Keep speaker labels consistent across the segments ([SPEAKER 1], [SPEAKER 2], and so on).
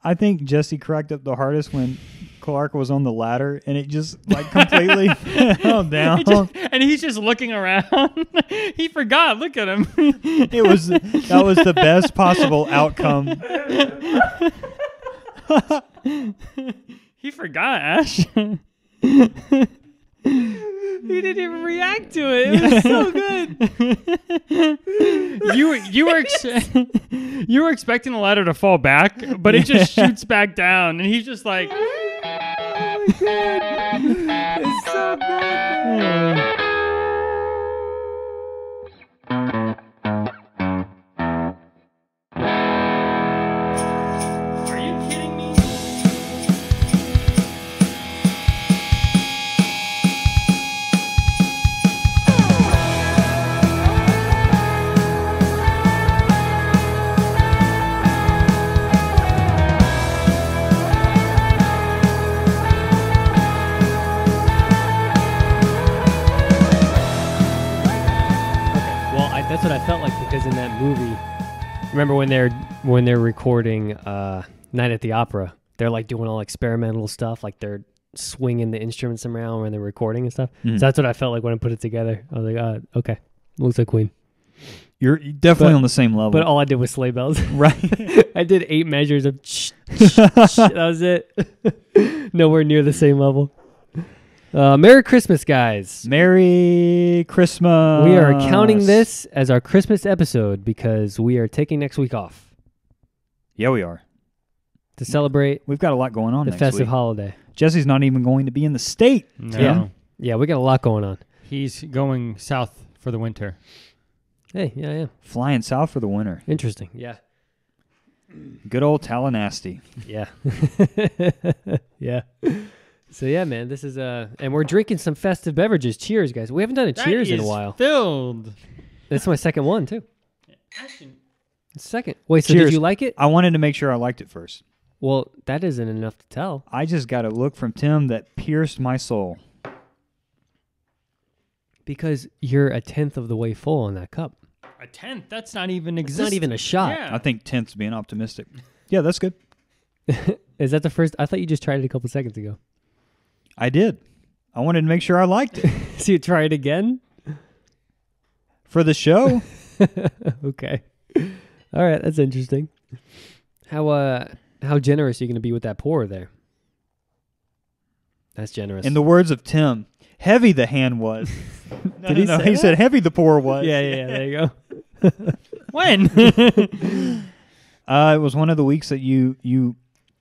[SPEAKER 1] I think Jesse cracked up the hardest when Clark was on the ladder and it just like completely fell down.
[SPEAKER 2] And he's just looking around. He forgot. Look at him.
[SPEAKER 1] That was the best possible outcome.
[SPEAKER 2] He forgot, Ash. He didn't even react to it. It was so good. You were expecting the ladder to fall back, but it just shoots back down, and he's just like, "Oh my god, it's so good." Are you kidding me?
[SPEAKER 3] That's what I felt like, because in that movie, remember when they're recording Night at the Opera, they're like doing all experimental stuff, like they're swinging the instruments around when they're recording and stuff. So that's what I felt like when I put it together. I was like, okay, looks like Queen.
[SPEAKER 1] You're definitely on the same level.
[SPEAKER 3] But all I did was sleigh bells.
[SPEAKER 1] Right.
[SPEAKER 3] I did 8 measures of that was it. Nowhere near the same level. Merry Christmas, guys.
[SPEAKER 1] Merry Christmas.
[SPEAKER 3] We are counting this as our Christmas episode because we are taking next week off.
[SPEAKER 1] Yeah, we are.
[SPEAKER 3] To celebrate
[SPEAKER 1] We've got a lot going on
[SPEAKER 3] the
[SPEAKER 1] next
[SPEAKER 3] festive
[SPEAKER 1] week.
[SPEAKER 3] holiday.
[SPEAKER 1] Jesse's not even going to be in the state.
[SPEAKER 2] No.
[SPEAKER 3] Yeah, we got a lot going on.
[SPEAKER 2] He's going south for the winter.
[SPEAKER 3] Hey, yeah.
[SPEAKER 1] Flying south for the winter.
[SPEAKER 3] Interesting. Yeah.
[SPEAKER 1] Good old Tallahassee.
[SPEAKER 3] Yeah. Yeah. So yeah, man, this is and we're drinking some festive beverages. Cheers, guys. We haven't done a cheers in a while.
[SPEAKER 2] Filled.
[SPEAKER 3] That's my second one too. Second. Wait, so
[SPEAKER 1] Cheers.
[SPEAKER 3] did you like it?
[SPEAKER 1] I wanted to make sure I liked it first.
[SPEAKER 3] Well, that isn't enough to tell.
[SPEAKER 1] I just got a look from Tim that pierced my soul.
[SPEAKER 3] Because you're a tenth of the way full on that cup.
[SPEAKER 2] A tenth? That's not even
[SPEAKER 3] It's not even a shot.
[SPEAKER 2] Yeah.
[SPEAKER 1] I think tenth's being optimistic. Yeah, that's good.
[SPEAKER 3] Is that the first? I thought you just tried it a couple seconds ago.
[SPEAKER 1] I did. I wanted to make sure I liked it.
[SPEAKER 3] So you try it again?
[SPEAKER 1] For the show.
[SPEAKER 3] Okay. All right, that's interesting. How generous are you going to be with that pour there? That's generous.
[SPEAKER 1] In the words of Tim, heavy the hand was.
[SPEAKER 3] Did he say
[SPEAKER 1] He
[SPEAKER 3] that?
[SPEAKER 1] said heavy the pour was.
[SPEAKER 3] Yeah, there you go.
[SPEAKER 2] When?
[SPEAKER 1] It was one of the weeks that you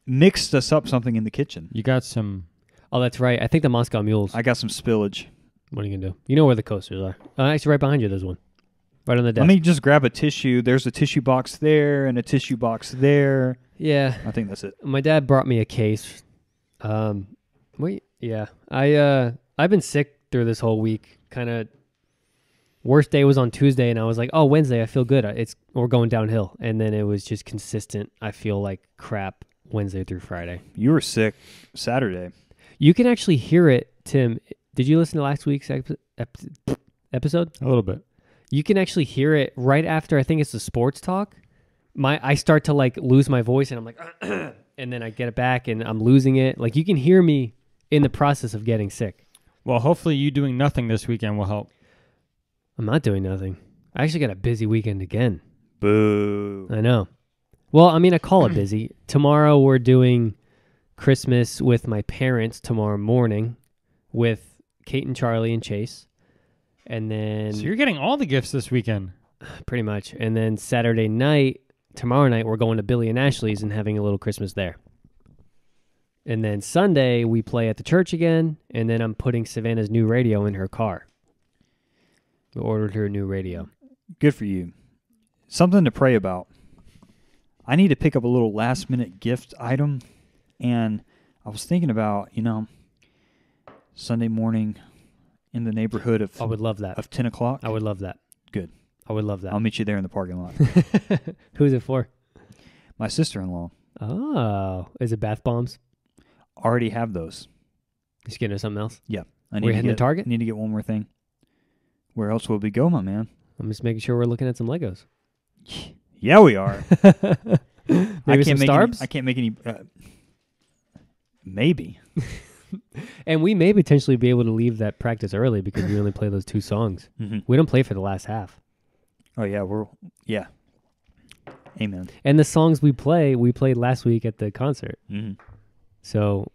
[SPEAKER 1] mixed us up something in the kitchen.
[SPEAKER 2] You got some.
[SPEAKER 3] Oh, that's right. I think the Moscow Mules.
[SPEAKER 1] I got some spillage.
[SPEAKER 3] What are you going to do? You know where the coasters are. Actually, right behind you, there's one. Right on the desk.
[SPEAKER 1] Let me just grab a tissue. There's a tissue box there and a tissue box there.
[SPEAKER 3] Yeah.
[SPEAKER 1] I think that's it.
[SPEAKER 3] My dad brought me a case. Yeah. I've been sick through this whole week. Kind of worst day was on Tuesday, and I was like, oh, Wednesday, I feel good. We're going downhill. And then it was just consistent. I feel like crap Wednesday through Friday.
[SPEAKER 1] You were sick Saturday.
[SPEAKER 3] You can actually hear it, Tim. Did you listen to last week's episode?
[SPEAKER 2] A little bit.
[SPEAKER 3] You can actually hear it right after, I think it's the sports talk. I start to like lose my voice, and I'm like, and then I get it back, and I'm losing it. Like, you can hear me in the process of getting sick.
[SPEAKER 2] Well, hopefully you doing nothing this weekend will help.
[SPEAKER 3] I'm not doing nothing. I actually got a busy weekend again.
[SPEAKER 1] Boo.
[SPEAKER 3] I know. Well, I mean, I call it busy. Tomorrow we're doing Christmas with my parents tomorrow morning with Kate and Charlie and Chase. And then...
[SPEAKER 2] So you're getting all the gifts this weekend.
[SPEAKER 3] Pretty much. And then Saturday night, tomorrow night, we're going to Billy and Ashley's and having a little Christmas there. And then Sunday, we play at the church again, and then I'm putting Savannah's new radio in her car. We ordered her a new radio.
[SPEAKER 1] Good for you. Something to pray about. I need to pick up a little last-minute gift item, and I was thinking about, Sunday morning in the neighborhood of...
[SPEAKER 3] I would love that.
[SPEAKER 1] Of 10 o'clock?
[SPEAKER 3] I would love that.
[SPEAKER 1] Good.
[SPEAKER 3] I would love that.
[SPEAKER 1] I'll meet you there in the parking lot.
[SPEAKER 3] Who's it for?
[SPEAKER 1] My sister-in-law.
[SPEAKER 3] Oh. Is it bath bombs?
[SPEAKER 1] Already have those.
[SPEAKER 3] Just getting us something else?
[SPEAKER 1] Yeah.
[SPEAKER 3] We're heading to Target?
[SPEAKER 1] I need to get one more thing. Where else will we go, my man?
[SPEAKER 3] I'm just making sure we're looking at some Legos.
[SPEAKER 1] Yeah, we are.
[SPEAKER 3] Maybe some Starbs?
[SPEAKER 1] I can't make any. Maybe.
[SPEAKER 3] And we may potentially be able to leave that practice early because we only play those 2 songs.
[SPEAKER 1] Mm-hmm.
[SPEAKER 3] We don't play for the last half.
[SPEAKER 1] Oh yeah. Amen.
[SPEAKER 3] And the songs we played last week at the concert.
[SPEAKER 1] Mm-hmm.
[SPEAKER 3] So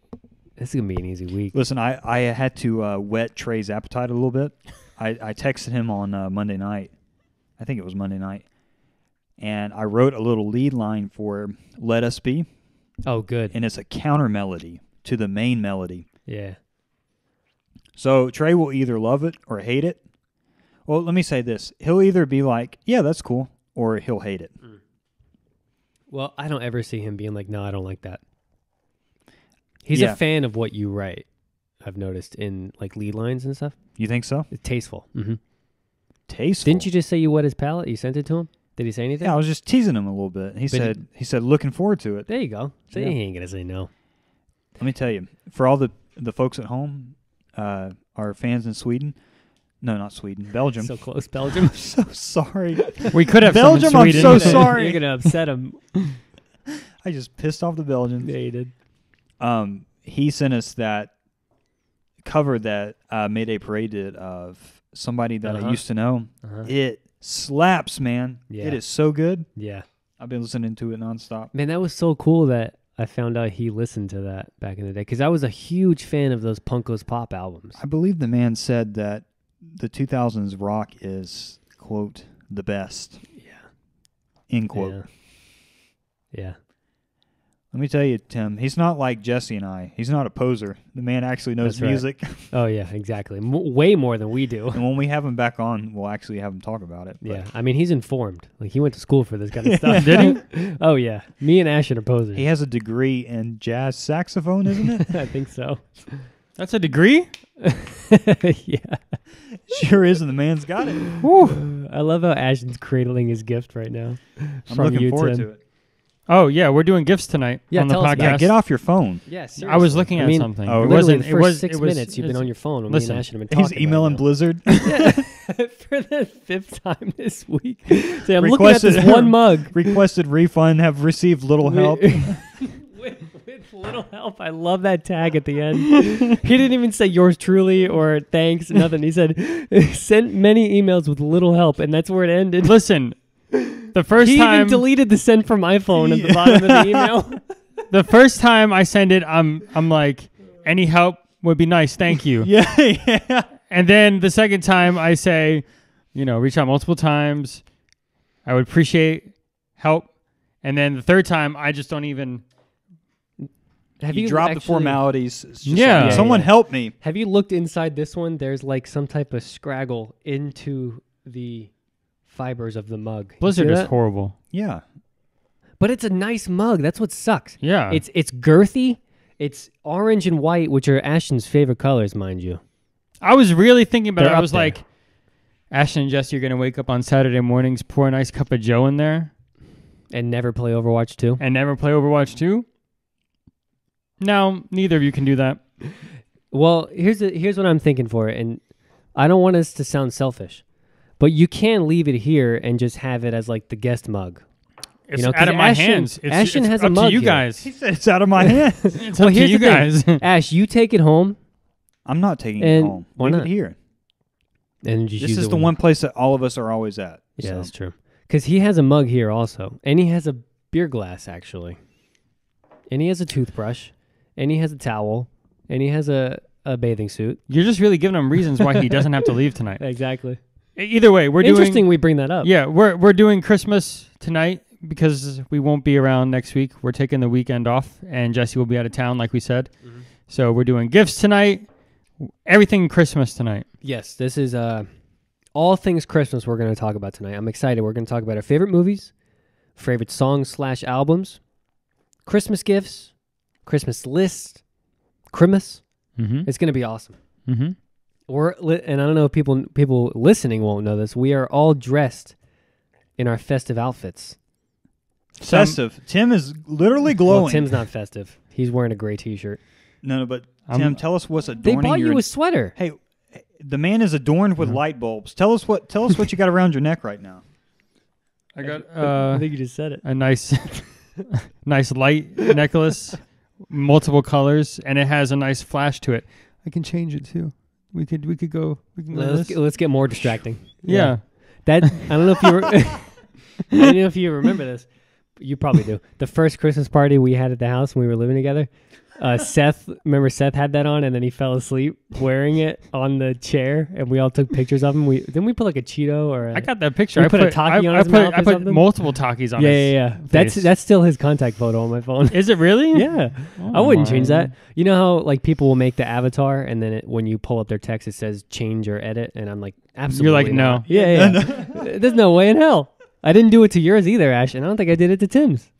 [SPEAKER 3] this is gonna be an easy week.
[SPEAKER 1] Listen, I had to whet Trey's appetite a little bit. I texted him on Monday night. I think it was Monday night. And I wrote a little lead line for Let Us Be.
[SPEAKER 3] Oh, good.
[SPEAKER 1] And it's a counter melody to the main melody.
[SPEAKER 3] Yeah.
[SPEAKER 1] So Trey will either love it or hate it. Well, let me say this. He'll either be like, yeah, that's cool, or he'll hate it.
[SPEAKER 3] Well, I don't ever see him being like, no, I don't like that. He's a fan of what you write, I've noticed, in like lead lines and stuff.
[SPEAKER 1] You think so?
[SPEAKER 3] It's tasteful. Mm-hmm.
[SPEAKER 1] Tasteful?
[SPEAKER 3] Didn't you just say you wet his palate? You sent it to him? Did he say anything?
[SPEAKER 1] Yeah, I was just teasing him a little bit. He said, looking forward to it.
[SPEAKER 3] There you go. So
[SPEAKER 1] Yeah.
[SPEAKER 3] he ain't going to say no.
[SPEAKER 1] Let me tell you, for all the folks at home, our fans in Sweden, no, not Sweden, Belgium.
[SPEAKER 3] So close, Belgium.
[SPEAKER 1] I'm so sorry.
[SPEAKER 2] We could have
[SPEAKER 1] Belgium,
[SPEAKER 2] some in
[SPEAKER 1] I'm
[SPEAKER 2] Sweden.
[SPEAKER 1] so sorry.
[SPEAKER 3] You're going to upset him.
[SPEAKER 1] I just pissed off the Belgians.
[SPEAKER 3] Yeah, you did.
[SPEAKER 1] He sent us that cover that Mayday Parade did of somebody that I used to know. It slaps, man.
[SPEAKER 3] Yeah.
[SPEAKER 1] It is so good.
[SPEAKER 3] Yeah.
[SPEAKER 1] I've been listening to it nonstop.
[SPEAKER 3] Man, that was so cool that I found out he listened to that back in the day because I was a huge fan of those Punkos Pop albums.
[SPEAKER 1] I believe the man said that the 2000s rock is, quote, the best.
[SPEAKER 3] Yeah.
[SPEAKER 1] End quote.
[SPEAKER 3] Yeah.
[SPEAKER 1] Let me tell you, Tim, he's not like Jesse and I. He's not a poser. The man actually knows
[SPEAKER 3] That's right.
[SPEAKER 1] music.
[SPEAKER 3] Oh, yeah, exactly. Way more than we do.
[SPEAKER 1] And when we have him back on, we'll actually have him talk about it. But
[SPEAKER 3] Yeah, I mean, he's informed. Like, he went to school for this kind of stuff. Did he? Oh, yeah. Me and Ashton are posers.
[SPEAKER 1] he has a degree in jazz saxophone, isn't it?
[SPEAKER 3] I think so.
[SPEAKER 2] That's a degree?
[SPEAKER 3] Yeah.
[SPEAKER 1] Sure is, and the man's got it.
[SPEAKER 3] I love how Ashton's cradling his gift right now.
[SPEAKER 1] I'm looking forward to it.
[SPEAKER 2] Oh, yeah, we're doing gifts tonight
[SPEAKER 3] Yeah,
[SPEAKER 2] on the
[SPEAKER 3] tell us
[SPEAKER 2] podcast.
[SPEAKER 3] about
[SPEAKER 1] Yeah, get off your phone.
[SPEAKER 3] Yeah, seriously.
[SPEAKER 2] I was looking at something.
[SPEAKER 1] Oh,
[SPEAKER 2] It
[SPEAKER 3] Literally,
[SPEAKER 2] wasn't.
[SPEAKER 3] the
[SPEAKER 2] It
[SPEAKER 3] first
[SPEAKER 2] was
[SPEAKER 3] 6
[SPEAKER 2] it was-
[SPEAKER 3] minutes you've been on your phone when
[SPEAKER 2] listen,
[SPEAKER 3] me and Ashton have been talking
[SPEAKER 1] He's emailing
[SPEAKER 3] about
[SPEAKER 1] Blizzard.
[SPEAKER 3] For the 5th time this week. Say, I'm looking at this one mug.
[SPEAKER 1] Requested refund, have received little help.
[SPEAKER 3] With little help. I love that tag at the end. He didn't even say yours truly or thanks, nothing. He said, sent many emails with little help, and that's where it ended.
[SPEAKER 2] Listen, the first
[SPEAKER 3] He
[SPEAKER 2] time
[SPEAKER 3] even deleted the send from iPhone at the bottom of the email.
[SPEAKER 2] the first time I send it, I'm like, any help would be nice, thank you.
[SPEAKER 1] yeah.
[SPEAKER 2] And then the second time I say, reach out multiple times. I would appreciate help. And then the third time I just don't even.
[SPEAKER 3] Have
[SPEAKER 1] you
[SPEAKER 3] you
[SPEAKER 1] drop the
[SPEAKER 3] actually-
[SPEAKER 1] formalities. It's just
[SPEAKER 2] Yeah.
[SPEAKER 1] like, someone
[SPEAKER 3] Yeah.
[SPEAKER 1] help me.
[SPEAKER 3] Have you looked inside this one? There's like some type of scraggle into the fibers of the mug. You
[SPEAKER 2] Blizzard
[SPEAKER 3] see
[SPEAKER 2] is
[SPEAKER 3] that?
[SPEAKER 2] horrible.
[SPEAKER 1] Yeah.
[SPEAKER 3] But it's a nice mug. That's what sucks.
[SPEAKER 2] Yeah.
[SPEAKER 3] It's girthy. It's orange and white, which are Ashton's favorite colors, mind you.
[SPEAKER 2] I was really thinking about
[SPEAKER 3] They're
[SPEAKER 2] it. I
[SPEAKER 3] up
[SPEAKER 2] was
[SPEAKER 3] there.
[SPEAKER 2] like, Ashton and Jesse are going to wake up on Saturday mornings, pour a nice cup of Joe in there,
[SPEAKER 3] And never play Overwatch 2.
[SPEAKER 2] and never play Overwatch 2. No, neither of you can do that.
[SPEAKER 3] Well, here's what I'm thinking for it, and I don't want us to sound selfish, but you can leave it here and just have it as like the guest mug.
[SPEAKER 2] It's
[SPEAKER 3] You know, 'cause
[SPEAKER 2] out of my
[SPEAKER 3] Ashton-
[SPEAKER 2] hands. It's,
[SPEAKER 3] Ashton
[SPEAKER 2] it's
[SPEAKER 3] has a
[SPEAKER 2] up
[SPEAKER 3] mug
[SPEAKER 2] to you
[SPEAKER 3] here.
[SPEAKER 2] guys.
[SPEAKER 1] He said it's out of my hands.
[SPEAKER 2] It's
[SPEAKER 3] Well,
[SPEAKER 2] up to
[SPEAKER 3] here's
[SPEAKER 2] you
[SPEAKER 3] the thing.
[SPEAKER 2] guys.
[SPEAKER 3] Ash, you take it home,
[SPEAKER 1] I'm not taking it
[SPEAKER 3] And
[SPEAKER 1] home.
[SPEAKER 3] why
[SPEAKER 1] Leave
[SPEAKER 3] not?
[SPEAKER 1] it here.
[SPEAKER 3] and just
[SPEAKER 1] This
[SPEAKER 3] use
[SPEAKER 1] is
[SPEAKER 3] it
[SPEAKER 1] the
[SPEAKER 3] when-
[SPEAKER 1] one place that all of us are always at.
[SPEAKER 3] Yeah,
[SPEAKER 1] so.
[SPEAKER 3] that's true. Because he has a mug here also, and he has a beer glass actually, and he has a toothbrush, and he has a towel, and he has a bathing suit.
[SPEAKER 2] You're just really giving him reasons why he doesn't have to leave tonight.
[SPEAKER 3] Exactly.
[SPEAKER 2] Either way, we're
[SPEAKER 3] Interesting.
[SPEAKER 2] doing.
[SPEAKER 3] We bring that up.
[SPEAKER 2] Yeah, we're doing Christmas tonight because we won't be around next week. We're taking the weekend off, and Jesse will be out of town, like we said.
[SPEAKER 3] Mm-hmm.
[SPEAKER 2] So we're doing gifts tonight. Everything Christmas tonight.
[SPEAKER 3] Yes, this is all things Christmas we're going to talk about tonight. I'm excited. We're going to talk about our favorite movies, favorite songs/albums, Christmas gifts, Christmas list, Christmas.
[SPEAKER 2] Mm-hmm.
[SPEAKER 3] It's going to be awesome.
[SPEAKER 2] Mm-hmm.
[SPEAKER 3] And I don't know if people listening won't know this. We are all dressed in our festive outfits.
[SPEAKER 1] Festive. Tim is literally glowing.
[SPEAKER 3] Well, Tim's not festive. He's wearing a gray T-shirt.
[SPEAKER 1] No, but Tim, tell us what's
[SPEAKER 3] They
[SPEAKER 1] adorning
[SPEAKER 3] bought
[SPEAKER 1] your...
[SPEAKER 3] you a sweater.
[SPEAKER 1] Hey, the man is adorned with light bulbs. Tell us what you got around your neck right now.
[SPEAKER 2] I got
[SPEAKER 3] I think you just said it.
[SPEAKER 2] a nice nice light necklace, multiple colors, and it has a nice flash to it. I can change it too. We could go. We can go
[SPEAKER 3] Let's get more distracting.
[SPEAKER 2] Yeah.
[SPEAKER 3] That I don't know if you I don't know if you remember this. You probably do. The first Christmas party we had at the house when we were living together, Seth had that on, and then he fell asleep wearing it on the chair, and we all took pictures of him. Didn't we put like a Cheeto or
[SPEAKER 2] I got that picture.
[SPEAKER 3] We
[SPEAKER 2] I
[SPEAKER 3] put a Taki on his mouth or
[SPEAKER 2] I put
[SPEAKER 3] something?
[SPEAKER 2] multiple Takis on
[SPEAKER 3] Yeah.
[SPEAKER 2] his face.
[SPEAKER 3] That's still his contact photo on my phone.
[SPEAKER 2] Is it really?
[SPEAKER 3] Yeah.
[SPEAKER 2] Oh,
[SPEAKER 3] I wouldn't
[SPEAKER 2] my.
[SPEAKER 3] change that. You know how like people will make the avatar, and then when you pull up their text, it says change or edit, and I'm like, absolutely.
[SPEAKER 2] You're like,
[SPEAKER 3] not.
[SPEAKER 2] no.
[SPEAKER 3] Yeah. There's no way in hell. I didn't do it to yours either, Ash, and I don't think I did it to Tim's.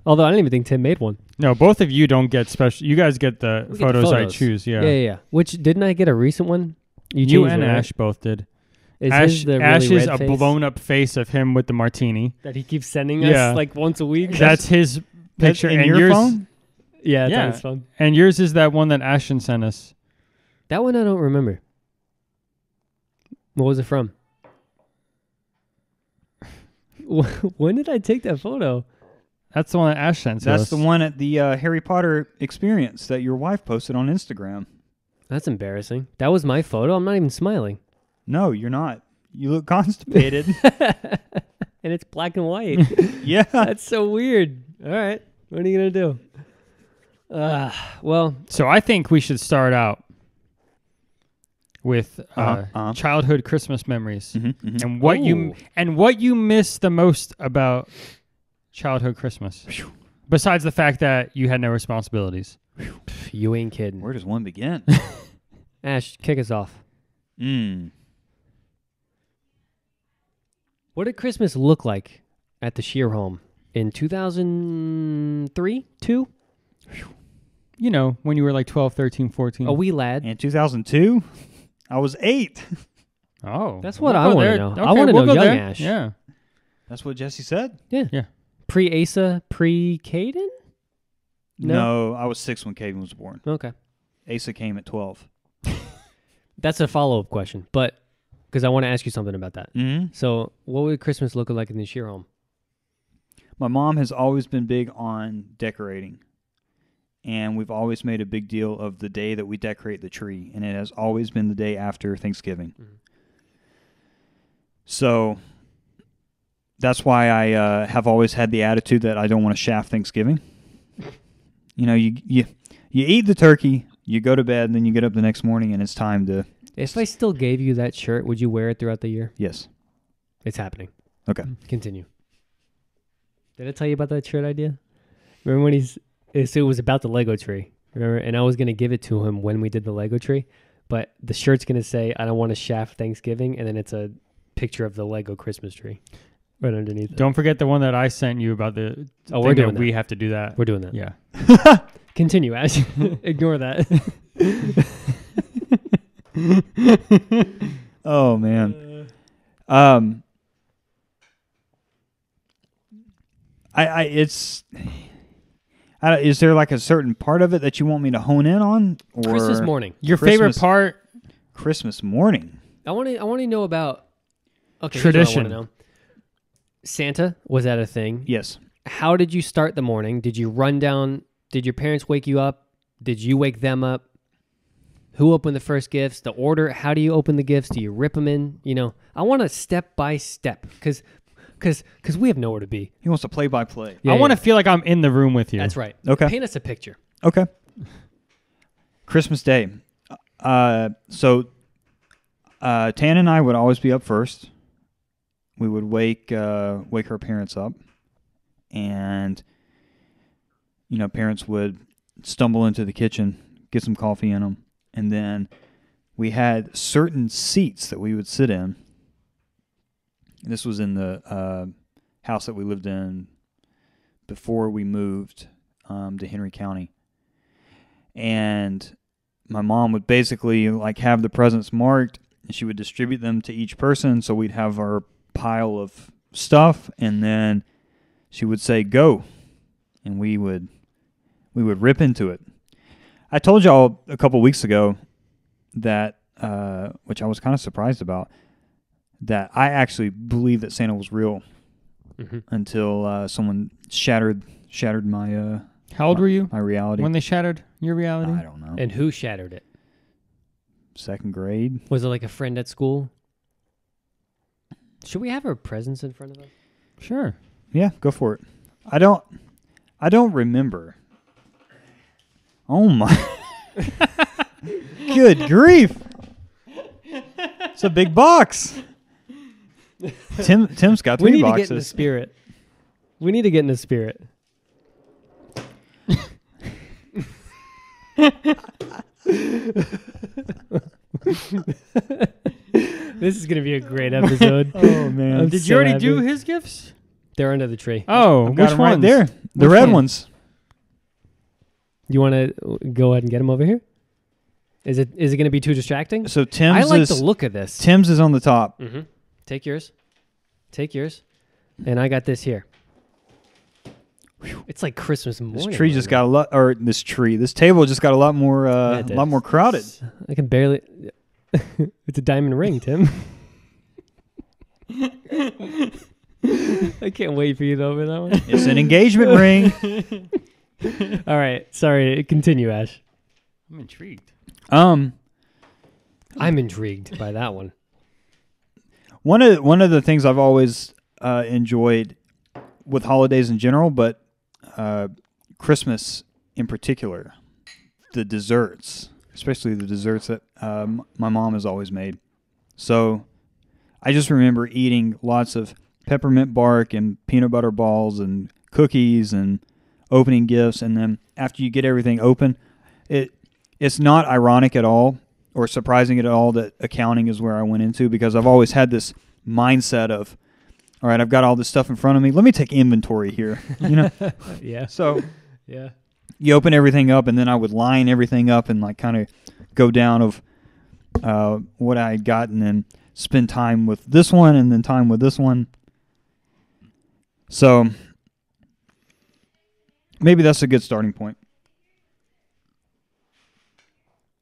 [SPEAKER 3] Although I don't even think Tim made one.
[SPEAKER 2] No, both of you don't get special. You guys get the
[SPEAKER 3] We get the
[SPEAKER 2] photos I
[SPEAKER 3] photos.
[SPEAKER 2] choose. Yeah.
[SPEAKER 3] Yeah. Which didn't I get a recent one?
[SPEAKER 2] You
[SPEAKER 3] changed
[SPEAKER 2] and
[SPEAKER 3] it, right?
[SPEAKER 2] Ash both did.
[SPEAKER 3] Is
[SPEAKER 2] Ash,
[SPEAKER 3] his the really
[SPEAKER 2] Ash is
[SPEAKER 3] red
[SPEAKER 2] a
[SPEAKER 3] face
[SPEAKER 2] blown up face of him with the martini.
[SPEAKER 3] that he keeps sending
[SPEAKER 2] Yeah.
[SPEAKER 3] us like once a week?
[SPEAKER 2] That's his picture.
[SPEAKER 1] in
[SPEAKER 2] and
[SPEAKER 1] your
[SPEAKER 2] yours,
[SPEAKER 1] phone?
[SPEAKER 3] yeah, it's
[SPEAKER 2] Yeah.
[SPEAKER 3] on his phone.
[SPEAKER 2] And yours is that one that Ashton sent us.
[SPEAKER 3] That one I don't remember. What was it from? When did I take that photo?
[SPEAKER 2] That's the one that Ash sent to us.
[SPEAKER 1] That's the one at the Harry Potter experience that your wife posted on Instagram.
[SPEAKER 3] That's embarrassing. That was my photo. I'm not even smiling.
[SPEAKER 1] No, you're not. You look constipated.
[SPEAKER 3] And it's black and white.
[SPEAKER 1] Yeah.
[SPEAKER 3] That's so weird. All right. What are you going to do? Well,
[SPEAKER 2] So I think we should start out with
[SPEAKER 1] Uh-huh.
[SPEAKER 2] childhood Christmas memories
[SPEAKER 1] Mm-hmm.
[SPEAKER 2] and what you miss the most about childhood Christmas. Besides the fact that you had no responsibilities.
[SPEAKER 3] you ain't kidding.
[SPEAKER 1] Where does one begin?
[SPEAKER 3] Ash, kick us off. What did Christmas look like at the Shear home in 2003, 2?
[SPEAKER 2] You know, when you were like 12, 13, 14.
[SPEAKER 3] A wee lad.
[SPEAKER 1] In 2002, I was 8.
[SPEAKER 2] Oh.
[SPEAKER 3] That's what
[SPEAKER 2] we'll
[SPEAKER 3] I
[SPEAKER 2] go
[SPEAKER 3] wanna
[SPEAKER 2] there.
[SPEAKER 3] know.
[SPEAKER 2] Okay,
[SPEAKER 3] I wanna
[SPEAKER 2] we'll
[SPEAKER 3] know
[SPEAKER 2] go
[SPEAKER 3] young
[SPEAKER 2] there.
[SPEAKER 3] Ash.
[SPEAKER 2] Yeah.
[SPEAKER 1] That's what Jesse said.
[SPEAKER 3] Pre-Asa, pre-Caden?
[SPEAKER 1] No, I was 6 when Caden was born.
[SPEAKER 3] Okay.
[SPEAKER 1] Asa came at 12.
[SPEAKER 3] That's a follow-up question, but because I want to ask you something about that.
[SPEAKER 1] Mm-hmm.
[SPEAKER 3] So what would Christmas look like in the Shear home?
[SPEAKER 1] My mom has always been big on decorating. And we've always made a big deal of the day that we decorate the tree. And it has always been the day after Thanksgiving.
[SPEAKER 3] Mhm.
[SPEAKER 1] So that's why I have always had the attitude that I don't want to shaft Thanksgiving. You know, you eat the turkey, you go to bed, and then you get up the next morning and it's time to...
[SPEAKER 3] If I still gave you that shirt, would you wear it throughout the year?
[SPEAKER 1] Yes.
[SPEAKER 3] It's happening.
[SPEAKER 1] Okay.
[SPEAKER 3] Continue. Did I tell you about that shirt idea? Remember when it was about the Lego tree. Remember? And I was going to give it to him when we did the Lego tree. But the shirt's going to say, I don't want to shaft Thanksgiving. And then it's a picture of the Lego Christmas tree right underneath it.
[SPEAKER 2] Don't forget the one that I sent you about the
[SPEAKER 3] Oh,
[SPEAKER 2] thing
[SPEAKER 3] we're doing
[SPEAKER 2] that we
[SPEAKER 3] that.
[SPEAKER 2] have to do that.
[SPEAKER 3] We're doing that.
[SPEAKER 2] Yeah.
[SPEAKER 3] Continue, Ash. Ignore that.
[SPEAKER 1] Oh, man. Is there like a certain part of it that you want me to hone in on? Or
[SPEAKER 3] Christmas morning.
[SPEAKER 2] Your
[SPEAKER 1] Christmas-
[SPEAKER 2] favorite part?
[SPEAKER 1] Christmas morning.
[SPEAKER 3] I want to know about
[SPEAKER 2] Tradition.
[SPEAKER 3] Here's what I want to know. Santa, was that a thing?
[SPEAKER 1] Yes.
[SPEAKER 3] How did you start the morning? Did you run down? Did your parents wake you up? Did you wake them up? Who opened the first gifts? The order? How do you open the gifts? Do you rip them in? You know, I want a step by step because we have nowhere to be.
[SPEAKER 1] He wants to play by play.
[SPEAKER 3] Yeah,
[SPEAKER 2] I want to
[SPEAKER 3] yeah.
[SPEAKER 2] feel like I'm in the room with you.
[SPEAKER 3] That's right.
[SPEAKER 1] Okay.
[SPEAKER 3] Paint us a picture.
[SPEAKER 1] Okay. Christmas Day. So Tan and I would always be up first. We would wake her parents up, and parents would stumble into the kitchen, get some coffee in them, and then we had certain seats that we would sit in. And this was in the house that we lived in before we moved to Henry County. And my mom would basically have the presents marked, and she would distribute them to each person. So we'd have our pile of stuff, and then she would say, "Go," and we would rip into it. I told y'all a couple weeks ago that, which I was kind of surprised about, that I actually believed that Santa was real until someone shattered Shattered my
[SPEAKER 2] How old were you
[SPEAKER 1] my reality.
[SPEAKER 2] when they shattered your reality?
[SPEAKER 1] I don't know.
[SPEAKER 3] And who shattered it?
[SPEAKER 1] Second grade.
[SPEAKER 3] Was it like a friend at school? Should we have our presents in front of us?
[SPEAKER 2] Sure.
[SPEAKER 1] Yeah, go for it. I don't remember. Oh my. Good grief. It's a big box. Tim's got 3
[SPEAKER 3] We need
[SPEAKER 1] boxes.
[SPEAKER 3] to get in the spirit. We need to get in the spirit. This is going to be a great episode.
[SPEAKER 1] Oh man.
[SPEAKER 3] I'm
[SPEAKER 2] Did
[SPEAKER 3] so
[SPEAKER 2] you already
[SPEAKER 3] happy.
[SPEAKER 2] do his gifts?
[SPEAKER 3] They're under the tree.
[SPEAKER 2] Oh,
[SPEAKER 1] I've got
[SPEAKER 2] which
[SPEAKER 1] 'em right
[SPEAKER 2] ones?
[SPEAKER 1] there. The
[SPEAKER 2] Which
[SPEAKER 1] red
[SPEAKER 2] one?
[SPEAKER 1] ones.
[SPEAKER 3] You want to go ahead and get them over here? Is it going to be too distracting?
[SPEAKER 1] So Tim's
[SPEAKER 3] I like
[SPEAKER 1] is
[SPEAKER 3] the look of this.
[SPEAKER 1] Tim's is on the top.
[SPEAKER 3] Mm-hmm. Take yours. Take yours. And I got this here. It's like Christmas morning.
[SPEAKER 1] This tree just got a lot, or this table just got a lot more,
[SPEAKER 3] Yeah, it
[SPEAKER 1] a lot
[SPEAKER 3] did.
[SPEAKER 1] more crowded.
[SPEAKER 3] I can barely. It's a diamond ring, Tim. I can't wait for you to open that one.
[SPEAKER 1] It's an engagement ring.
[SPEAKER 3] All right. Sorry. Continue, Ash.
[SPEAKER 2] I'm intrigued.
[SPEAKER 3] I'm intrigued by that one.
[SPEAKER 1] One of the things I've always enjoyed with holidays in general, but Christmas in particular, the desserts, especially the desserts that my mom has always made. So I just remember eating lots of peppermint bark and peanut butter balls and cookies and opening gifts. And then after you get everything open, it's not ironic at all or surprising at all that accounting is where I went into, because I've always had this mindset of, all right, I've got all this stuff in front of me. Let me take inventory here.
[SPEAKER 3] Yeah.
[SPEAKER 1] So
[SPEAKER 3] Yeah.
[SPEAKER 1] you open everything up, and then I would line everything up and like kind of go down of what I had gotten and spend time with this one and then time with this one. So maybe that's a good starting point.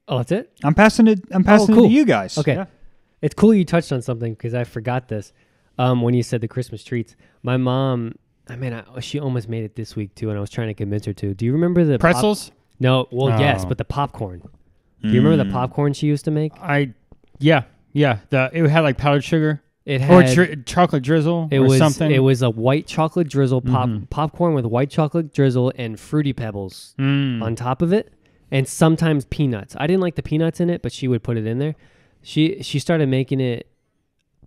[SPEAKER 3] Oh, that's it?
[SPEAKER 1] I'm passing it it
[SPEAKER 3] cool.
[SPEAKER 1] to you guys.
[SPEAKER 3] Okay.
[SPEAKER 1] Yeah.
[SPEAKER 3] It's cool you touched on something because I forgot this. When you said the Christmas treats, my mom, she almost made it this week too, and I was trying to convince her to. Do you remember the
[SPEAKER 2] Pretzels?
[SPEAKER 3] No, well, yes,
[SPEAKER 2] Oh.
[SPEAKER 3] but the popcorn. Do you remember the
[SPEAKER 1] Mm.
[SPEAKER 3] popcorn she used to make?
[SPEAKER 2] Yeah. It had like powdered sugar
[SPEAKER 3] It
[SPEAKER 2] or
[SPEAKER 3] had
[SPEAKER 2] chocolate drizzle
[SPEAKER 3] it
[SPEAKER 2] or
[SPEAKER 3] was
[SPEAKER 2] something.
[SPEAKER 3] it was a white chocolate drizzle
[SPEAKER 2] Mhm.
[SPEAKER 3] popcorn with white chocolate drizzle and fruity pebbles
[SPEAKER 2] Mm.
[SPEAKER 3] on top of it, and sometimes peanuts. I didn't like the peanuts in it, but she would put it in there. She started making it.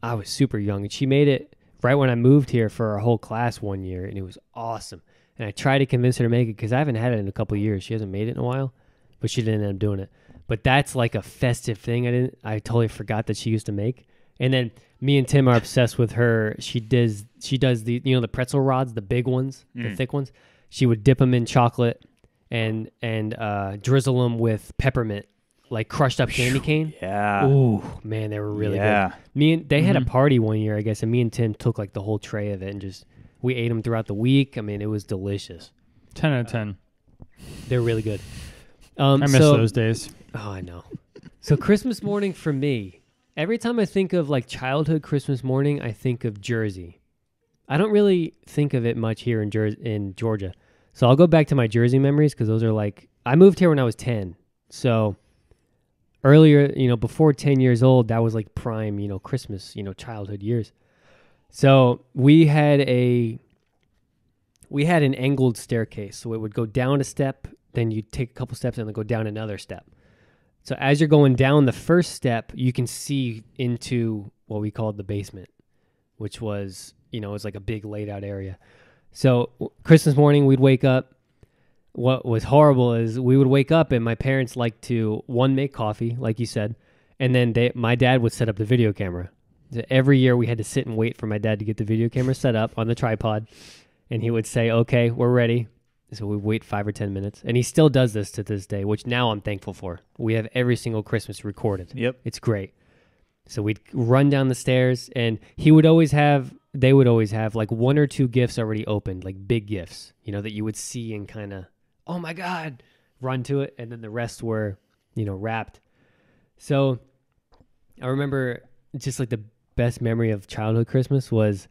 [SPEAKER 3] I was super young, and she made it right when I moved here for our whole class one year, and it was awesome. And I tried to convince her to make it because I haven't had it in a couple of years. She hasn't made it in a while, but she didn't end up doing it. But that's like a festive thing. I totally forgot that she used to make. And then me and Tim are obsessed with her. She does the the pretzel rods, the big ones, the thick ones. She would dip them in chocolate and drizzle them with peppermint, like crushed up candy cane.
[SPEAKER 1] Yeah.
[SPEAKER 3] Ooh, man, they were really good. They had a party one year, I guess, and me and Tim took like the whole tray of it and we ate them throughout the week. I mean, it was delicious.
[SPEAKER 2] 10 out of 10.
[SPEAKER 3] They're really good.
[SPEAKER 2] I miss those days.
[SPEAKER 3] Oh, I know. So Christmas morning for me, every time I think of like childhood Christmas morning, I think of Jersey. I don't really think of it much here in Georgia. So I'll go back to my Jersey memories because those are like, I moved here when I was 10. So earlier, before 10 years old, that was like prime, Christmas, childhood years. So we had an angled staircase. So it would go down a step, then you'd take a couple steps and then go down another step. So as you're going down the first step, you can see into what we called the basement, which was, it was like a big laid out area. So Christmas morning, we'd wake up. What was horrible is we would wake up and my parents liked to, make coffee, like you said, and then my dad would set up the video camera. So every year we had to sit and wait for my dad to get the video camera set up on the tripod, and he would say, okay, we're ready. So we'd wait 5 or 10 minutes, and he still does this to this day, which now I'm thankful for. We have every single Christmas recorded.
[SPEAKER 1] Yep.
[SPEAKER 3] It's great. So we'd run down the stairs, and they would always have like 1 or 2 gifts already opened, like big gifts, that you would see and kind of, oh my God, run to it. And then the rest were, wrapped. So I remember just like the best memory of childhood Christmas was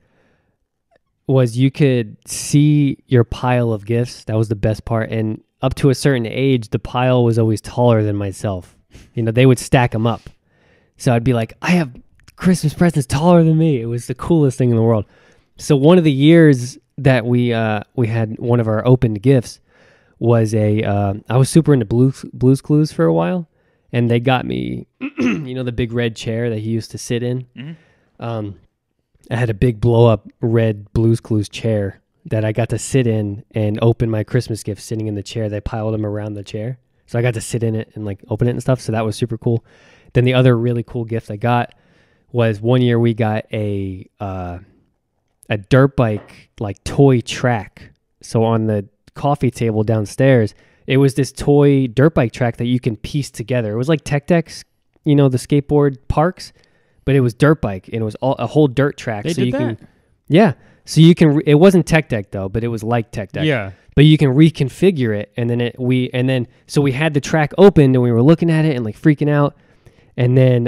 [SPEAKER 3] was you could see your pile of gifts. That was the best part. And up to a certain age, the pile was always taller than myself. You know, they would stack them up. So I'd be like, I have Christmas presents taller than me. It was the coolest thing in the world. So one of the years that we had one of our opened gifts was I was super into Blue's Clues for a while, and they got me, you know, the big red chair that he used to sit in. Mm-hmm. I had a big blow up red Blue's Clues chair that I got to sit in and open my Christmas gifts sitting in the chair. They piled them around the chair, so I got to sit in it and like open it and stuff. So that was super cool. Then the other really cool gift I got was one year we got a dirt bike like toy track. So on the coffee table downstairs, it was this toy dirt bike track that you can piece together. It was like Tech Decks, you know, the skateboard parks, but it was dirt bike and it was a whole dirt track.
[SPEAKER 2] They
[SPEAKER 3] so
[SPEAKER 2] did
[SPEAKER 3] you
[SPEAKER 2] that?
[SPEAKER 3] can, yeah. So you can. It wasn't Tech Deck though, but it was like Tech Deck.
[SPEAKER 2] Yeah.
[SPEAKER 3] But you can reconfigure it, and then so we had the track opened and we were looking at it and like freaking out, and then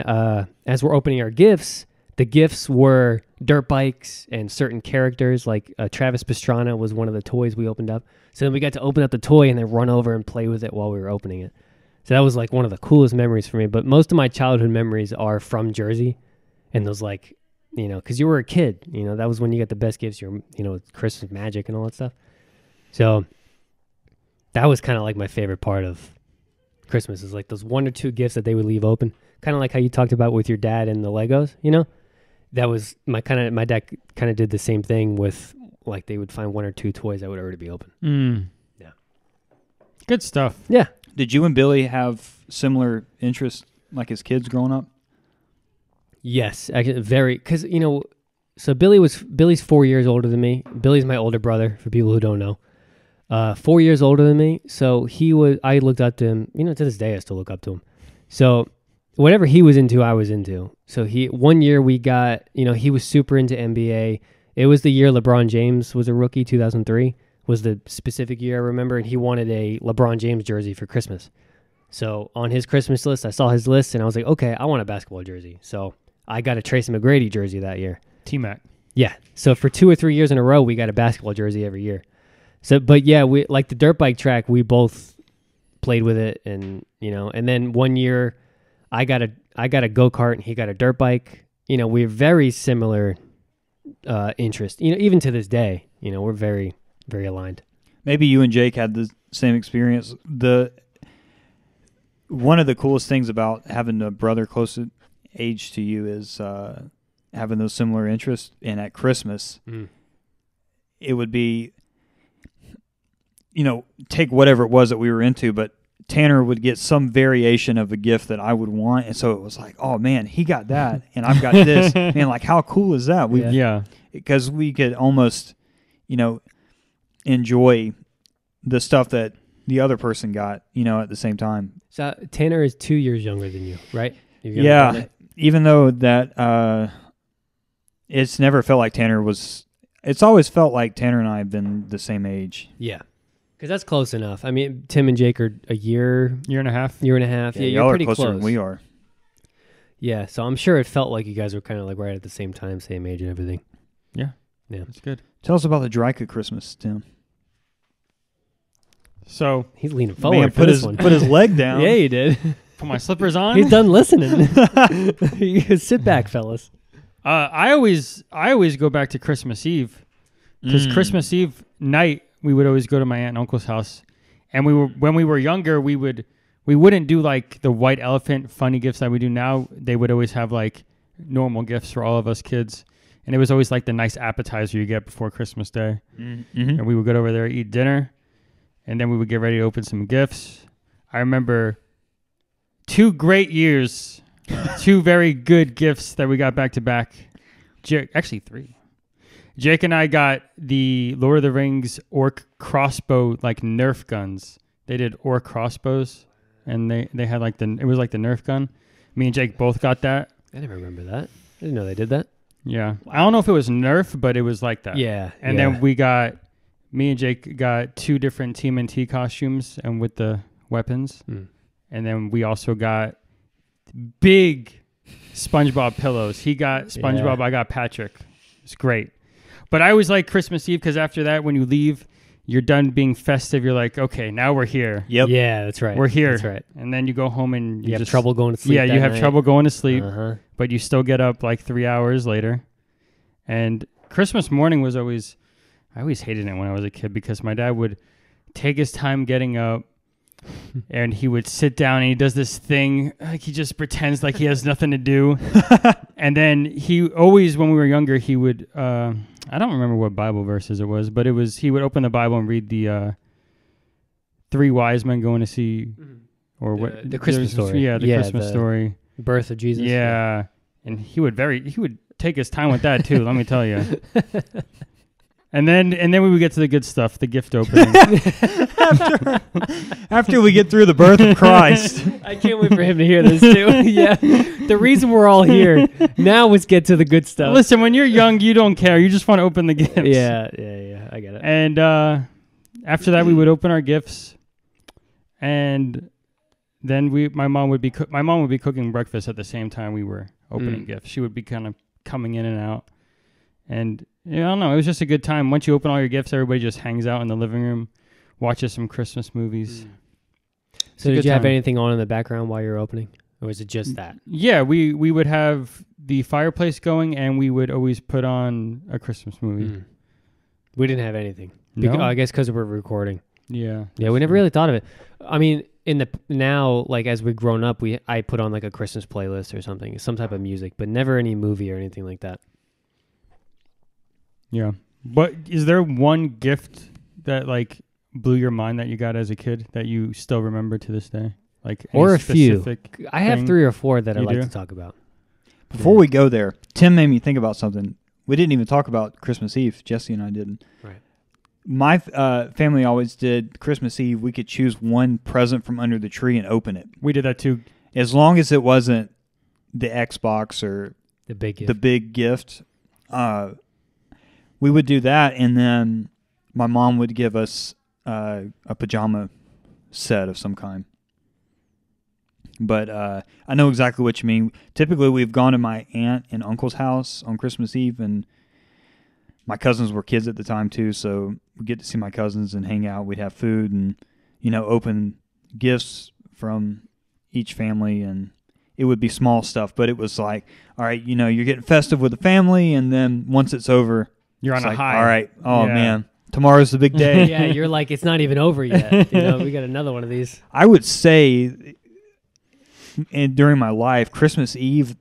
[SPEAKER 3] as we're opening our gifts, the gifts were dirt bikes and certain characters. Like Travis Pastrana was one of the toys we opened up. So then we got to open up the toy and then run over and play with it while we were opening it. So that was like one of the coolest memories for me. But most of my childhood memories are from Jersey, and those like, you know, because you were a kid, you know, that was when you got the best gifts. Your, you know, Christmas magic and all that stuff. So that was kind of like my favorite part of Christmas, is like those one or two gifts that they would leave open. Kind of like how you talked about with your dad and the Legos, you know. That was my dad kind of did the same thing with, like, they would find one or two toys that would already be open. Yeah.
[SPEAKER 2] Good stuff.
[SPEAKER 3] Yeah.
[SPEAKER 1] Did you and Billy have similar interests like as kids growing up?
[SPEAKER 3] Yes, actually, very, because, you know, so Billy's 4 years older than me. Billy's my older brother, for people who don't know. 4 years older than me. So I looked up to him, you know, to this day I still look up to him. So whatever he was into, I was into. So one year we got, you know, he was super into NBA. It was the year LeBron James was a rookie, 2003 was the specific year I remember, and he wanted a LeBron James jersey for Christmas. So on his Christmas list, I saw his list, and I was like, okay, I want a basketball jersey. So I got a Tracy McGrady jersey that year.
[SPEAKER 2] T-Mac.
[SPEAKER 3] Yeah. So for 2 or 3 years in a row, we got a basketball jersey every year. So, but yeah, we like the dirt bike track, we both played with it, and, you know, and then one year I got a go-kart and he got a dirt bike. You know, we're very similar interest. You know, even to this day, you know, we're very, very aligned.
[SPEAKER 1] Maybe you and Jake had the same experience. One of the coolest things about having a brother close in age to you is having those similar interests. And at Christmas, it would be, you know, take whatever it was that we were into, but Tanner would get some variation of a gift that I would want. And so it was like, oh, man, he got that, and I've got this. Man, like, how cool is that?
[SPEAKER 2] Yeah.
[SPEAKER 1] Because we could almost, you know, enjoy the stuff that the other person got, you know, at the same time.
[SPEAKER 3] So Tanner is 2 years younger than you, right?
[SPEAKER 1] Yeah. Even though that it's never felt like Tanner was – it's always felt like Tanner and I have been the same age.
[SPEAKER 3] Yeah. Because that's close enough. I mean, Tim and Jake are a year
[SPEAKER 2] and a half.
[SPEAKER 3] Yeah, you're
[SPEAKER 1] y'all
[SPEAKER 3] pretty
[SPEAKER 1] are closer
[SPEAKER 3] close.
[SPEAKER 1] than we are.
[SPEAKER 3] Yeah, so I'm sure it felt like you guys were kind of like right at the same time, same age and everything.
[SPEAKER 2] Yeah.
[SPEAKER 3] Yeah.
[SPEAKER 2] That's good.
[SPEAKER 1] Tell us about the Dryka Christmas, Tim.
[SPEAKER 3] So he's leaning forward.
[SPEAKER 1] Man, put his leg down.
[SPEAKER 3] Yeah, he did.
[SPEAKER 2] Put my slippers on.
[SPEAKER 3] He's done listening. Sit back, fellas.
[SPEAKER 2] I always go back to Christmas Eve, because Christmas Eve night we would always go to my aunt and uncle's house, and when we were younger we wouldn't do like the white elephant funny gifts that we do now. They would always have like normal gifts for all of us kids, and it was always like the nice appetizer you get before Christmas Day. And we would go over there, eat dinner, and then we would get ready to open some gifts. I remember 2 great years, 2 very good gifts that we got back to back. Actually 3. Jake and I got the Lord of the Rings orc crossbow, like Nerf guns. They did orc crossbows, and they had like it was like the Nerf gun. Me and Jake both got that.
[SPEAKER 3] I never remember that. I didn't know they did that.
[SPEAKER 2] Yeah. I don't know if it was Nerf, but it was like that.
[SPEAKER 3] Yeah.
[SPEAKER 2] And then me and Jake got 2 different TMNT costumes and with the weapons. And then we also got big SpongeBob pillows. He got SpongeBob, I got Patrick. It's great. But I always like Christmas Eve because after that, when you leave, you're done being festive. You're like, okay, now we're here.
[SPEAKER 1] Yep.
[SPEAKER 3] Yeah, that's right.
[SPEAKER 2] We're here.
[SPEAKER 3] That's right.
[SPEAKER 2] And then you go home and
[SPEAKER 3] You have
[SPEAKER 2] just
[SPEAKER 3] trouble going to sleep.
[SPEAKER 2] Yeah, you have trouble going to sleep,
[SPEAKER 3] But
[SPEAKER 2] you still get up like 3 hours later. And Christmas morning was always, I always hated it when I was a kid because my dad would take his time getting up and he would sit down and he does this thing, like he just pretends like he has nothing to do. And then he always, when we were younger, he would, I don't remember what Bible verses it was, but he would open the Bible and read the 3 wise men going to see, or what?
[SPEAKER 3] The Christmas story.
[SPEAKER 2] Yeah, the Christmas story.
[SPEAKER 3] Birth of Jesus.
[SPEAKER 2] Yeah. And he would take his time with that too, let me tell you. And then we would get to the good stuff, the gift opening.
[SPEAKER 1] After we get through the birth of Christ.
[SPEAKER 3] I can't wait for him to hear this too. Yeah. The reason we're all here. Now let's get to the good stuff.
[SPEAKER 2] Listen, when you're young, you don't care. You just want to open the gifts.
[SPEAKER 3] Yeah. I get it.
[SPEAKER 2] And after that, we would open our gifts, and then my mom would be cooking breakfast at the same time we were opening gifts. She would be kind of coming in and out, and I don't know. It was just a good time. Once you open all your gifts, everybody just hangs out in the living room, watches some Christmas movies.
[SPEAKER 3] So did you have anything on in the background while you were opening, or was it just that?
[SPEAKER 2] Yeah, we would have the fireplace going, and we would always put on a Christmas movie.
[SPEAKER 3] We didn't have anything.
[SPEAKER 2] No?
[SPEAKER 3] I guess because we're recording.
[SPEAKER 2] Yeah.
[SPEAKER 3] Yeah, we never really thought of it. I mean, now, like as we've grown up, I put on like a Christmas playlist or something, some type of music, but never any movie or anything like that.
[SPEAKER 2] Yeah. But is there one gift that like blew your mind that you got as a kid that you still remember to this day? Like
[SPEAKER 3] or a few. I have
[SPEAKER 2] thing
[SPEAKER 3] 3 or 4 that I'd like
[SPEAKER 2] do?
[SPEAKER 3] to talk about.
[SPEAKER 1] Before we go there, Tim made me think about something. We didn't even talk about Christmas Eve. Jesse and I didn't.
[SPEAKER 3] Right.
[SPEAKER 1] My family always did Christmas Eve. We could choose one present from under the tree and open it.
[SPEAKER 2] We did that too.
[SPEAKER 1] As long as it wasn't the Xbox or
[SPEAKER 3] The big gift.
[SPEAKER 1] the big gift, we would do that. And then my mom would give us a pajama set of some kind. But I know exactly what you mean. Typically, we've gone to my aunt and uncle's house on Christmas Eve, and my cousins were kids at the time too, so we get to see my cousins and hang out. We'd have food and, open gifts from each family, and it would be small stuff, but it was like, all right, you're getting festive with the family, and then once it's over,
[SPEAKER 2] You're on
[SPEAKER 1] it's
[SPEAKER 2] a
[SPEAKER 1] like,
[SPEAKER 2] high.
[SPEAKER 1] all right, oh
[SPEAKER 2] Yeah.
[SPEAKER 1] man, tomorrow's the big day.
[SPEAKER 3] Yeah, you're like, it's not even over yet. We got another one of these.
[SPEAKER 1] I would say during my life, Christmas Eve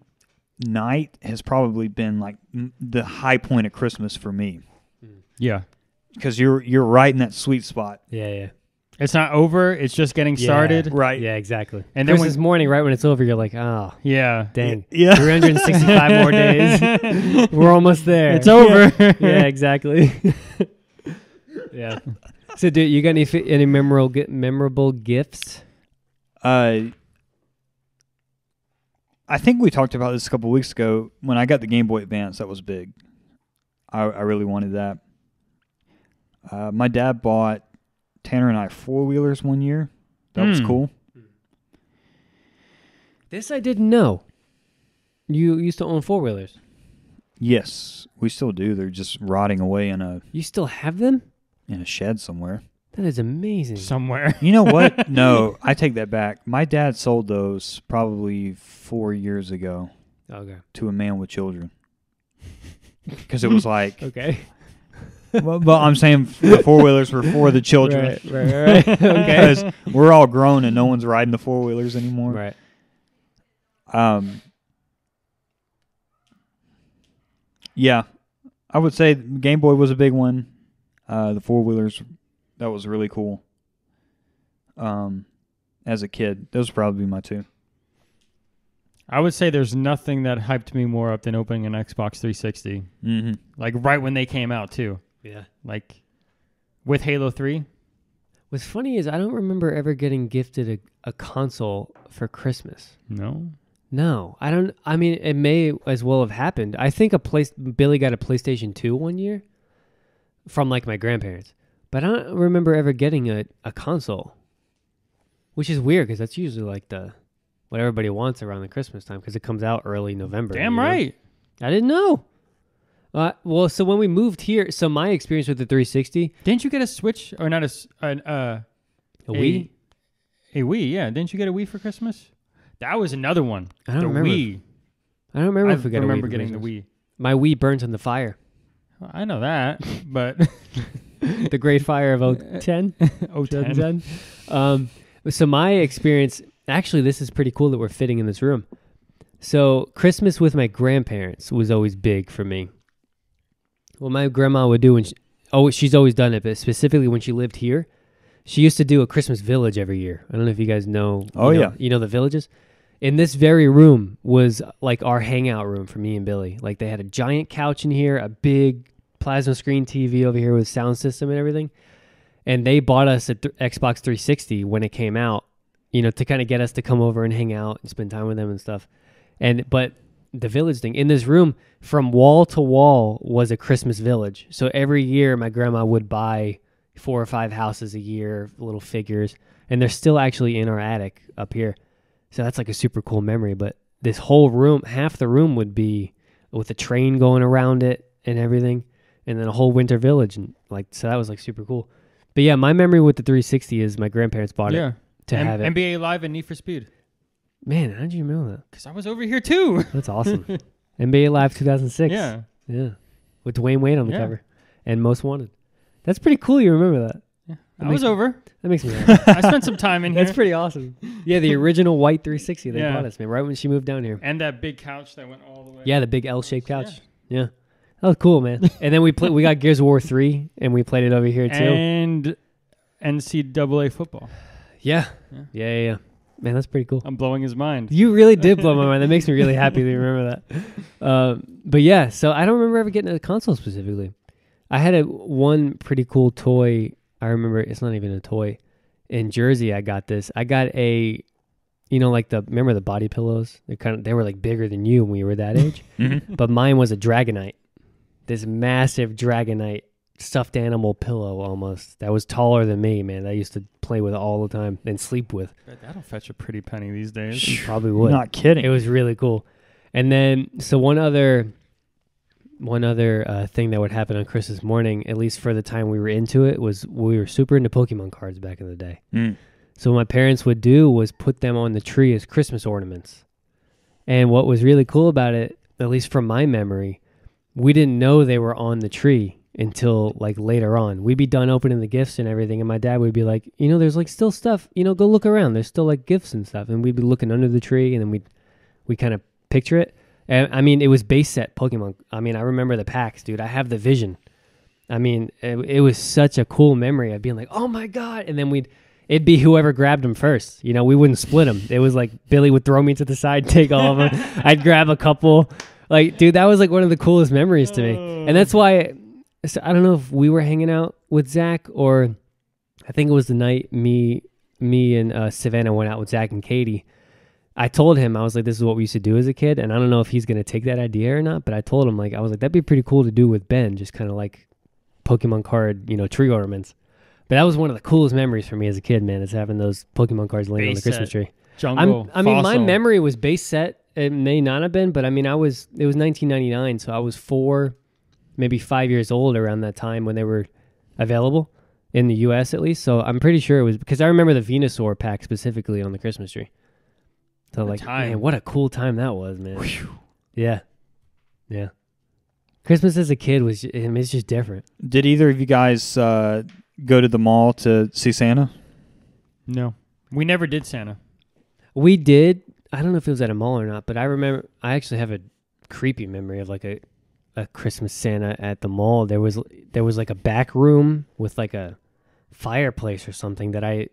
[SPEAKER 1] night has probably been like the high point of Christmas for me,
[SPEAKER 2] Yeah.
[SPEAKER 1] because you're right in that sweet spot.
[SPEAKER 3] Yeah.
[SPEAKER 2] It's not over. It's just getting started.
[SPEAKER 1] Right.
[SPEAKER 3] Yeah, exactly.
[SPEAKER 2] And then
[SPEAKER 3] Christmas morning, right when it's over, you're like, oh,
[SPEAKER 2] Yeah.
[SPEAKER 3] dang.
[SPEAKER 1] Yeah.
[SPEAKER 3] 365 more days. We're almost there.
[SPEAKER 2] It's over.
[SPEAKER 3] Yeah, exactly. Yeah. So, dude, you got any memorable gifts?
[SPEAKER 1] I think we talked about this a couple weeks ago. When I got the Game Boy Advance, that was big. I really wanted that. My dad bought Tanner and I 4-wheelers one year. That was cool.
[SPEAKER 3] This I didn't know. You used to own 4-wheelers.
[SPEAKER 1] Yes, we still do. They're just rotting away in a
[SPEAKER 3] You still have them?
[SPEAKER 1] shed somewhere.
[SPEAKER 3] That is amazing.
[SPEAKER 2] Somewhere.
[SPEAKER 1] You know what? No, I take that back. My dad sold those probably 4 years ago
[SPEAKER 3] Okay.
[SPEAKER 1] to a man with children. Because it was like,
[SPEAKER 3] Okay.
[SPEAKER 1] well, I'm saying the 4-wheelers were for the children.
[SPEAKER 3] Right. Okay.
[SPEAKER 1] Because we're all grown and no one's riding the 4-wheelers anymore.
[SPEAKER 3] Right.
[SPEAKER 1] Yeah, I would say Game Boy was a big one. The 4-wheelers, that was really cool. As a kid, those would probably be my 2.
[SPEAKER 2] I would say there's nothing that hyped me more up than opening an Xbox 360.
[SPEAKER 1] Mm-hmm.
[SPEAKER 2] Like right when they came out too.
[SPEAKER 3] Yeah.
[SPEAKER 2] Like with Halo 3.
[SPEAKER 3] What's funny is I don't remember ever getting gifted a console for Christmas.
[SPEAKER 2] No.
[SPEAKER 3] No, I don't. I mean, it may as well have happened. I think Billy got a PlayStation 2 one year from like my grandparents, but I don't remember ever getting a console, which is weird because that's usually like what everybody wants around the Christmas time because it comes out early November.
[SPEAKER 2] Damn right.
[SPEAKER 3] I didn't know. Well, so when we moved here, so my experience with the 360,
[SPEAKER 2] Didn't you get a Switch or not
[SPEAKER 3] a Wii?
[SPEAKER 2] A Wii, yeah. Didn't you get a Wii for Christmas? That was another one.
[SPEAKER 3] I don't
[SPEAKER 2] the
[SPEAKER 3] remember.
[SPEAKER 2] Wii.
[SPEAKER 3] I don't remember
[SPEAKER 2] I
[SPEAKER 3] if we got
[SPEAKER 2] remember
[SPEAKER 3] a Wii for
[SPEAKER 2] getting the
[SPEAKER 3] Christmas.
[SPEAKER 2] Wii.
[SPEAKER 3] My Wii burnt in the fire.
[SPEAKER 2] I know that, but
[SPEAKER 3] The Great Fire of 010.
[SPEAKER 2] 010.
[SPEAKER 3] So my experience, actually, this is pretty cool that we're fitting in this room. So Christmas with my grandparents was always big for me. What my grandma would do, she's always done it, but specifically when she lived here, she used to do a Christmas village every year. I don't know if you guys know. You know the villages? In this very room was like our hangout room for me and Billy. Like they had a giant couch in here, a big plasma screen TV over here with sound system and everything. And they bought us Xbox 360 when it came out, to kind of get us to come over and hang out and spend time with them and stuff. But the village thing in this room, from wall to wall, was a Christmas village. So every year my grandma would buy 4 or 5 houses a year, little figures, and they're still actually in our attic up here. So that's like a super cool memory. But this whole room, half the room would be with a train going around it and everything, and then a whole winter village, and so that was like super cool. But yeah, my memory with the 360 is my grandparents bought it to have it.
[SPEAKER 2] NBA Live and Need for Speed.
[SPEAKER 3] Man, how did you know that?
[SPEAKER 2] Because I was over here too.
[SPEAKER 3] That's awesome. NBA Live 2006.
[SPEAKER 2] Yeah.
[SPEAKER 3] With Dwayne Wade on the cover and Most Wanted. That's pretty cool. You remember that?
[SPEAKER 2] Yeah. I was over.
[SPEAKER 3] That makes me happy.
[SPEAKER 2] I spent some time in here.
[SPEAKER 3] That's pretty awesome. Yeah, the original white 360 they bought us, man, right when she moved down here.
[SPEAKER 2] And that big couch that went all the way.
[SPEAKER 3] Yeah, the big L-shaped couch. Yeah. That was cool, man. And then we got Gears of War 3, and we played it over here too.
[SPEAKER 2] And NCAA football.
[SPEAKER 3] Yeah. Man, that's pretty cool.
[SPEAKER 2] I'm blowing his mind.
[SPEAKER 3] You really did blow my mind. That makes me really happy that you remember that. But yeah, so I don't remember ever getting a console specifically. I had one pretty cool toy. I remember it's not even a toy. In Jersey, I got this. I got a, remember the body pillows? They were like bigger than you when you were that age.
[SPEAKER 1] Mm-hmm.
[SPEAKER 3] But mine was a Dragonite. This massive Dragonite stuffed animal pillow almost. That was taller than me, man. I used to play with all the time and sleep with.
[SPEAKER 2] That'll fetch a pretty penny these days.
[SPEAKER 3] Probably would.
[SPEAKER 1] Not kidding.
[SPEAKER 3] It was really cool. And then, so one other thing that would happen on Christmas morning, at least for the time we were into it, was we were super into Pokemon cards back in the day. So what my parents would do was put them on the tree as Christmas ornaments. And what was really cool about it, at least from my memory, we didn't know they were on the tree until later on. We'd be done opening the gifts and everything, and my dad would be like, there's still stuff, go look around. There's still gifts and stuff. And we'd be looking under the tree, and then we kind of picture it. And I mean, it was base set Pokemon. I mean, I remember the packs, dude. I have the vision. I mean, it was such a cool memory of being like, oh my God. And then it'd be whoever grabbed them first. We wouldn't split them. It was like Billy would throw me to the side, take all of them. I'd grab a couple. Dude, that was one of the coolest memories to me. And that's why, so I don't know if we were hanging out with Zach, or I think it was the night me and Savannah went out with Zach and Katie. I told him, I was like, this is what we used to do as a kid. And I don't know if he's going to take that idea or not, but I told him, I was like, that'd be pretty cool to do with Ben, just kind of like Pokemon card, tree ornaments. But that was one of the coolest memories for me as a kid, man, is having those Pokemon cards laying on the Christmas tree.
[SPEAKER 2] Jungle,
[SPEAKER 3] I mean, my memory was base set. It may not have been, but I mean, it was 1999, so I was 4, maybe 5 years old around that time when they were available in the U.S. at least. So I'm pretty sure it was, because I remember the Venusaur pack specifically on the Christmas tree. So man, what a cool time that was, man. Whew. Yeah. Christmas as a kid it's just different.
[SPEAKER 1] Did either of you guys go to the mall to see Santa?
[SPEAKER 2] No. We never did Santa.
[SPEAKER 3] We did. I don't know if it was at a mall or not, but I remember, I actually have a creepy memory of a Christmas Santa at the mall. There was a back room with a fireplace or something that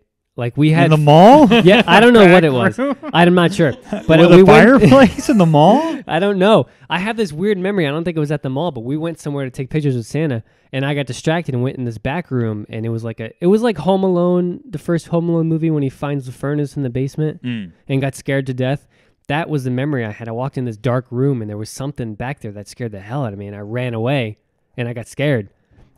[SPEAKER 3] we had
[SPEAKER 1] in the mall.
[SPEAKER 3] Yeah, I don't know what it was. I'm not sure. But
[SPEAKER 1] with a fireplace in the mall.
[SPEAKER 3] I don't know. I have this weird memory. I don't think it was at the mall, but we went somewhere to take pictures with Santa, and I got distracted and went in this back room, and it was like Home Alone, the first Home Alone movie when he finds the furnace in the basement and got scared to death. That was the memory I had. I walked in this dark room, and there was something back there that scared the hell out of me, and I ran away, and I got scared.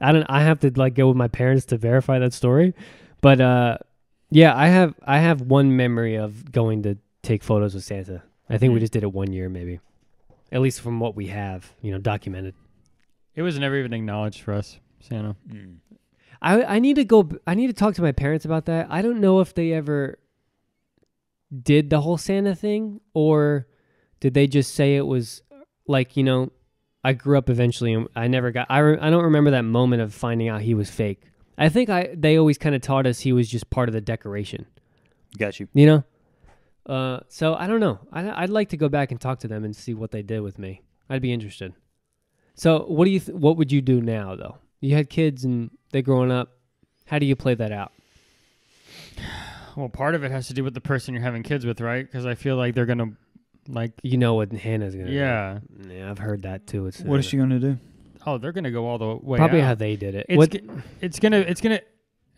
[SPEAKER 3] I have to go with my parents to verify that story, but yeah, I have one memory of going to take photos with Santa. I think we just did it one year, maybe. At least from what we have, documented.
[SPEAKER 2] It was never even acknowledged for us, Santa.
[SPEAKER 3] I need to go. I need to talk to my parents about that. I don't know if they ever did the whole Santa thing, or did they just say it was like, I grew up eventually and I never got. I don't remember that moment of finding out he was fake. I think they always kind of taught us he was just part of the decoration.
[SPEAKER 1] Got you.
[SPEAKER 3] So I don't know. I'd like to go back and talk to them and see what they did with me. I'd be interested. So what do you? What would you do now, though? You had kids and they're growing up. How do you play that out?
[SPEAKER 2] Well, part of it has to do with the person you're having kids with, right? Because I feel like they're gonna what Hannah's gonna. Yeah.
[SPEAKER 3] Do. Yeah, I've heard that too.
[SPEAKER 1] What is she gonna do?
[SPEAKER 2] Oh, they're gonna go all the way.
[SPEAKER 3] Probably
[SPEAKER 2] out.
[SPEAKER 3] how they did it.
[SPEAKER 2] It's gonna.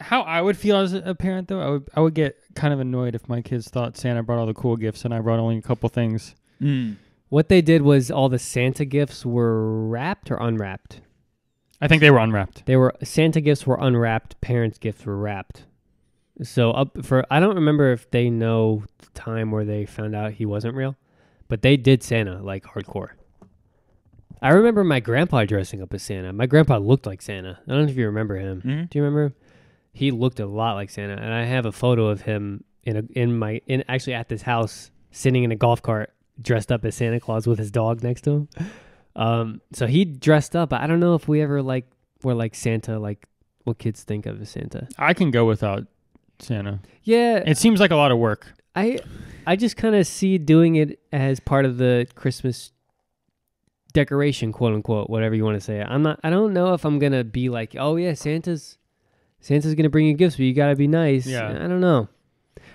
[SPEAKER 2] How I would feel as a parent, though, I would get kind of annoyed if my kids thought Santa brought all the cool gifts and I brought only a couple things.
[SPEAKER 3] What they did was all the Santa gifts were wrapped or unwrapped.
[SPEAKER 2] I think they were unwrapped.
[SPEAKER 3] Santa gifts were unwrapped. Parents' gifts were wrapped. So I don't remember if they know the time where they found out he wasn't real, but they did Santa like hardcore. I remember my grandpa dressing up as Santa. My grandpa looked like Santa. I don't know if you remember him.
[SPEAKER 1] Mm-hmm.
[SPEAKER 3] Do you remember him? He looked a lot like Santa, and I have a photo of him actually at this house sitting in a golf cart dressed up as Santa Claus with his dog next to him. So he dressed up. I don't know if we ever were like Santa, like what kids think of as Santa.
[SPEAKER 2] I can go without Santa.
[SPEAKER 3] Yeah,
[SPEAKER 2] it seems like a lot of work.
[SPEAKER 3] I just kind of see doing it as part of the Christmas decoration, quote unquote, whatever you want to say. I don't know if I'm gonna be like, oh yeah, Santa's gonna bring you gifts, but you gotta be nice.
[SPEAKER 2] Yeah,
[SPEAKER 3] I don't know.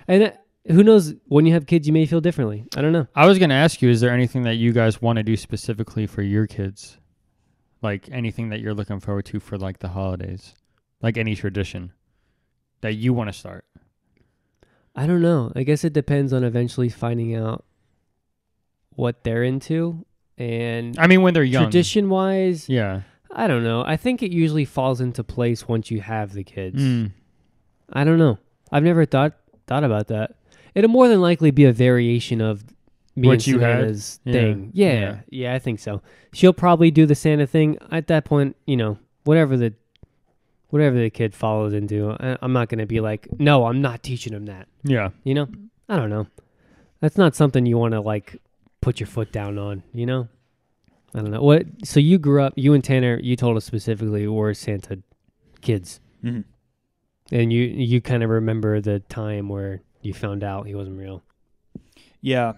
[SPEAKER 3] And who knows? When you have kids, you may feel differently. I don't know.
[SPEAKER 2] I was gonna ask you, is there anything that you guys want to do specifically for your kids, like anything that you're looking forward to for like the holidays, like any tradition that you want to start?
[SPEAKER 3] I don't know. I guess it depends on eventually finding out what they're into. And
[SPEAKER 2] I mean, when they're young,
[SPEAKER 3] tradition-wise,
[SPEAKER 2] yeah,
[SPEAKER 3] I don't know. I think it usually falls into place once you have the kids. I don't know. I've never thought about that. It'll more than likely be a variation of me
[SPEAKER 2] what
[SPEAKER 3] and Santa's thing. Yeah, I think so. She'll probably do the Santa thing. At that point, whatever the kid follows into, I'm not going to be like, no, I'm not teaching him that.
[SPEAKER 2] Yeah.
[SPEAKER 3] I don't know. That's not something you want to like put your foot down on, I don't know. So you grew up, you and Tanner, you told us specifically were Santa kids.
[SPEAKER 1] Mm-hmm.
[SPEAKER 3] And you kind of remember the time where you found out he wasn't real.
[SPEAKER 1] Yeah.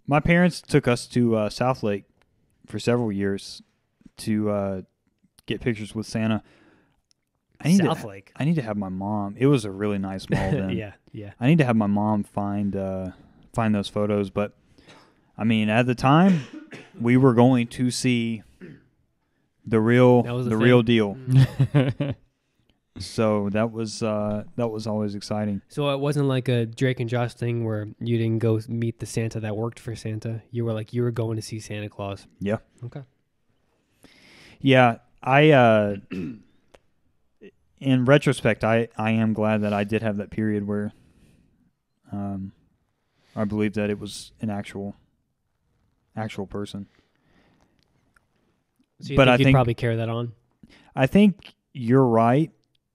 [SPEAKER 1] My parents took us to South Lake for several years to get pictures with Santa.
[SPEAKER 3] South Lake.
[SPEAKER 1] I need to have my mom. It was a really nice mall then.
[SPEAKER 3] Yeah.
[SPEAKER 1] I need to have my mom find those photos. But I mean, at the time, we were going to see the real deal. So that was always exciting.
[SPEAKER 3] So it wasn't like a Drake and Josh thing where you didn't go meet the Santa that worked for Santa. You were going to see Santa Claus.
[SPEAKER 1] Yeah.
[SPEAKER 3] Okay.
[SPEAKER 1] Yeah, in retrospect, I am glad that I did have that period where I believed that it was an actual person.
[SPEAKER 3] So I think you'd probably carry that on? I
[SPEAKER 1] think you're right,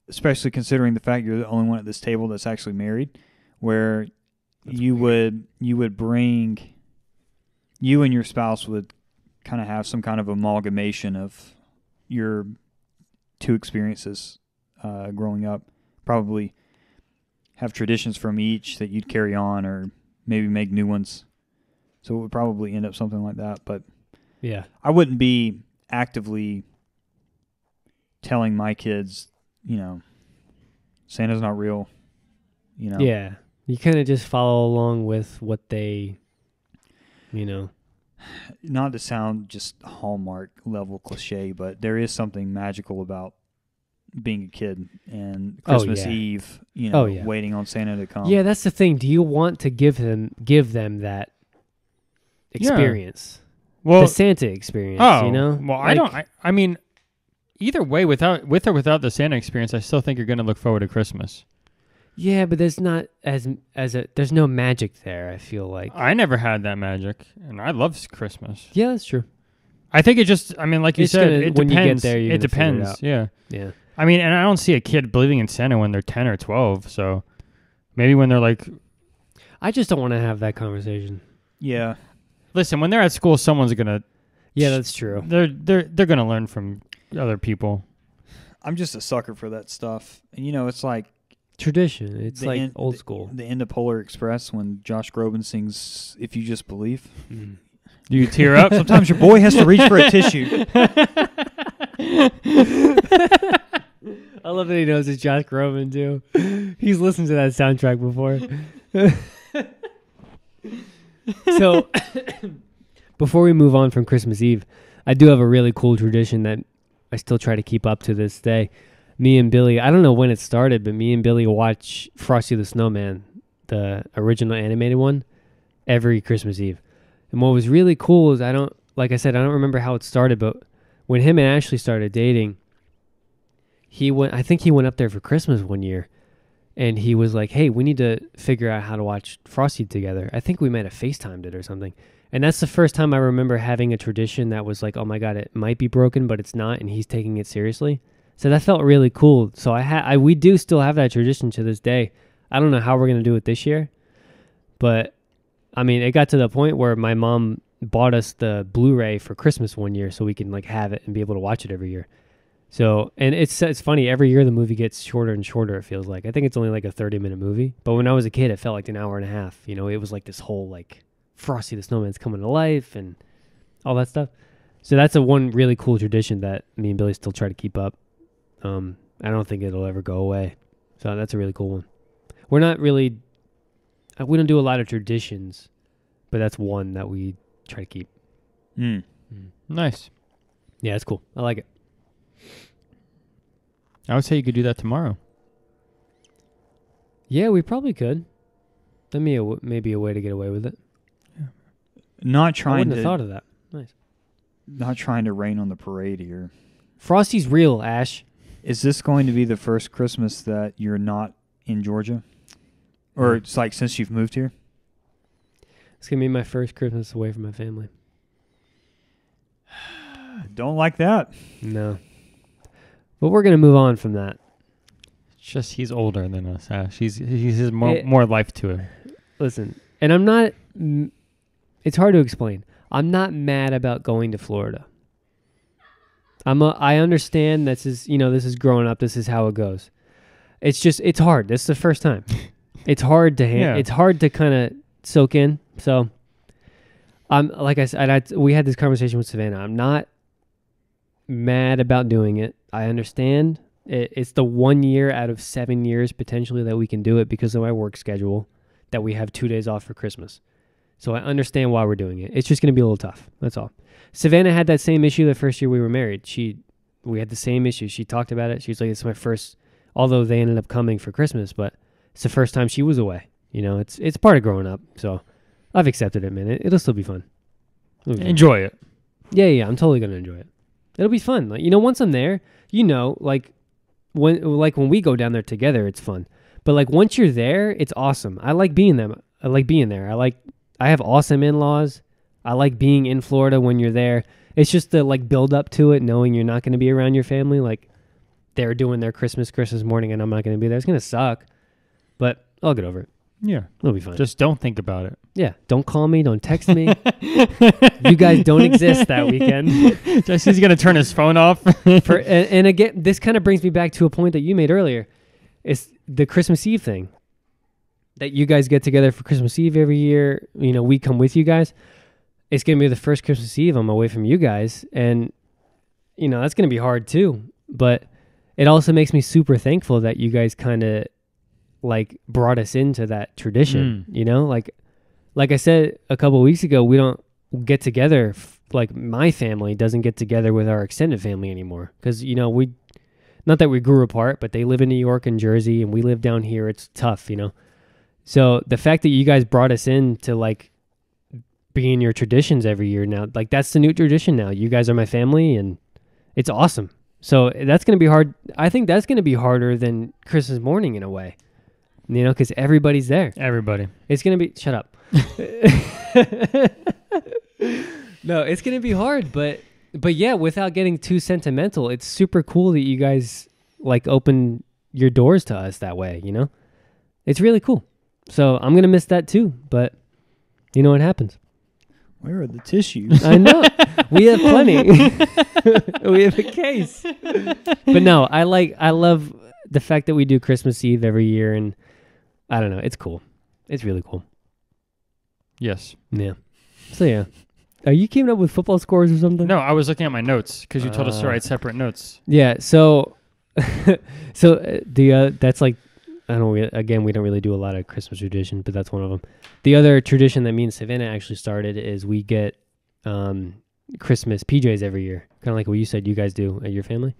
[SPEAKER 1] especially considering the fact you're the only one at this table that's actually married, where you would bring, you and your spouse would kind of have some kind of amalgamation of your two experiences growing up, probably have traditions from each that you'd carry on or maybe make new ones. So it would probably end up something like that. But
[SPEAKER 3] yeah,
[SPEAKER 1] I wouldn't be actively telling my kids, Santa's not real.
[SPEAKER 3] Yeah, you kind of just follow along with what they,
[SPEAKER 1] Not to sound just Hallmark level cliche, but there is something magical about being a kid and Christmas Eve, waiting on Santa to come.
[SPEAKER 3] Yeah, that's the thing. Do you want to give them that experience?
[SPEAKER 2] Well,
[SPEAKER 3] the Santa experience,
[SPEAKER 2] Well, like, I mean, either way, with or without the Santa experience, I still think you're going to look forward to Christmas.
[SPEAKER 3] Yeah, but there's not there's no magic there, I feel like.
[SPEAKER 2] I never had that magic, and I love Christmas.
[SPEAKER 3] Yeah, that's true.
[SPEAKER 2] I think it just, I mean, like you
[SPEAKER 3] It's
[SPEAKER 2] said,
[SPEAKER 3] gonna-
[SPEAKER 2] it
[SPEAKER 3] when you get
[SPEAKER 2] depends.
[SPEAKER 3] there, you're
[SPEAKER 2] It
[SPEAKER 3] gonna figure it
[SPEAKER 2] depends.
[SPEAKER 3] out.
[SPEAKER 2] Yeah.
[SPEAKER 3] Yeah.
[SPEAKER 2] I mean, and I don't see a kid believing in Santa when they're 10 or 12. So maybe when they're like,
[SPEAKER 3] I just don't want to have that conversation.
[SPEAKER 1] Yeah.
[SPEAKER 2] listen, when they're at school, someone's going to,
[SPEAKER 3] Yeah, that's true.
[SPEAKER 2] they're going to learn from other people.
[SPEAKER 1] I'm just a sucker for that stuff. And, you know, it's like
[SPEAKER 3] Tradition. It's
[SPEAKER 1] the
[SPEAKER 3] like
[SPEAKER 1] end-
[SPEAKER 3] old school.
[SPEAKER 1] the end of Polar Express when Josh Groban sings If You Just Believe.
[SPEAKER 3] Mm.
[SPEAKER 2] Do you tear up?
[SPEAKER 1] Sometimes your boy has to reach for a tissue.
[SPEAKER 3] I love that he knows it's Josh Groban too. He's listened to that soundtrack before. So, before we move on from Christmas Eve, I do have a really cool tradition that I still try to keep up to this day. Me and Billy, I don't know when it started, but me and Billy watch Frosty the Snowman, the original animated one, every Christmas Eve. And what was really cool is I don't remember how it started, but when him and Ashley started dating, I think he went up there for Christmas one year, and he was like, hey, we need to figure out how to watch Frosty together. I think we might have FaceTimed it or something. And that's the first time I remember having a tradition that was like, oh my God, it might be broken, but it's not, and he's taking it seriously. So that felt really cool. So we do still have that tradition to this day. I don't know how we're going to do it this year, but I mean, it got to the point where my mom bought us the Blu-ray for Christmas one year so we can like have it and be able to watch it every year. So, and it's funny, every year the movie gets shorter and shorter, it feels like. I think it's only like a 30-minute movie, but when I was a kid, it felt like an hour and a half. You know, it was like this whole like Frosty the Snowman's coming to life and all that stuff. So that's one really cool tradition that me and Billy still try to keep up. I don't think it'll ever go away. So that's a really cool one. We don't do a lot of traditions, but that's one that we try to keep.
[SPEAKER 2] Nice.
[SPEAKER 3] Yeah, it's cool. I like it.
[SPEAKER 2] I would say you could do that tomorrow.
[SPEAKER 3] Yeah, we probably could. That maybe a way to get away with it.
[SPEAKER 1] Not
[SPEAKER 3] I
[SPEAKER 1] trying
[SPEAKER 3] wouldn't have
[SPEAKER 1] to
[SPEAKER 3] thought of that. Nice.
[SPEAKER 1] not trying to rain on the parade here.
[SPEAKER 3] Frosty's real, Ash.
[SPEAKER 1] Is this going to be the first Christmas that you're not in Georgia? Or it's like since you've moved here?
[SPEAKER 3] It's going to be my first Christmas away from my family.
[SPEAKER 1] Don't like that.
[SPEAKER 3] No. But we're going to move on from that.
[SPEAKER 2] It's just he's older than us, Ash. He has more life to him.
[SPEAKER 3] Listen, and I'm not... It's hard to explain. I'm not mad about going to Florida. I understand this is growing up. This is how it goes. It's just, it's hard. This is the first time. It's hard to It's hard to kind of soak in. So, like I said, we had this conversation with Savannah. I'm not mad about doing it. I understand. It's the 1 year out of 7 years potentially that we can do it because of my work schedule, that we have 2 days off for Christmas. So I understand why we're doing it. It's just going to be a little tough. That's all. Savannah had that same issue the first year we were married. We had the same issue. She talked about it. She was like, it's my first, although they ended up coming for Christmas, but it's the first time she was away. You know, it's part of growing up. So I've accepted it, man. It'll still be fun.
[SPEAKER 2] Enjoy it.
[SPEAKER 3] Yeah. I'm totally going to enjoy it. It'll be fun. Like, once I'm there, when we go down there together, it's fun. But like once you're there, it's awesome. I like being there. I have awesome in-laws. I like being in Florida when you're there. It's just the like build up to it, knowing you're not going to be around your family. Like they're doing their Christmas morning and I'm not going to be there. It's going to suck, but I'll get over it.
[SPEAKER 2] Yeah.
[SPEAKER 3] It'll be fine.
[SPEAKER 2] Just don't think about it.
[SPEAKER 3] Yeah. Don't call me. Don't text me. You guys don't exist that weekend.
[SPEAKER 2] Jesse's going to turn his phone off.
[SPEAKER 3] And again, this kind of brings me back to a point that you made earlier. It's the Christmas Eve thing. That you guys get together for Christmas Eve every year. We come with you guys. It's going to be the first Christmas Eve I'm away from you guys. And, that's going to be hard too. But it also makes me super thankful that you guys kind of like brought us into that tradition. Like I said a couple of weeks ago, we don't get together. Like my family doesn't get together with our extended family anymore. Because, not that we grew apart, but they live in New York and Jersey and we live down here. It's tough, So the fact that you guys brought us in to like be in your traditions every year now, like that's the new tradition now. You guys are my family and it's awesome. So that's going to be hard. I think that's going to be harder than Christmas morning in a way, because everybody's there.
[SPEAKER 2] Everybody.
[SPEAKER 3] It's going to be, shut up. No, it's going to be hard, but But yeah, without getting too sentimental, it's super cool that you guys like open your doors to us that way, you know? It's really cool. So I'm going to miss that too, but you know what happens.
[SPEAKER 1] Where are the tissues?
[SPEAKER 3] I know. We have plenty. We have a case. But no, I love the fact that we do Christmas Eve every year, and I don't know, it's cool. It's really cool.
[SPEAKER 2] Yes.
[SPEAKER 3] Yeah. So yeah. Are you keeping up with football scores or something?
[SPEAKER 2] No, I was looking at my notes because you told us to write separate notes.
[SPEAKER 3] Yeah, so that's like, I don't know, again, we don't really do a lot of Christmas tradition, but that's one of them. The other tradition that me and Savannah actually started is we get Christmas PJs every year, kind of like what you said you guys do at your family.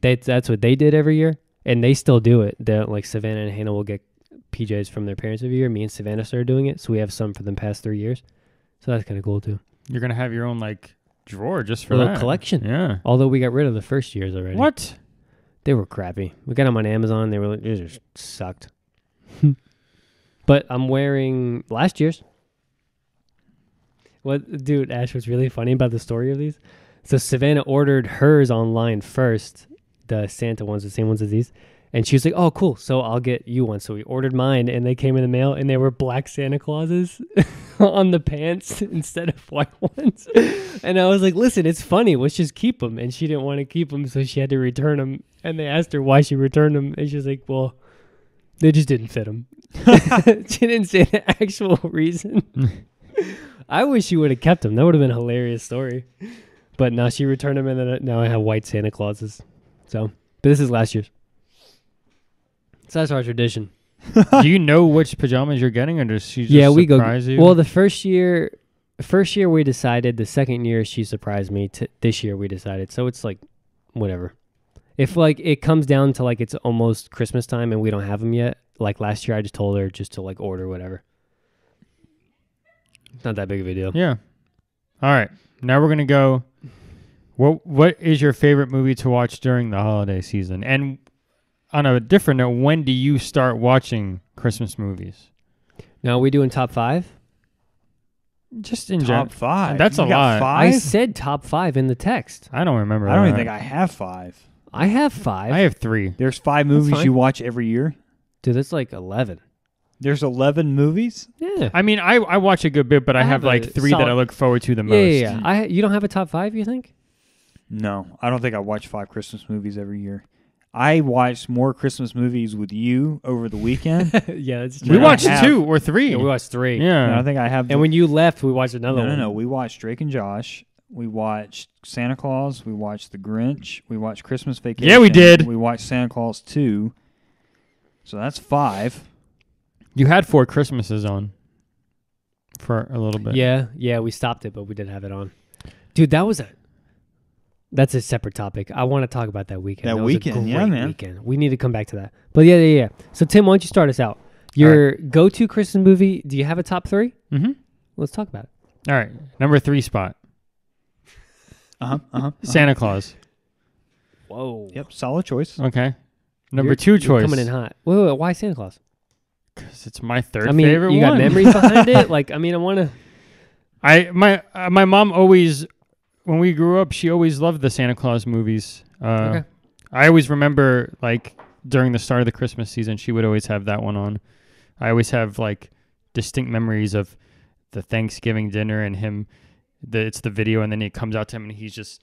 [SPEAKER 3] That's what they did every year, and they still do it. Like Savannah and Hannah will get PJs from their parents every year. Me and Savannah started doing it, so we have some for the past 3 years. So that's kind of cool too. You're
[SPEAKER 2] going to have your own like drawer just for
[SPEAKER 3] a
[SPEAKER 2] that.
[SPEAKER 3] little collection.
[SPEAKER 2] Yeah.
[SPEAKER 3] Although we got rid of the first years already.
[SPEAKER 2] What?
[SPEAKER 3] They were crappy. We got them on Amazon. They just sucked. But I'm wearing last year's. Dude, Ash, what's really funny about the story of these? So Savannah ordered hers online first, the Santa ones, the same ones as these. And she was like, oh, cool. So I'll get you one. So we ordered mine, and they came in the mail, and they were black Santa Clauses on the pants instead of white ones. And I was like, listen, it's funny. Let's just keep them. And she didn't want to keep them, so she had to return them. And they asked her why she returned them. And she was like, well, they just didn't fit them. She didn't say the actual reason. I wish she would have kept them. That would have been a hilarious story. But no, she returned them, and then now I have white Santa Clauses. So, but this is last year's. So that's our tradition.
[SPEAKER 2] Do you know which pajamas you're getting, or does she just surprise you?
[SPEAKER 3] Well, the first year we decided. The second year she surprised me. This year we decided. So it's like, whatever. If like it comes down to like it's almost Christmas time and we don't have them yet, like last year I just told her just to like order whatever. It's not that big of a deal.
[SPEAKER 2] Yeah. All right. Now we're gonna go. What is your favorite movie to watch during the holiday season? And on a different note, when do you start watching Christmas movies?
[SPEAKER 3] Now, are we doing top 5?
[SPEAKER 2] Just in general.
[SPEAKER 1] Top 5.
[SPEAKER 2] That's
[SPEAKER 1] you
[SPEAKER 2] a
[SPEAKER 1] got
[SPEAKER 2] lot.
[SPEAKER 1] 5?
[SPEAKER 3] I said top 5 in the text.
[SPEAKER 2] I don't remember.
[SPEAKER 1] I don't even think I have 5.
[SPEAKER 3] I have 5.
[SPEAKER 2] I have 3.
[SPEAKER 1] There's 5 movies you watch every year?
[SPEAKER 3] Dude, that's like 11.
[SPEAKER 1] There's 11 movies?
[SPEAKER 3] Yeah.
[SPEAKER 2] I mean, I watch a good bit, but I have like 3 that I look forward to the most.
[SPEAKER 3] Yeah. You don't have a top 5, you think?
[SPEAKER 1] No, I don't think I watch 5 Christmas movies every year. I watched more Christmas movies with you over the weekend.
[SPEAKER 3] Yeah, that's true.
[SPEAKER 2] We watched 2 or 3.
[SPEAKER 3] Yeah, we watched 3.
[SPEAKER 2] Yeah.
[SPEAKER 1] And I think I have.
[SPEAKER 3] And when you left, we watched another one.
[SPEAKER 1] No. We watched Drake and Josh. We watched Santa Claus. We watched The Grinch. We watched Christmas Vacation.
[SPEAKER 2] Yeah, we did.
[SPEAKER 1] We watched Santa Claus 2. So that's 5.
[SPEAKER 2] You had 4 Christmases on for a little bit.
[SPEAKER 3] Yeah, we stopped it, but we did have it on. Dude, that's a separate topic. I want to talk about that weekend.
[SPEAKER 1] That
[SPEAKER 3] was
[SPEAKER 1] weekend,
[SPEAKER 3] a great
[SPEAKER 1] yeah, man.
[SPEAKER 3] weekend. We need to come back to that. But yeah. So Tim, why don't you start us out? Your go-to Christmas movie, do you have a top 3?
[SPEAKER 2] Mm-hmm.
[SPEAKER 3] Let's talk about it.
[SPEAKER 2] All right. Number 3 spot. Santa Claus.
[SPEAKER 3] Whoa.
[SPEAKER 1] Yep, solid choice.
[SPEAKER 2] Okay. Number 2 choice.
[SPEAKER 3] You're coming in hot. Wait, why Santa Claus?
[SPEAKER 2] Because it's my third favorite one.
[SPEAKER 3] You got memories behind it? Like, I mean, I want to...
[SPEAKER 2] My mom always... When we grew up, she always loved the Santa Claus movies.
[SPEAKER 3] Okay.
[SPEAKER 2] I always remember, like, during the start of the Christmas season, she would always have that one on. I always have, like, distinct memories of the Thanksgiving dinner and him. It's the video, and then it comes out to him, and he's just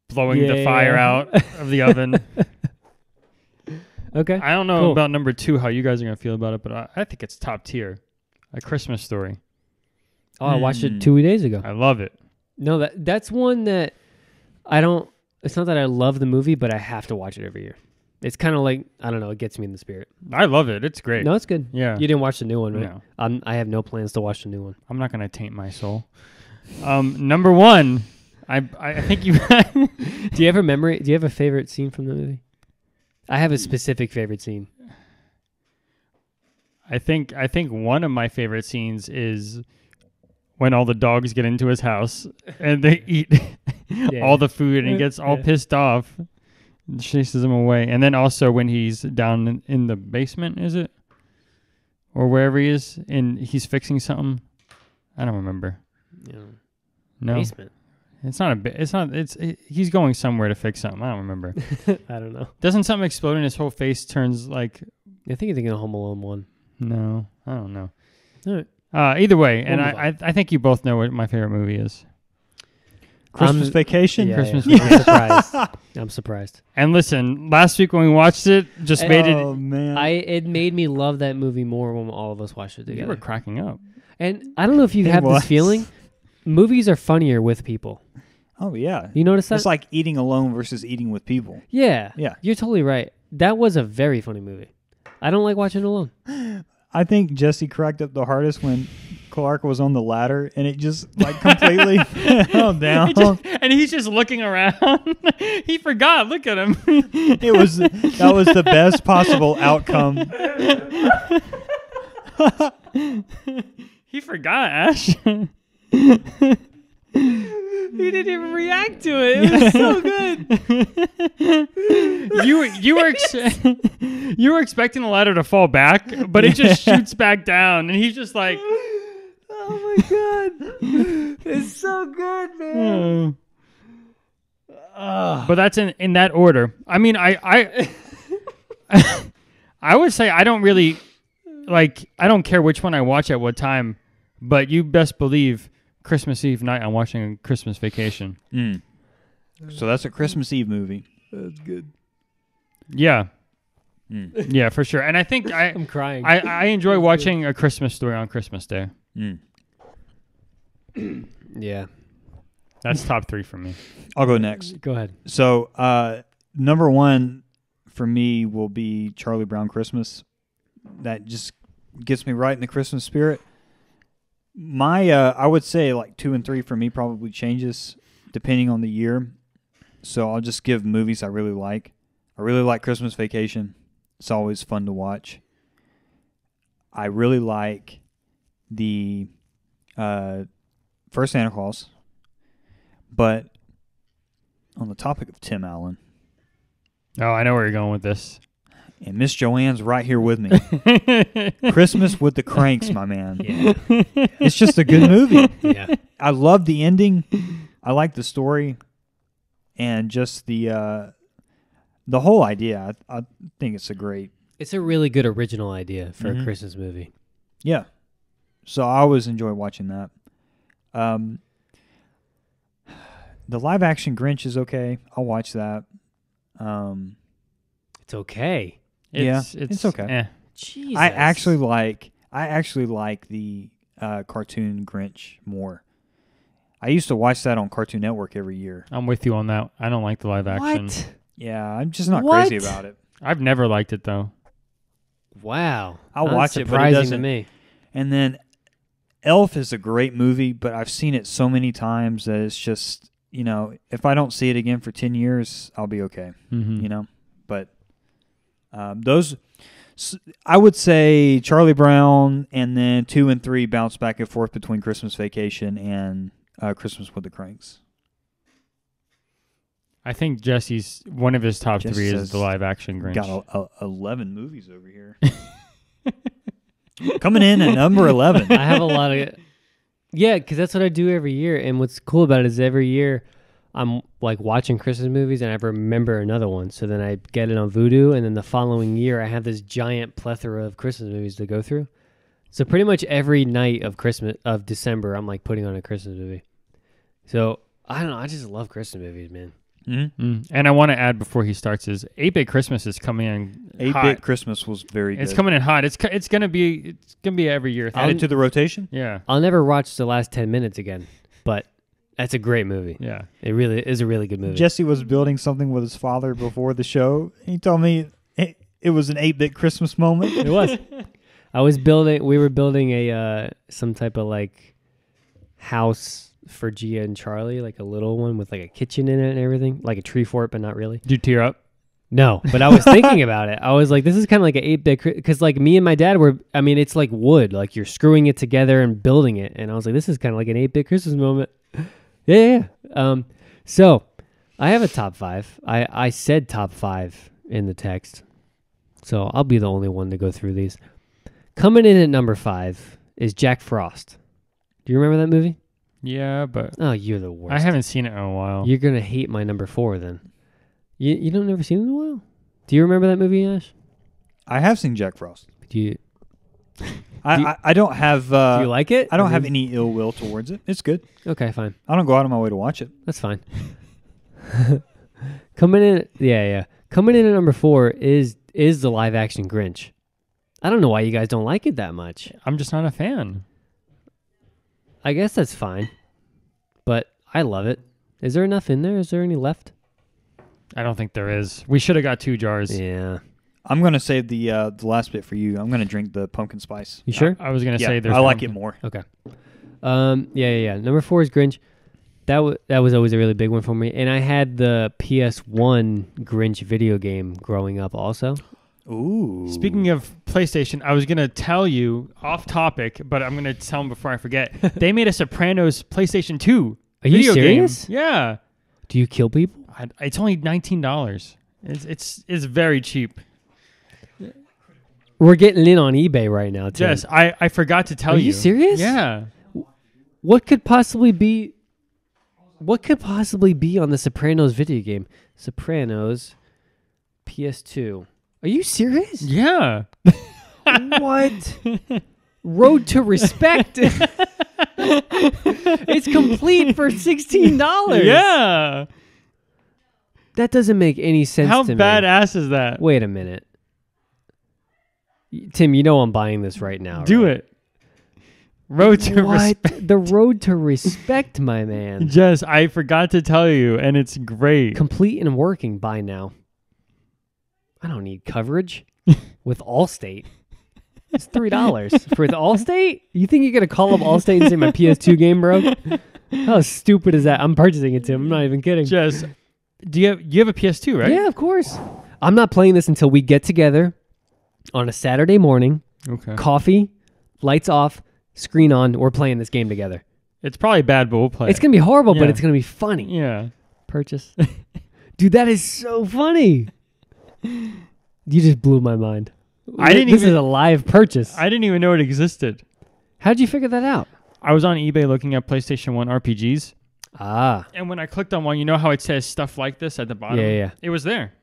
[SPEAKER 2] blowing the fire out of the oven.
[SPEAKER 3] Okay.
[SPEAKER 2] I don't know about number 2, how you guys are going to feel about it, but I think it's top tier. A Christmas Story.
[SPEAKER 3] Oh, I watched it 2 days ago.
[SPEAKER 2] I love it.
[SPEAKER 3] No, that's one that I don't... It's not that I love the movie, but I have to watch it every year. It's kind of like, I don't know, it gets me in the spirit.
[SPEAKER 2] I love it. It's great.
[SPEAKER 3] No, it's good.
[SPEAKER 2] Yeah.
[SPEAKER 3] You didn't watch the new one, right?
[SPEAKER 2] No.
[SPEAKER 3] I have no plans to watch the new one.
[SPEAKER 2] I'm not going to taint my soul. Number 1, I think you...
[SPEAKER 3] Do you have a memory? Do you have a favorite scene from the movie? I have a specific favorite scene.
[SPEAKER 2] I think one of my favorite scenes is when all the dogs get into his house and they eat all the food and he gets all pissed off and chases them away. And then also when he's down in the basement, is it? Or wherever he is, and he's fixing something. I don't remember.
[SPEAKER 3] Yeah.
[SPEAKER 2] No.
[SPEAKER 3] Basement.
[SPEAKER 2] It's not a bit. It's not. He's going somewhere to fix something. I don't remember.
[SPEAKER 3] I don't know.
[SPEAKER 2] Doesn't something explode and his whole face turns like?
[SPEAKER 3] I think you're thinking of Home Alone 1.
[SPEAKER 2] No, I don't know.
[SPEAKER 3] All right.
[SPEAKER 2] Either way, and
[SPEAKER 3] We'll move
[SPEAKER 2] I think you both know what my favorite movie is.
[SPEAKER 1] Christmas Vacation.
[SPEAKER 3] Yeah,
[SPEAKER 2] Christmas
[SPEAKER 3] yeah. I'm surprised. I'm surprised.
[SPEAKER 2] And listen, last week when we watched it, just made
[SPEAKER 1] Oh
[SPEAKER 2] it.
[SPEAKER 1] man.
[SPEAKER 3] It made me love that movie more when all of us watched it
[SPEAKER 2] You
[SPEAKER 3] together.
[SPEAKER 2] were cracking up.
[SPEAKER 3] And I don't know if you
[SPEAKER 1] It
[SPEAKER 3] have
[SPEAKER 1] was.
[SPEAKER 3] this feeling. Movies are funnier with people.
[SPEAKER 1] Oh yeah.
[SPEAKER 3] You notice that?
[SPEAKER 1] It's like eating alone versus eating with people.
[SPEAKER 3] Yeah.
[SPEAKER 1] Yeah.
[SPEAKER 3] You're totally right. That was a very funny movie. I don't like watching it alone.
[SPEAKER 1] I think Jesse cracked up the hardest when Clark was on the ladder and it just like completely fell down.
[SPEAKER 2] And he's just looking around. He forgot. Look at him.
[SPEAKER 1] That was the best possible outcome.
[SPEAKER 2] He forgot, Ash.
[SPEAKER 3] He didn't even react to it. It was so good.
[SPEAKER 2] You were expecting the ladder to fall back, but it just shoots back down, and he's just like,
[SPEAKER 3] Oh my god. It's so good, man.
[SPEAKER 2] But that's in that order. I mean, I I would say I don't really like. I don't care which one I watch at what time, but you best believe Christmas Eve night I'm watching a Christmas Vacation.
[SPEAKER 1] So that's a Christmas Eve movie.
[SPEAKER 3] That's good.
[SPEAKER 2] Yeah. Yeah, for sure. And I think
[SPEAKER 3] I'm crying.
[SPEAKER 2] I enjoy watching A Christmas Story on Christmas Day.
[SPEAKER 3] Yeah.
[SPEAKER 2] That's top 3 for me.
[SPEAKER 1] I'll go next.
[SPEAKER 3] Go ahead.
[SPEAKER 1] So number 1 for me will be Charlie Brown Christmas. That just gets me right in the Christmas spirit. My I would say like 2 and 3 for me probably changes depending on the year. So I'll just give movies I really like. I really like Christmas Vacation. It's always fun to watch. I really like the First Santa Claus. But on the topic of Tim Allen,
[SPEAKER 2] Oh, I know where you're going with this.
[SPEAKER 1] and Miss Joanne's right here with me. Christmas with the Cranks, my man.
[SPEAKER 3] Yeah.
[SPEAKER 1] It's just a good movie.
[SPEAKER 3] Yeah.
[SPEAKER 1] I love the ending. I like the story, and just the whole idea. I think it's a great.
[SPEAKER 3] It's a really good original idea for
[SPEAKER 1] Mhm.
[SPEAKER 3] a Christmas movie.
[SPEAKER 1] Yeah. So I always enjoy watching that. The live action Grinch is okay. I'll watch that.
[SPEAKER 3] It's okay.
[SPEAKER 1] It's okay.
[SPEAKER 2] Eh.
[SPEAKER 3] Jesus.
[SPEAKER 1] I actually like the cartoon Grinch more. I used to watch that on Cartoon Network every year.
[SPEAKER 2] I'm with you on that. I don't like the live action.
[SPEAKER 3] What?
[SPEAKER 1] Yeah, I'm just not
[SPEAKER 3] What?
[SPEAKER 1] crazy about it.
[SPEAKER 2] I've never liked it though.
[SPEAKER 3] Wow.
[SPEAKER 1] I'll
[SPEAKER 3] That's
[SPEAKER 1] watch it, but it
[SPEAKER 3] surprising to
[SPEAKER 1] doesn't.
[SPEAKER 3] me.
[SPEAKER 1] And then Elf is a great movie, but I've seen it so many times that it's just, if I don't see it again for 10 years, I'll be okay,
[SPEAKER 2] Mm-hmm.
[SPEAKER 1] But I would say Charlie Brown, and then 2 and 3 bounce back and forth between Christmas Vacation and Christmas with the Cranks.
[SPEAKER 2] I think Jesse's one of his top
[SPEAKER 1] Jesse
[SPEAKER 2] 3
[SPEAKER 1] says
[SPEAKER 2] is the live action Grinch.
[SPEAKER 1] Got 11 movies over here. Coming in at number 11.
[SPEAKER 3] I have a lot of... Yeah, because that's what I do every year. And what's cool about it is every year I'm like watching Christmas movies and I remember another one. So then I get it on Vudu, and then the following year I have this giant plethora of Christmas movies to go through. So pretty much every night of December, I'm like putting on a Christmas movie. So I don't know. I just love Christmas movies, man.
[SPEAKER 1] Mm-hmm.
[SPEAKER 2] And I want to add before he starts is 8-Bit Christmas is coming in
[SPEAKER 1] 8-Bit
[SPEAKER 2] hot.
[SPEAKER 1] Christmas was very good.
[SPEAKER 2] It's coming in hot. It's gonna be every year thing.
[SPEAKER 1] Added to the rotation?
[SPEAKER 2] Yeah.
[SPEAKER 3] I'll never watch the last 10 minutes again, but that's a great movie.
[SPEAKER 2] Yeah.
[SPEAKER 3] It really is a really good movie.
[SPEAKER 1] Jesse was building something with his father before the show. He told me it was an 8-Bit Christmas moment.
[SPEAKER 3] It was. We were building a some type of like house for Gia and Charlie, like a little one with like a kitchen in it and everything, like a tree fort, but not really.
[SPEAKER 2] Did you tear up?
[SPEAKER 3] No, but I was thinking about it. I was like, this is kind of like an 8-bit, because like me and my dad it's like wood, like you're screwing it together and building it. And I was like, this is kind of like an 8-bit Christmas moment. Yeah. So I have a top 5. I said top 5 in the text. So I'll be the only one to go through these. Coming in at number 5 is Jack Frost. Do you remember that movie?
[SPEAKER 2] Yeah, but
[SPEAKER 3] Oh, you're the worst.
[SPEAKER 2] I haven't seen it in a while.
[SPEAKER 3] You're gonna hate my number 4 then. You don't never seen it in a while? Do you remember that movie, Ash?
[SPEAKER 1] I have seen Jack Frost.
[SPEAKER 3] Do you
[SPEAKER 1] I don't have.
[SPEAKER 3] do you like it?
[SPEAKER 1] I don't have any ill will towards it. It's good.
[SPEAKER 3] Okay, fine.
[SPEAKER 1] I don't go out of my way to watch it.
[SPEAKER 3] That's fine. Coming in, yeah. Coming in at number 4 is the live action Grinch. I don't know why you guys don't like it that much.
[SPEAKER 2] I'm just not a fan.
[SPEAKER 3] I guess that's fine, but I love it. Is there enough in there? Is there any left?
[SPEAKER 2] I don't think there is. We should have got 2 jars.
[SPEAKER 3] Yeah.
[SPEAKER 1] I'm gonna save the last bit for you. I'm gonna drink the pumpkin spice.
[SPEAKER 3] You sure?
[SPEAKER 2] I was gonna
[SPEAKER 1] Yeah,
[SPEAKER 2] say there's.
[SPEAKER 1] I like it more.
[SPEAKER 3] Okay. Yeah. Number 4 is Grinch. That was always a really big one for me, and I had the PS1 Grinch video game growing up also.
[SPEAKER 1] Ooh.
[SPEAKER 2] Speaking of PlayStation, I was gonna tell you off topic, but I'm gonna tell them before I forget. They made a Sopranos PlayStation 2
[SPEAKER 3] Are you
[SPEAKER 2] video
[SPEAKER 3] serious?
[SPEAKER 2] game. Yeah,
[SPEAKER 3] Do you kill people?
[SPEAKER 2] it's only $19. It's very cheap.
[SPEAKER 3] We're getting in on eBay right now, Tim.
[SPEAKER 2] Yes, I forgot to tell
[SPEAKER 3] Are
[SPEAKER 2] you.
[SPEAKER 3] you serious?
[SPEAKER 2] Yeah.
[SPEAKER 3] What could possibly be on the Sopranos video game? Sopranos PS2. Are you serious?
[SPEAKER 2] Yeah.
[SPEAKER 3] What? Road to Respect. It's complete for $16.
[SPEAKER 2] Yeah.
[SPEAKER 3] That doesn't make any sense
[SPEAKER 2] How
[SPEAKER 3] to me.
[SPEAKER 2] badass is that?
[SPEAKER 3] Wait a minute. Tim, you know I'm buying this right now.
[SPEAKER 2] Do
[SPEAKER 3] right?
[SPEAKER 2] it. Road to
[SPEAKER 3] What?
[SPEAKER 2] Respect.
[SPEAKER 3] The Road to Respect, my man.
[SPEAKER 2] Jess, I forgot to tell you, and it's great.
[SPEAKER 3] Complete and working by now. I don't need coverage with Allstate. It's $3 for the Allstate. You think you're gonna call up Allstate and say my PS2 game broke? How stupid is that? I'm purchasing it, Tim. I'm not even kidding.
[SPEAKER 2] Jess, you have a PS2, right?
[SPEAKER 3] Yeah, of course. I'm not playing this until we get together on a Saturday morning.
[SPEAKER 2] Okay.
[SPEAKER 3] Coffee, lights off, screen on. We're playing this game together.
[SPEAKER 2] It's probably bad, but we'll play.
[SPEAKER 3] It's gonna be horrible, but
[SPEAKER 2] Yeah.
[SPEAKER 3] it's gonna be funny.
[SPEAKER 2] Yeah.
[SPEAKER 3] Purchase. Dude, that is so funny. You just blew my mind. This is a live purchase.
[SPEAKER 2] I didn't even know it existed.
[SPEAKER 3] How'd you figure that out?
[SPEAKER 2] I was on eBay looking at PlayStation 1 RPGs,
[SPEAKER 3] Ah,
[SPEAKER 2] and when I clicked on one, you know how it says stuff like this at the bottom?
[SPEAKER 3] Yeah.
[SPEAKER 2] It was there.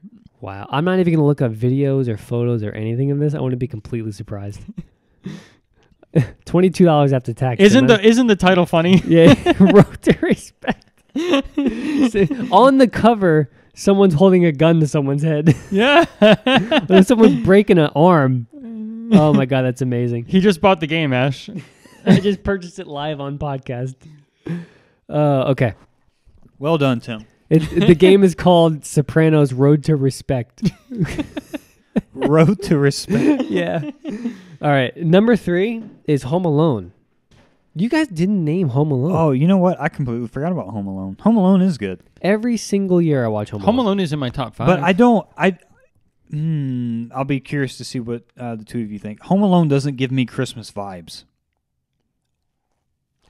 [SPEAKER 3] wow. I'm not even gonna look up videos or photos or anything of this. I want to be completely surprised. $22 after tax.
[SPEAKER 2] Isn't the title funny?
[SPEAKER 3] Yeah, Road to Respect. So, on the cover, someone's holding a gun to someone's head.
[SPEAKER 2] Yeah.
[SPEAKER 3] Or someone's breaking an arm. Oh my god, that's amazing.
[SPEAKER 2] He just bought the game, Ash.
[SPEAKER 3] I just purchased it live on podcast. Okay.
[SPEAKER 1] Well done, Tim.
[SPEAKER 3] The game is called Sopranos Road to Respect.
[SPEAKER 1] Road to Respect.
[SPEAKER 3] Yeah. All right. Number 3 is Home Alone. You guys didn't name Home Alone.
[SPEAKER 1] Oh, you know what? I completely forgot about Home Alone. Home Alone is good.
[SPEAKER 3] Every single year I watch Home Alone.
[SPEAKER 2] Home Alone is in my top 5.
[SPEAKER 1] But I'll be curious to see what the two of you think. Home Alone doesn't give me Christmas vibes.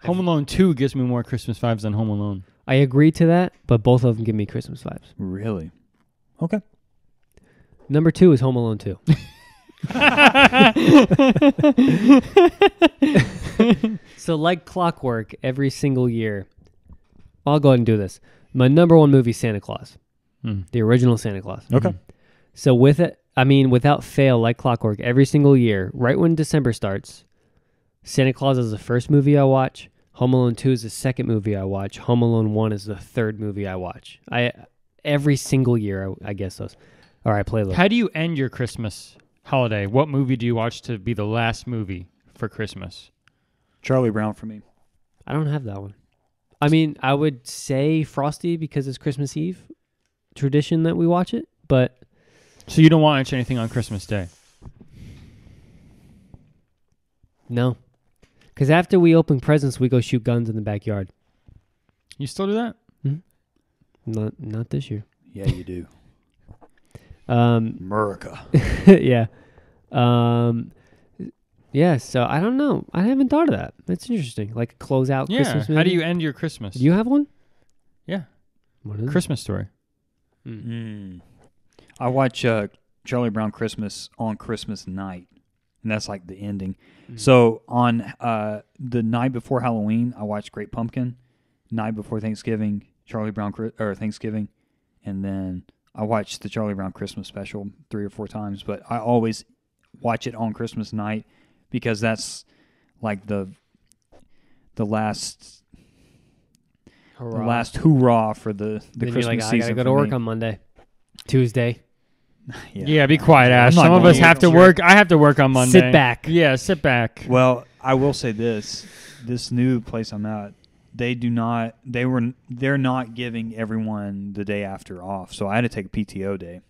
[SPEAKER 2] Home Alone 2 gives me more Christmas vibes than Home Alone.
[SPEAKER 3] I agree to that, but both of them give me Christmas vibes.
[SPEAKER 1] Really? Okay.
[SPEAKER 3] Number 2 is Home Alone 2. So like clockwork, every single year, I'll go ahead and do this. My number 1 movie, Santa Claus. The original Santa Claus.
[SPEAKER 1] Okay.
[SPEAKER 3] So without fail, like clockwork, every single year, right when December starts, Santa Claus is the first movie I watch. Home Alone 2 is the second movie I watch. Home Alone 1 is the third movie I watch. Every single year, I guess those. All right, play a little.
[SPEAKER 2] How do you end your Christmas holiday? What movie do you watch to be the last movie for Christmas?
[SPEAKER 1] Charlie Brown for me.
[SPEAKER 3] I don't have that one. I mean, I would say Frosty because it's Christmas Eve tradition that we watch it, but...
[SPEAKER 2] So you don't watch anything on Christmas Day?
[SPEAKER 3] No. Because after we open presents, we go shoot guns in the backyard.
[SPEAKER 2] You still do that?
[SPEAKER 3] Not this year.
[SPEAKER 1] Yeah, you do.
[SPEAKER 3] America.
[SPEAKER 1] America.
[SPEAKER 3] Yeah. Yeah, so I don't know. I haven't thought of that. That's interesting. Like a closeout Christmas movie.
[SPEAKER 2] How do you end your Christmas?
[SPEAKER 3] Do you have one?
[SPEAKER 2] Yeah.
[SPEAKER 3] What is it?
[SPEAKER 2] Christmas Story.
[SPEAKER 1] I watch Charlie Brown Christmas on Christmas night, and that's like the ending. So on the night before Halloween, I watch Great Pumpkin, night before Thanksgiving, or Thanksgiving, and then I watch the Charlie Brown Christmas special 3 or 4 times. But I always watch it on Christmas night because that's like the last hoorah for the
[SPEAKER 3] Then
[SPEAKER 1] Christmas
[SPEAKER 3] you're like,
[SPEAKER 1] season.
[SPEAKER 3] I gotta go to
[SPEAKER 1] for
[SPEAKER 3] work
[SPEAKER 1] me.
[SPEAKER 3] on Monday, Tuesday.
[SPEAKER 2] Yeah, be quiet, Ash.
[SPEAKER 1] I'm not
[SPEAKER 2] Some of
[SPEAKER 1] going
[SPEAKER 2] us
[SPEAKER 1] to
[SPEAKER 2] have to
[SPEAKER 3] work.
[SPEAKER 2] work. I have to work on Monday.
[SPEAKER 3] Sit back.
[SPEAKER 2] Yeah, sit back.
[SPEAKER 1] Well, I will say this new place I'm at, they're not giving everyone the day after off, so I had to take a PTO day.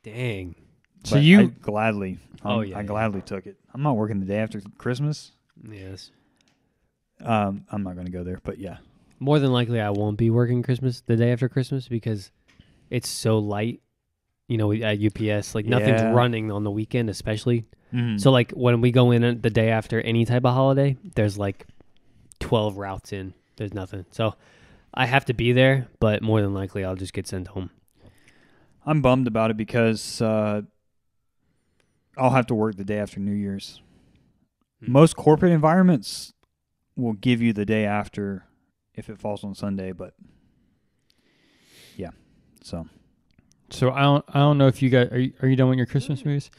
[SPEAKER 3] Dang.
[SPEAKER 2] So
[SPEAKER 1] But
[SPEAKER 2] you-
[SPEAKER 1] I gladly
[SPEAKER 3] yeah.
[SPEAKER 1] gladly took it. I'm not working the day after Christmas.
[SPEAKER 3] Yes.
[SPEAKER 1] I'm not going to go there, but yeah.
[SPEAKER 3] More than likely, I won't be working the day after Christmas because it's so light. You know, at UPS, like nothing's
[SPEAKER 1] Yeah.
[SPEAKER 3] running on the weekend, especially.
[SPEAKER 1] Mhm.
[SPEAKER 3] So, like when we go in the day after any type of holiday, there's like 12 routes in. There's nothing. So I have to be there, but more than likely, I'll just get sent home.
[SPEAKER 1] I'm bummed about it because I'll have to work the day after New Year's. Most corporate environments will give you the day after if it falls on Sunday, but yeah. So
[SPEAKER 2] I don't know if you guys are you done with your Christmas movies?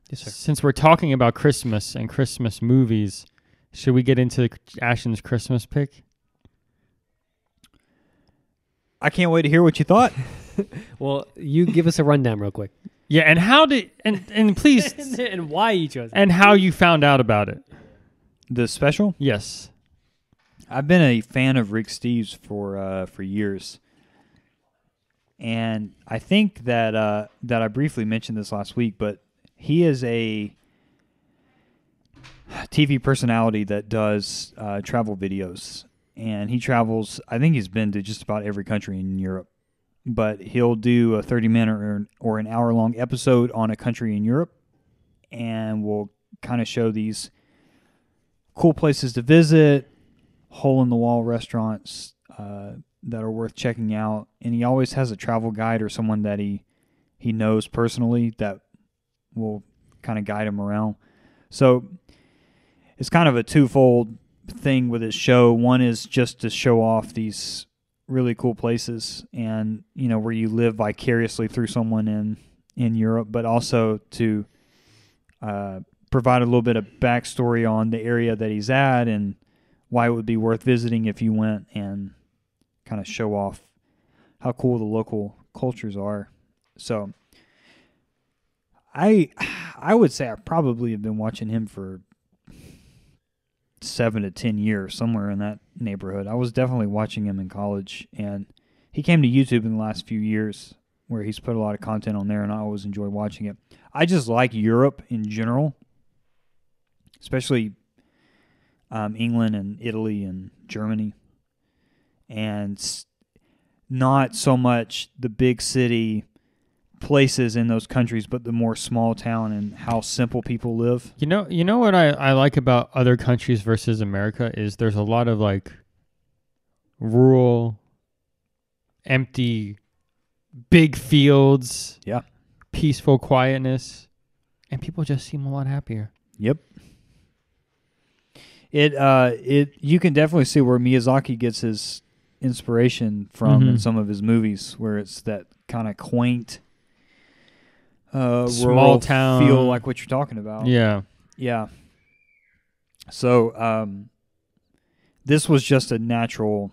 [SPEAKER 3] Yes, sir.
[SPEAKER 2] Since we're talking about Christmas and Christmas movies, should we get into Ashton's Christmas pick?
[SPEAKER 1] I can't wait to hear what you thought.
[SPEAKER 3] Well, you give us a rundown real quick.
[SPEAKER 2] Yeah, and how did and please
[SPEAKER 3] And why you chose it.
[SPEAKER 2] and how you found out about it?
[SPEAKER 1] The special?
[SPEAKER 2] Yes.
[SPEAKER 1] I've been a fan of Rick Steves for years. And I think that I briefly mentioned this last week, but he is a TV personality that does travel videos. And he travels, I think he's been to just about every country in Europe. But he'll do a 30-minute or an hour-long episode on a country in Europe. And will kind of show these cool places to visit, hole-in-the-wall restaurants that are worth checking out. And he always has a travel guide or someone that he knows personally that will kind of guide him around. So it's kind of a twofold thing with his show. One is just to show off these really cool places and, you know, where you live vicariously through someone in Europe, but also to provide a little bit of backstory on the area that he's at and why it would be worth visiting if you went, and kind of show off how cool the local cultures are. So I would say I probably have been watching him for 7 to 10 years, somewhere in that neighborhood. I was definitely watching him in college, and he came to YouTube in the last few years where he's put a lot of content on there, and I always enjoy watching it. I just like Europe in general, especially England and Italy and Germany, and not so much the big city places in those countries, but the more small town and how simple people live.
[SPEAKER 2] You know what I like about other countries versus America is there's a lot of like rural, empty, big fields.
[SPEAKER 1] Yeah.
[SPEAKER 2] Peaceful quietness, and people just seem a lot happier.
[SPEAKER 1] Yep. It you can definitely see where Miyazaki gets his inspiration from in some of his movies, where it's that kind of quaint,
[SPEAKER 2] Small
[SPEAKER 1] rural
[SPEAKER 2] town
[SPEAKER 1] feel, like what you're talking about.
[SPEAKER 2] Yeah.
[SPEAKER 1] Yeah. So this was just a natural.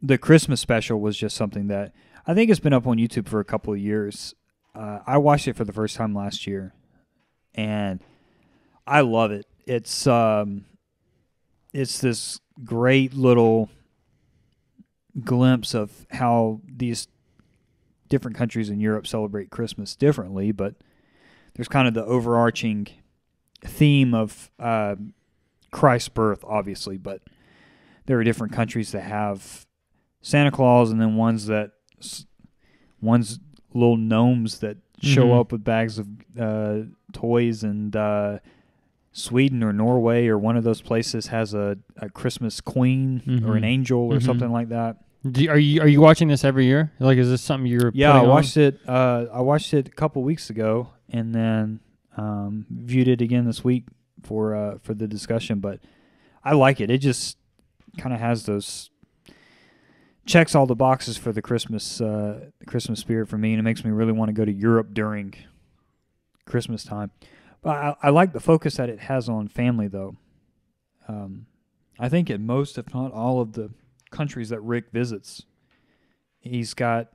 [SPEAKER 1] The Christmas special was just something that I think it's been up on YouTube for a couple of years. I watched it for the first time last year, and I love it. It's this great little glimpse of how these different countries in Europe celebrate Christmas differently, but there's kind of the overarching theme of Christ's birth, obviously, but there are different countries that have Santa Claus, and then one's little gnomes that show up with bags of toys, and Sweden or Norway or one of those places has a Christmas queen or an angel or something like that.
[SPEAKER 2] Are you watching this every year? Like, is this something you're?
[SPEAKER 1] Yeah, I
[SPEAKER 2] putting
[SPEAKER 1] watched
[SPEAKER 2] on?
[SPEAKER 1] it. I watched it a couple weeks ago, and then viewed it again this week for the discussion. But I like it. It just kind of has those checks all the boxes for the Christmas spirit for me, and it makes me really want to go to Europe during Christmas time. But I like the focus that it has on family, though. I think in most, if not all, of the countries that Rick visits, he's got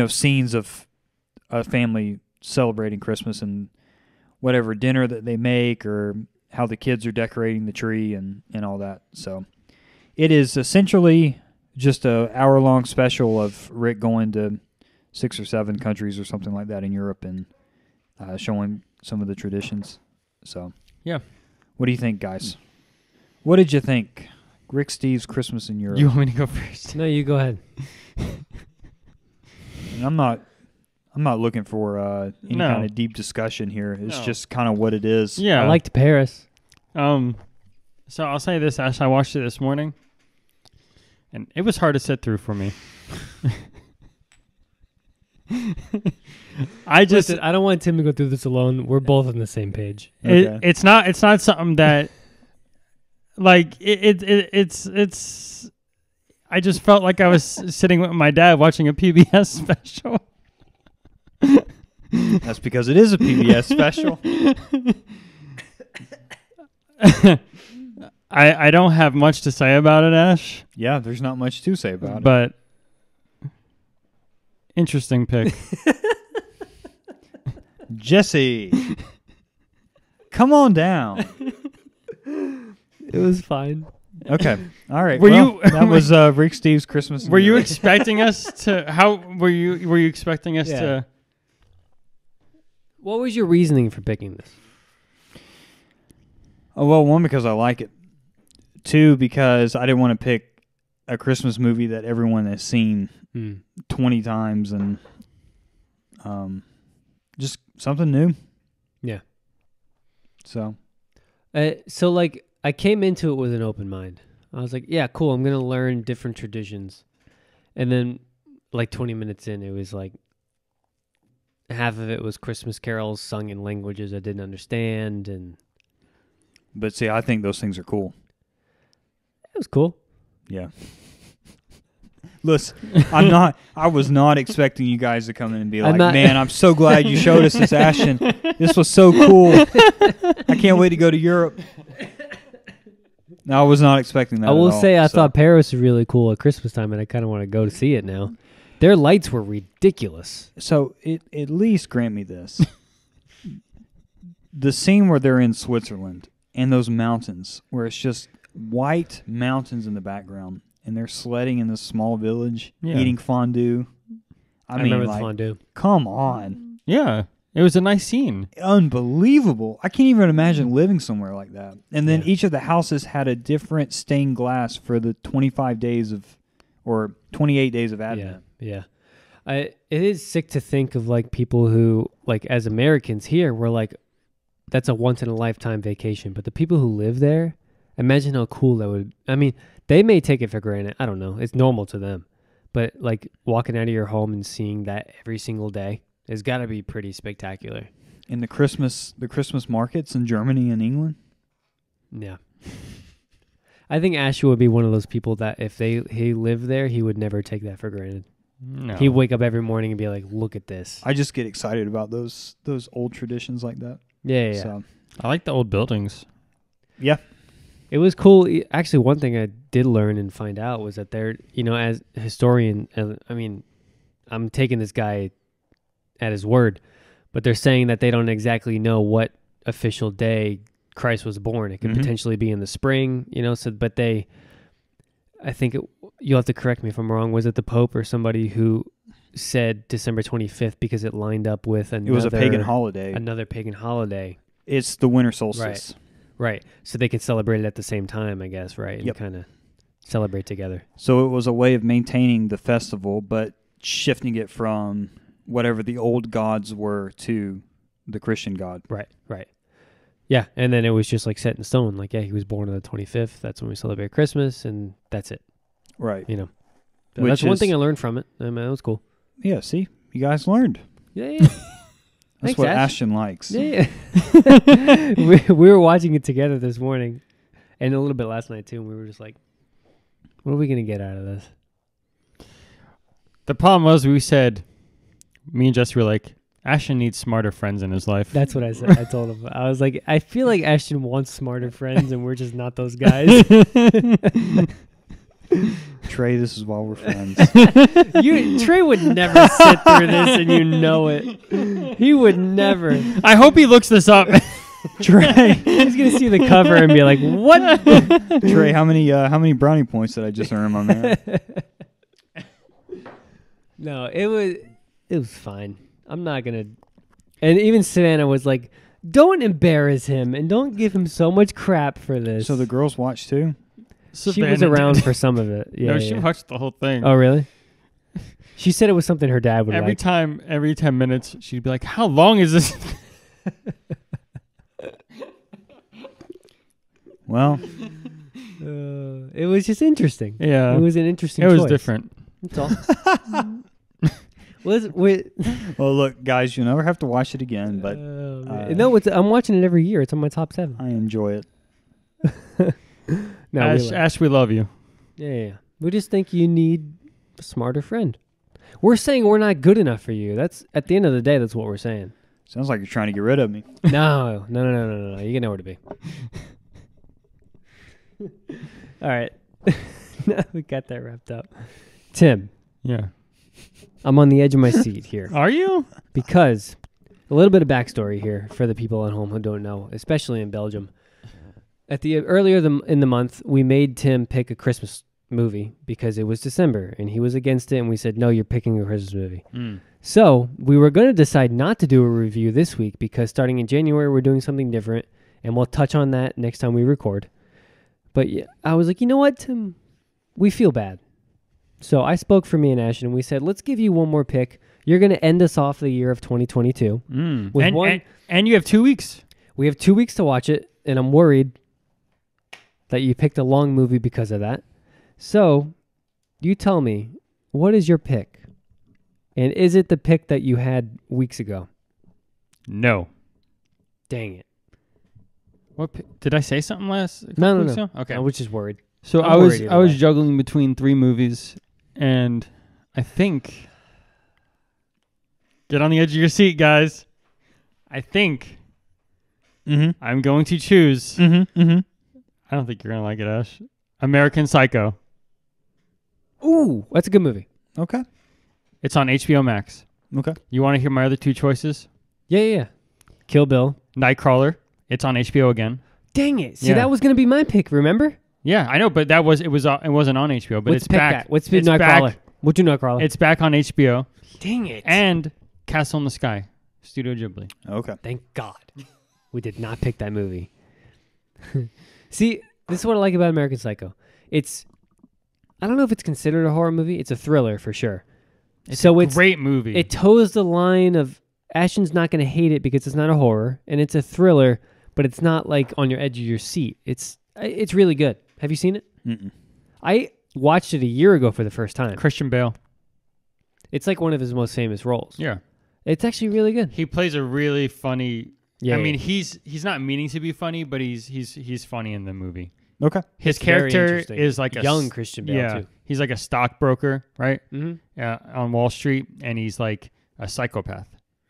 [SPEAKER 1] scenes of a family celebrating Christmas and whatever dinner that they make, or how the kids are decorating the tree and all that. So it is essentially just a hour-long special of Rick going to 6 or 7 countries or something like that in Europe and showing some of the traditions. So
[SPEAKER 2] Yeah.
[SPEAKER 1] what do you think, guys? What did you think? Rick Steves' Christmas in Europe.
[SPEAKER 2] You want me to go first?
[SPEAKER 3] No, you go ahead.
[SPEAKER 1] And I'm not looking for any
[SPEAKER 2] No.
[SPEAKER 1] kind of deep discussion here. It's
[SPEAKER 2] No.
[SPEAKER 1] just kind of what it is.
[SPEAKER 2] Yeah.
[SPEAKER 3] I liked Paris.
[SPEAKER 2] So I'll say this, Ash. I watched it this morning, and it was hard to sit through for me.
[SPEAKER 3] Listen, I don't want Tim to go through this alone. We're both on the same page.
[SPEAKER 1] Okay.
[SPEAKER 2] It's not something that like it's. I just felt like I was sitting with my dad watching a PBS special.
[SPEAKER 1] That's because it is a PBS special.
[SPEAKER 2] I don't have much to say about it, Ash.
[SPEAKER 1] Yeah, there's not much to say about it.
[SPEAKER 2] But interesting pick.
[SPEAKER 1] Jesse, come on down.
[SPEAKER 3] It was fine.
[SPEAKER 1] Okay, all right.
[SPEAKER 2] Were
[SPEAKER 1] well,
[SPEAKER 2] you-
[SPEAKER 1] That was Rick Steves' Christmas. in
[SPEAKER 2] Were you
[SPEAKER 1] Europe.
[SPEAKER 2] expecting us to? How were you expecting us
[SPEAKER 3] Yeah.
[SPEAKER 2] to?
[SPEAKER 3] What was your reasoning for picking this?
[SPEAKER 1] Oh, well, one, because I like it. 2, because I didn't want to pick a Christmas movie that everyone has seen 20 times and just something new.
[SPEAKER 3] Yeah.
[SPEAKER 1] So,
[SPEAKER 3] So like I came into it with an open mind. I was like, yeah, cool. I'm going to learn different traditions. And then like 20 minutes in, it was like half of it was Christmas carols sung in languages I didn't understand. And
[SPEAKER 1] but see, I think those things are cool.
[SPEAKER 3] it was cool.
[SPEAKER 1] Yeah. Listen, I was not expecting you guys to come in and be like, man, I'm so glad you showed us this action. This was so cool. I can't wait to go to Europe. No, I was not expecting that
[SPEAKER 3] I will
[SPEAKER 1] at all,
[SPEAKER 3] say I
[SPEAKER 1] so.
[SPEAKER 3] thought Paris was really cool at Christmas time, and I kind of want to go to see it now. Their lights were ridiculous.
[SPEAKER 1] So at least grant me this. The scene where they're in Switzerland and those mountains, where it's just white mountains in the background, and they're sledding in this small village, eating fondue. I mean,
[SPEAKER 3] remember
[SPEAKER 1] like,
[SPEAKER 3] the fondue.
[SPEAKER 1] come on.
[SPEAKER 2] Yeah, it was a nice scene.
[SPEAKER 1] Unbelievable. I can't even imagine living somewhere like that. And then
[SPEAKER 3] Yeah.
[SPEAKER 1] each of the houses had a different stained glass for the 25 days of, or 28 days of Advent.
[SPEAKER 3] Yeah. It is sick to think of like people who, like as Americans here, we're like, that's a once in a lifetime vacation. But the people who live there, imagine how cool that would. I mean, they may take it for granted. I don't know. It's normal to them. But like walking out of your home and seeing that every single day has got to be pretty spectacular.
[SPEAKER 1] In the Christmas markets in Germany and England.
[SPEAKER 3] Yeah. I think Asher would be one of those people that if he lived there, he would never take that for granted.
[SPEAKER 2] No.
[SPEAKER 3] He'd wake up every morning and be like, look at this.
[SPEAKER 1] I just get excited about those old traditions like that.
[SPEAKER 3] Yeah.
[SPEAKER 1] So,
[SPEAKER 2] I like the old buildings.
[SPEAKER 1] yeah.
[SPEAKER 3] It was cool. Actually, one thing I did learn and find out was that they're, as a historian, I mean, I'm taking this guy at his word, but they're saying that they don't exactly know what official day Christ was born. It could potentially be in the spring, but I think you'll have to correct me if I'm wrong. Was it the Pope or somebody who said December 25th because it lined up with another...
[SPEAKER 1] It was a pagan holiday.
[SPEAKER 3] Another pagan holiday.
[SPEAKER 1] It's the winter solstice.
[SPEAKER 3] Right. So they can celebrate it at the same time, I guess, right? And kind of celebrate together.
[SPEAKER 1] So it was a way of maintaining the festival, but shifting it from whatever the old gods were to the Christian God.
[SPEAKER 3] Right. Yeah, and then it was just like set in stone. Like, he was born on the 25th. That's when we celebrate Christmas, and that's it.
[SPEAKER 1] Right.
[SPEAKER 3] So that's one thing I learned from it. I mean, that was cool.
[SPEAKER 1] Yeah, see? You guys learned.
[SPEAKER 3] Yeah.
[SPEAKER 1] That's
[SPEAKER 3] Thanks,
[SPEAKER 1] what
[SPEAKER 3] Ash.
[SPEAKER 1] Ashton likes.
[SPEAKER 3] Yeah. we were watching it together this morning, and a little bit last night, too, and we were just like, What are we gonna get out of this?
[SPEAKER 2] The problem was we said, me and Jesse were like, Ashton needs smarter friends in his life.
[SPEAKER 3] That's what I said. I told him. I was like, I feel like Ashton wants smarter friends, and we're just not those guys.
[SPEAKER 1] Trey, this is why we're friends.
[SPEAKER 3] Trey would never sit through this, and you know it. He would never.
[SPEAKER 2] I hope he looks this up.
[SPEAKER 1] Trey,
[SPEAKER 3] He's gonna see the cover and be like, "What?"
[SPEAKER 1] Trey, how many brownie points did I just earn on that?
[SPEAKER 3] No, it was fine. I'm not gonna. And even Savannah was like, "Don't embarrass him, and don't give him so much crap for this."
[SPEAKER 1] So the girls watch too?
[SPEAKER 3] She was around for some of it. Yeah,
[SPEAKER 2] No, she watched the whole thing.
[SPEAKER 3] Oh, really? She said it was something her dad would like.
[SPEAKER 2] Every 10 minutes, she'd be like, "How long is this?"
[SPEAKER 1] Well,
[SPEAKER 3] It was just interesting.
[SPEAKER 2] Yeah,
[SPEAKER 3] It was an interesting
[SPEAKER 2] it was
[SPEAKER 3] choice.
[SPEAKER 2] different.
[SPEAKER 3] That's all. Wait.
[SPEAKER 1] well, look, guys, you'll never have to watch it again, but
[SPEAKER 3] No, I'm watching it every year. It's on my top 7.
[SPEAKER 1] I enjoy it.
[SPEAKER 3] No,
[SPEAKER 2] Ash, we love you.
[SPEAKER 3] Yeah. We just think you need a smarter friend. We're saying we're not good enough for you. That's at the end of the day. That's what we're saying.
[SPEAKER 1] Sounds like you're trying to get rid of me.
[SPEAKER 3] No. You know where to be. All right. Now we got that wrapped up. Tim,
[SPEAKER 2] Yeah.
[SPEAKER 3] I'm on the edge of my seat here
[SPEAKER 2] Are you?
[SPEAKER 3] because a little bit of backstory here for the people at home who don't know, especially in Belgium. Earlier in the month, we made Tim pick a Christmas movie because it was December and he was against it, and we said, "No, you're picking a Christmas movie." So we were going to decide not to do a review this week because starting in January, we're doing something different, and we'll touch on that next time we record. But yeah, I was like, you know what, Tim? We feel bad. So I spoke for me and Ashton, and we said, let's give you one more pick. You're going to end us off the year of 2022.
[SPEAKER 2] And you have 2 weeks.
[SPEAKER 3] We have 2 weeks to watch it, and I'm worried that you picked a long movie because of that. So you tell me, what is your pick? And is it the pick that you had weeks ago?
[SPEAKER 2] No.
[SPEAKER 3] Dang it.
[SPEAKER 2] What did I say something last?
[SPEAKER 3] No.
[SPEAKER 2] Okay.
[SPEAKER 3] I was just worried.
[SPEAKER 2] So
[SPEAKER 3] I'm
[SPEAKER 2] I was
[SPEAKER 3] worried either
[SPEAKER 2] I was
[SPEAKER 3] way.
[SPEAKER 2] juggling between 3 movies, and I think, get on the edge of your seat, guys. I think I'm going to choose. I don't think you're gonna like it, Ash. American Psycho.
[SPEAKER 3] Ooh, that's a good movie.
[SPEAKER 1] Okay.
[SPEAKER 2] It's on HBO Max.
[SPEAKER 1] Okay.
[SPEAKER 2] You want to hear my other 2 choices?
[SPEAKER 3] Yeah. Kill Bill.
[SPEAKER 2] Nightcrawler. It's on HBO again.
[SPEAKER 3] Dang it. See,
[SPEAKER 2] Yeah.
[SPEAKER 3] that was going to be my pick, remember?
[SPEAKER 2] Yeah, I know, but it wasn't on HBO. But
[SPEAKER 3] Let's
[SPEAKER 2] it's
[SPEAKER 3] pick
[SPEAKER 2] back.
[SPEAKER 3] that. Let's do
[SPEAKER 2] It's
[SPEAKER 3] Nightcrawler.
[SPEAKER 2] back.
[SPEAKER 3] We'll do Nightcrawler.
[SPEAKER 2] It's back on HBO.
[SPEAKER 3] Dang it.
[SPEAKER 2] And Castle in the Sky, Studio Ghibli.
[SPEAKER 1] Okay.
[SPEAKER 3] Thank God. We did not pick that movie. See, this is what I like about American Psycho. I don't know if it's considered a horror movie. It's a thriller for sure.
[SPEAKER 2] It's a great movie.
[SPEAKER 3] It toes the line of Ashton's not going to hate it because it's not a horror, and it's a thriller, but it's not like on your edge of your seat. It's really good. Have you seen it?
[SPEAKER 1] Mm-mm.
[SPEAKER 3] I watched it a year ago for the first time.
[SPEAKER 2] Christian Bale.
[SPEAKER 3] It's like one of his most famous roles.
[SPEAKER 2] Yeah.
[SPEAKER 3] It's actually really good.
[SPEAKER 2] He plays a really funny.
[SPEAKER 3] Yeah.
[SPEAKER 2] I mean, he's not meaning to be funny, but he's funny in the movie.
[SPEAKER 1] Okay.
[SPEAKER 2] His
[SPEAKER 3] It's very
[SPEAKER 2] character
[SPEAKER 3] interesting.
[SPEAKER 2] is like a
[SPEAKER 3] Young Christian Bale,
[SPEAKER 2] yeah,
[SPEAKER 3] too.
[SPEAKER 2] he's like a stockbroker, right?
[SPEAKER 3] Mm-hmm.
[SPEAKER 2] On Wall Street, and he's like a psychopath.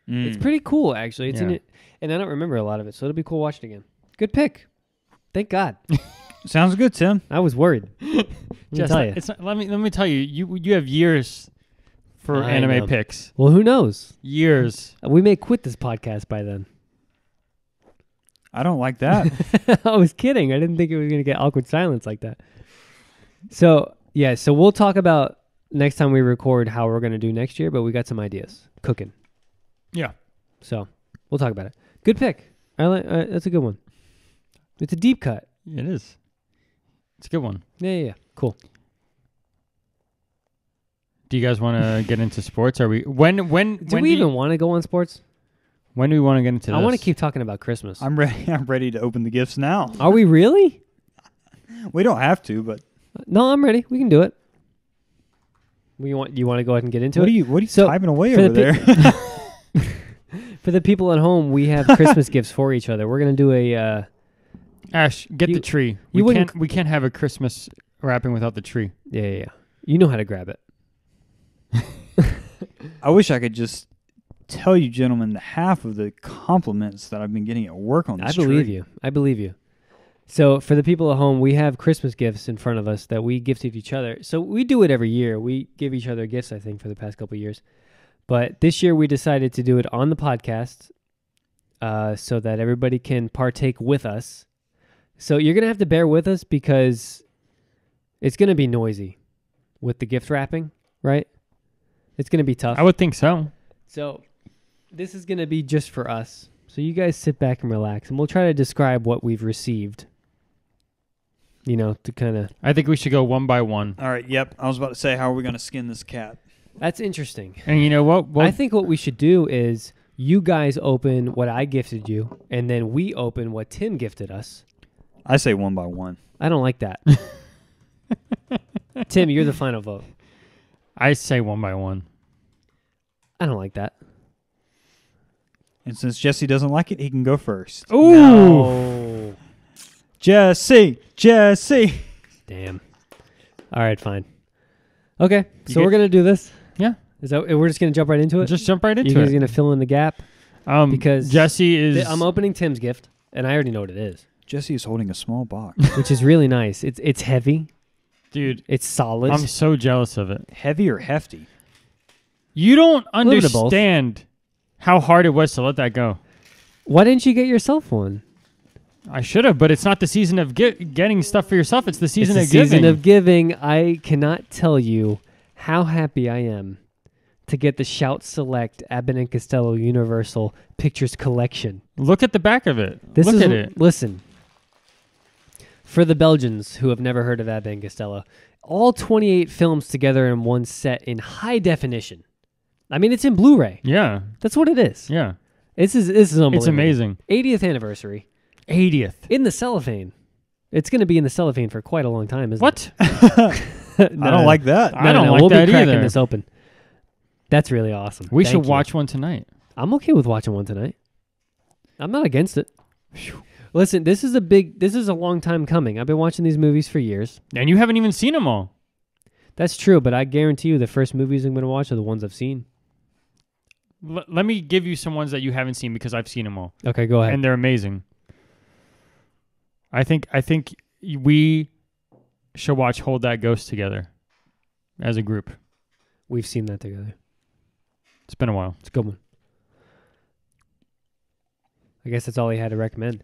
[SPEAKER 3] It's pretty cool, actually. It's in
[SPEAKER 2] Yeah.
[SPEAKER 3] it, and I don't remember a lot of it, so it'll be cool watching it again. Good pick. Thank God.
[SPEAKER 1] Sounds good, Tim.
[SPEAKER 3] I was worried. Let me tell you.
[SPEAKER 2] Let me tell you. You have years for
[SPEAKER 3] I
[SPEAKER 2] anime
[SPEAKER 3] know.
[SPEAKER 2] picks.
[SPEAKER 3] Well, who knows?
[SPEAKER 2] Years.
[SPEAKER 3] We may quit this podcast by then.
[SPEAKER 1] I don't like that.
[SPEAKER 3] I was kidding. I didn't think it was going to get awkward silence like that. So we'll talk about next time we record how we're going to do next year, but we got some ideas. Cooking.
[SPEAKER 2] Yeah.
[SPEAKER 3] So we'll talk about it. Good pick. That's a good one. It's a deep cut.
[SPEAKER 2] It is. It's a good one.
[SPEAKER 3] Yeah. Cool.
[SPEAKER 2] Do you guys want to get into sports? Are we do we
[SPEAKER 3] even want to go on sports?
[SPEAKER 2] When do we want to get into this?
[SPEAKER 3] I want to keep talking about Christmas.
[SPEAKER 1] I'm ready. I'm ready to open the gifts now.
[SPEAKER 3] Are we really?
[SPEAKER 1] We don't have to, but
[SPEAKER 3] No, I'm ready. We can do it. You want to go ahead and get into
[SPEAKER 1] what
[SPEAKER 3] it?
[SPEAKER 1] are you
[SPEAKER 3] So,
[SPEAKER 1] typing away
[SPEAKER 3] for
[SPEAKER 1] over
[SPEAKER 3] the
[SPEAKER 1] there?
[SPEAKER 3] For the people at home, we have Christmas gifts for each other. We're gonna do a.
[SPEAKER 2] Ash, get
[SPEAKER 3] You-
[SPEAKER 2] the tree.
[SPEAKER 3] you
[SPEAKER 2] We
[SPEAKER 3] wouldn't-
[SPEAKER 2] can't have a Christmas wrapping without the tree.
[SPEAKER 3] Yeah. You know how to grab it.
[SPEAKER 1] I wish I could just tell you, gentlemen, the half of the compliments that I've been getting at work on this
[SPEAKER 3] I believe
[SPEAKER 1] tree.
[SPEAKER 3] you. I believe you. So for the people at home, we have Christmas gifts in front of us that we gifted each other. So we do it every year. We give each other gifts, I think, for the past couple of years. But this year we decided to do it on the podcast so that everybody can partake with us. So you're going to have to bear with us because it's going to be noisy with the gift wrapping, right? It's going to be tough.
[SPEAKER 2] I would think so.
[SPEAKER 3] So this is going to be just for us. So you guys sit back and relax, and we'll try to describe what we've received, to kind of...
[SPEAKER 2] I think we should go one by one.
[SPEAKER 1] All right, yep. I was about to say, how are we going to skin this cat?
[SPEAKER 3] That's interesting.
[SPEAKER 2] And you know what?
[SPEAKER 3] I think what we should do is you guys open what I gifted you, and then we open what Tim gifted us.
[SPEAKER 1] I say one by one.
[SPEAKER 3] I don't like that. Tim, you're the final vote.
[SPEAKER 2] I say one by one.
[SPEAKER 3] I don't like that.
[SPEAKER 1] And since Jesse doesn't like it, he can go first.
[SPEAKER 2] Ooh.
[SPEAKER 3] No.
[SPEAKER 1] Jesse.
[SPEAKER 3] Damn. All right, fine. Okay, so
[SPEAKER 2] get-
[SPEAKER 3] we're going to do this.
[SPEAKER 2] Yeah.
[SPEAKER 3] Is that we're just going to jump right into it?
[SPEAKER 2] Just jump right into
[SPEAKER 3] You guys
[SPEAKER 2] it.
[SPEAKER 3] going to fill in the gap? Because
[SPEAKER 2] Jesse is...
[SPEAKER 3] I'm opening Tim's gift, and I already know what it is,
[SPEAKER 1] Jesse is holding a small box.
[SPEAKER 3] which is really nice. It's heavy.
[SPEAKER 2] Dude,
[SPEAKER 3] It's solid.
[SPEAKER 2] I'm so jealous of it.
[SPEAKER 1] Heavy or hefty?
[SPEAKER 2] You don't
[SPEAKER 3] little bit of both.
[SPEAKER 2] understand how hard it was to let that go.
[SPEAKER 3] Why didn't you get yourself one?
[SPEAKER 2] I should have, but it's not the season of getting stuff for yourself. It's the season
[SPEAKER 3] It's
[SPEAKER 2] of
[SPEAKER 3] the season
[SPEAKER 2] giving.
[SPEAKER 3] of giving. I cannot tell you how happy I am to get the Shout Select Abbott and Costello Universal Pictures Collection.
[SPEAKER 2] Look at the back of it.
[SPEAKER 3] This
[SPEAKER 2] Look
[SPEAKER 3] is
[SPEAKER 2] at it.
[SPEAKER 3] Listen. For the Belgians who have never heard of Abbott and Costello, all 28 films together in one set in high definition. I mean, it's in Blu-ray.
[SPEAKER 2] Yeah,
[SPEAKER 3] That's what it is.
[SPEAKER 2] yeah.
[SPEAKER 3] This is unbelievable.
[SPEAKER 2] It's amazing.
[SPEAKER 3] 80th anniversary
[SPEAKER 2] 80th.
[SPEAKER 3] in the cellophane. It's going to be in the cellophane for quite a long time, isn't
[SPEAKER 2] What?
[SPEAKER 3] it?
[SPEAKER 1] I don't like that.
[SPEAKER 2] I don't like
[SPEAKER 3] we'll
[SPEAKER 2] that
[SPEAKER 3] be cracking
[SPEAKER 2] either.
[SPEAKER 3] this open. That's really awesome.
[SPEAKER 2] We
[SPEAKER 3] Thank
[SPEAKER 2] should
[SPEAKER 3] you.
[SPEAKER 2] watch one tonight.
[SPEAKER 3] I'm okay with watching one tonight. I'm not against it. Listen, this is a long time coming. I've been watching these movies for years.
[SPEAKER 2] And you haven't even seen them all.
[SPEAKER 3] That's true, but I guarantee you the first movies I'm going to watch are the ones I've seen.
[SPEAKER 2] Let me give you some ones that you haven't seen because I've seen them all.
[SPEAKER 3] Okay, go ahead.
[SPEAKER 2] And they're amazing. I think we should watch Hold That Ghost together as a group.
[SPEAKER 3] We've seen that together.
[SPEAKER 2] It's been a while.
[SPEAKER 3] It's a good one. I guess that's all he had to recommend.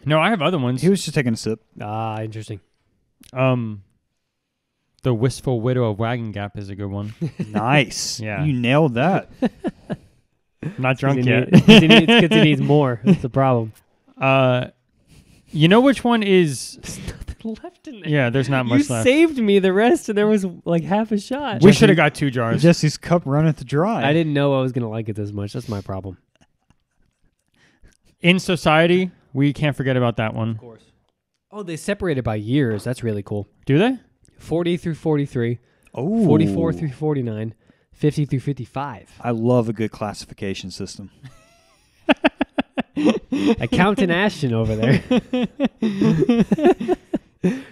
[SPEAKER 2] No, I have other ones.
[SPEAKER 1] He was just taking a sip.
[SPEAKER 3] Ah, interesting.
[SPEAKER 2] The Wistful Widow of Wagon Gap is a good one.
[SPEAKER 1] Nice.
[SPEAKER 2] Yeah.
[SPEAKER 1] You nailed that.
[SPEAKER 2] Not drunk yet.
[SPEAKER 3] It's because he needs more. That's the problem.
[SPEAKER 2] You know which one is...
[SPEAKER 3] There's nothing left in there.
[SPEAKER 2] Yeah, there's not
[SPEAKER 3] You
[SPEAKER 2] much left.
[SPEAKER 3] saved me the rest, and there was like half a shot.
[SPEAKER 2] We should have got 2 jars.
[SPEAKER 1] Jesse's cup runneth dry.
[SPEAKER 3] I didn't know I was going to like it this much. That's my problem.
[SPEAKER 2] In Society, we can't forget about that one.
[SPEAKER 3] Of course. Oh, they separated by years. That's really cool.
[SPEAKER 2] Do they?
[SPEAKER 3] 40 through 43,
[SPEAKER 1] Oh.
[SPEAKER 3] 44 through 49, 50 through 55.
[SPEAKER 1] I love a good classification system.
[SPEAKER 3] Accountant Ashton over there.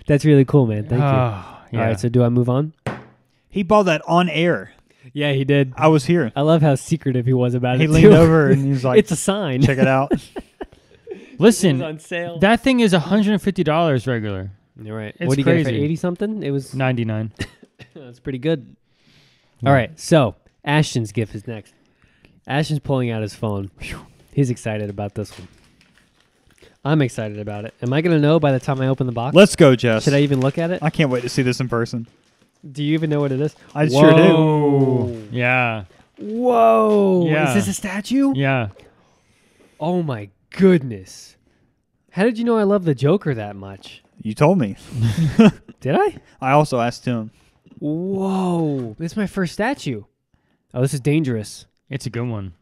[SPEAKER 3] That's really cool, man. Thank you.
[SPEAKER 2] Yeah.
[SPEAKER 3] All right, so do I move on?
[SPEAKER 1] He bought that on air.
[SPEAKER 3] Yeah, he did.
[SPEAKER 1] I was here.
[SPEAKER 3] I love how secretive he was about
[SPEAKER 1] He
[SPEAKER 3] it,
[SPEAKER 1] leaned
[SPEAKER 3] too.
[SPEAKER 1] over and he's like,
[SPEAKER 3] It's a sign.
[SPEAKER 1] check it out.
[SPEAKER 3] It
[SPEAKER 2] Listen,
[SPEAKER 3] was on sale.
[SPEAKER 2] that thing is $150 regular.
[SPEAKER 3] You're right.
[SPEAKER 2] It's
[SPEAKER 3] What do you get it for,
[SPEAKER 2] crazy.
[SPEAKER 3] 80-something? It was...
[SPEAKER 2] 99.
[SPEAKER 3] That's pretty good. All right, so Ashton's gift is next. Ashton's pulling out his phone. He's excited about this one. I'm excited about it. Am I going to know by the time I open the box?
[SPEAKER 1] Let's go, Jess.
[SPEAKER 3] Should I even look at it?
[SPEAKER 1] I can't wait to see this in person.
[SPEAKER 3] Do you even know what it is?
[SPEAKER 1] I sure do.
[SPEAKER 2] Oh, yeah.
[SPEAKER 3] Whoa.
[SPEAKER 2] Yeah.
[SPEAKER 3] Is this a statue?
[SPEAKER 2] Yeah.
[SPEAKER 3] Oh, my goodness. How did you know I love the Joker that much?
[SPEAKER 1] You told me.
[SPEAKER 3] Did I?
[SPEAKER 1] I also asked him.
[SPEAKER 3] Whoa. This is my first statue. Oh, this is dangerous.
[SPEAKER 2] It's a good one.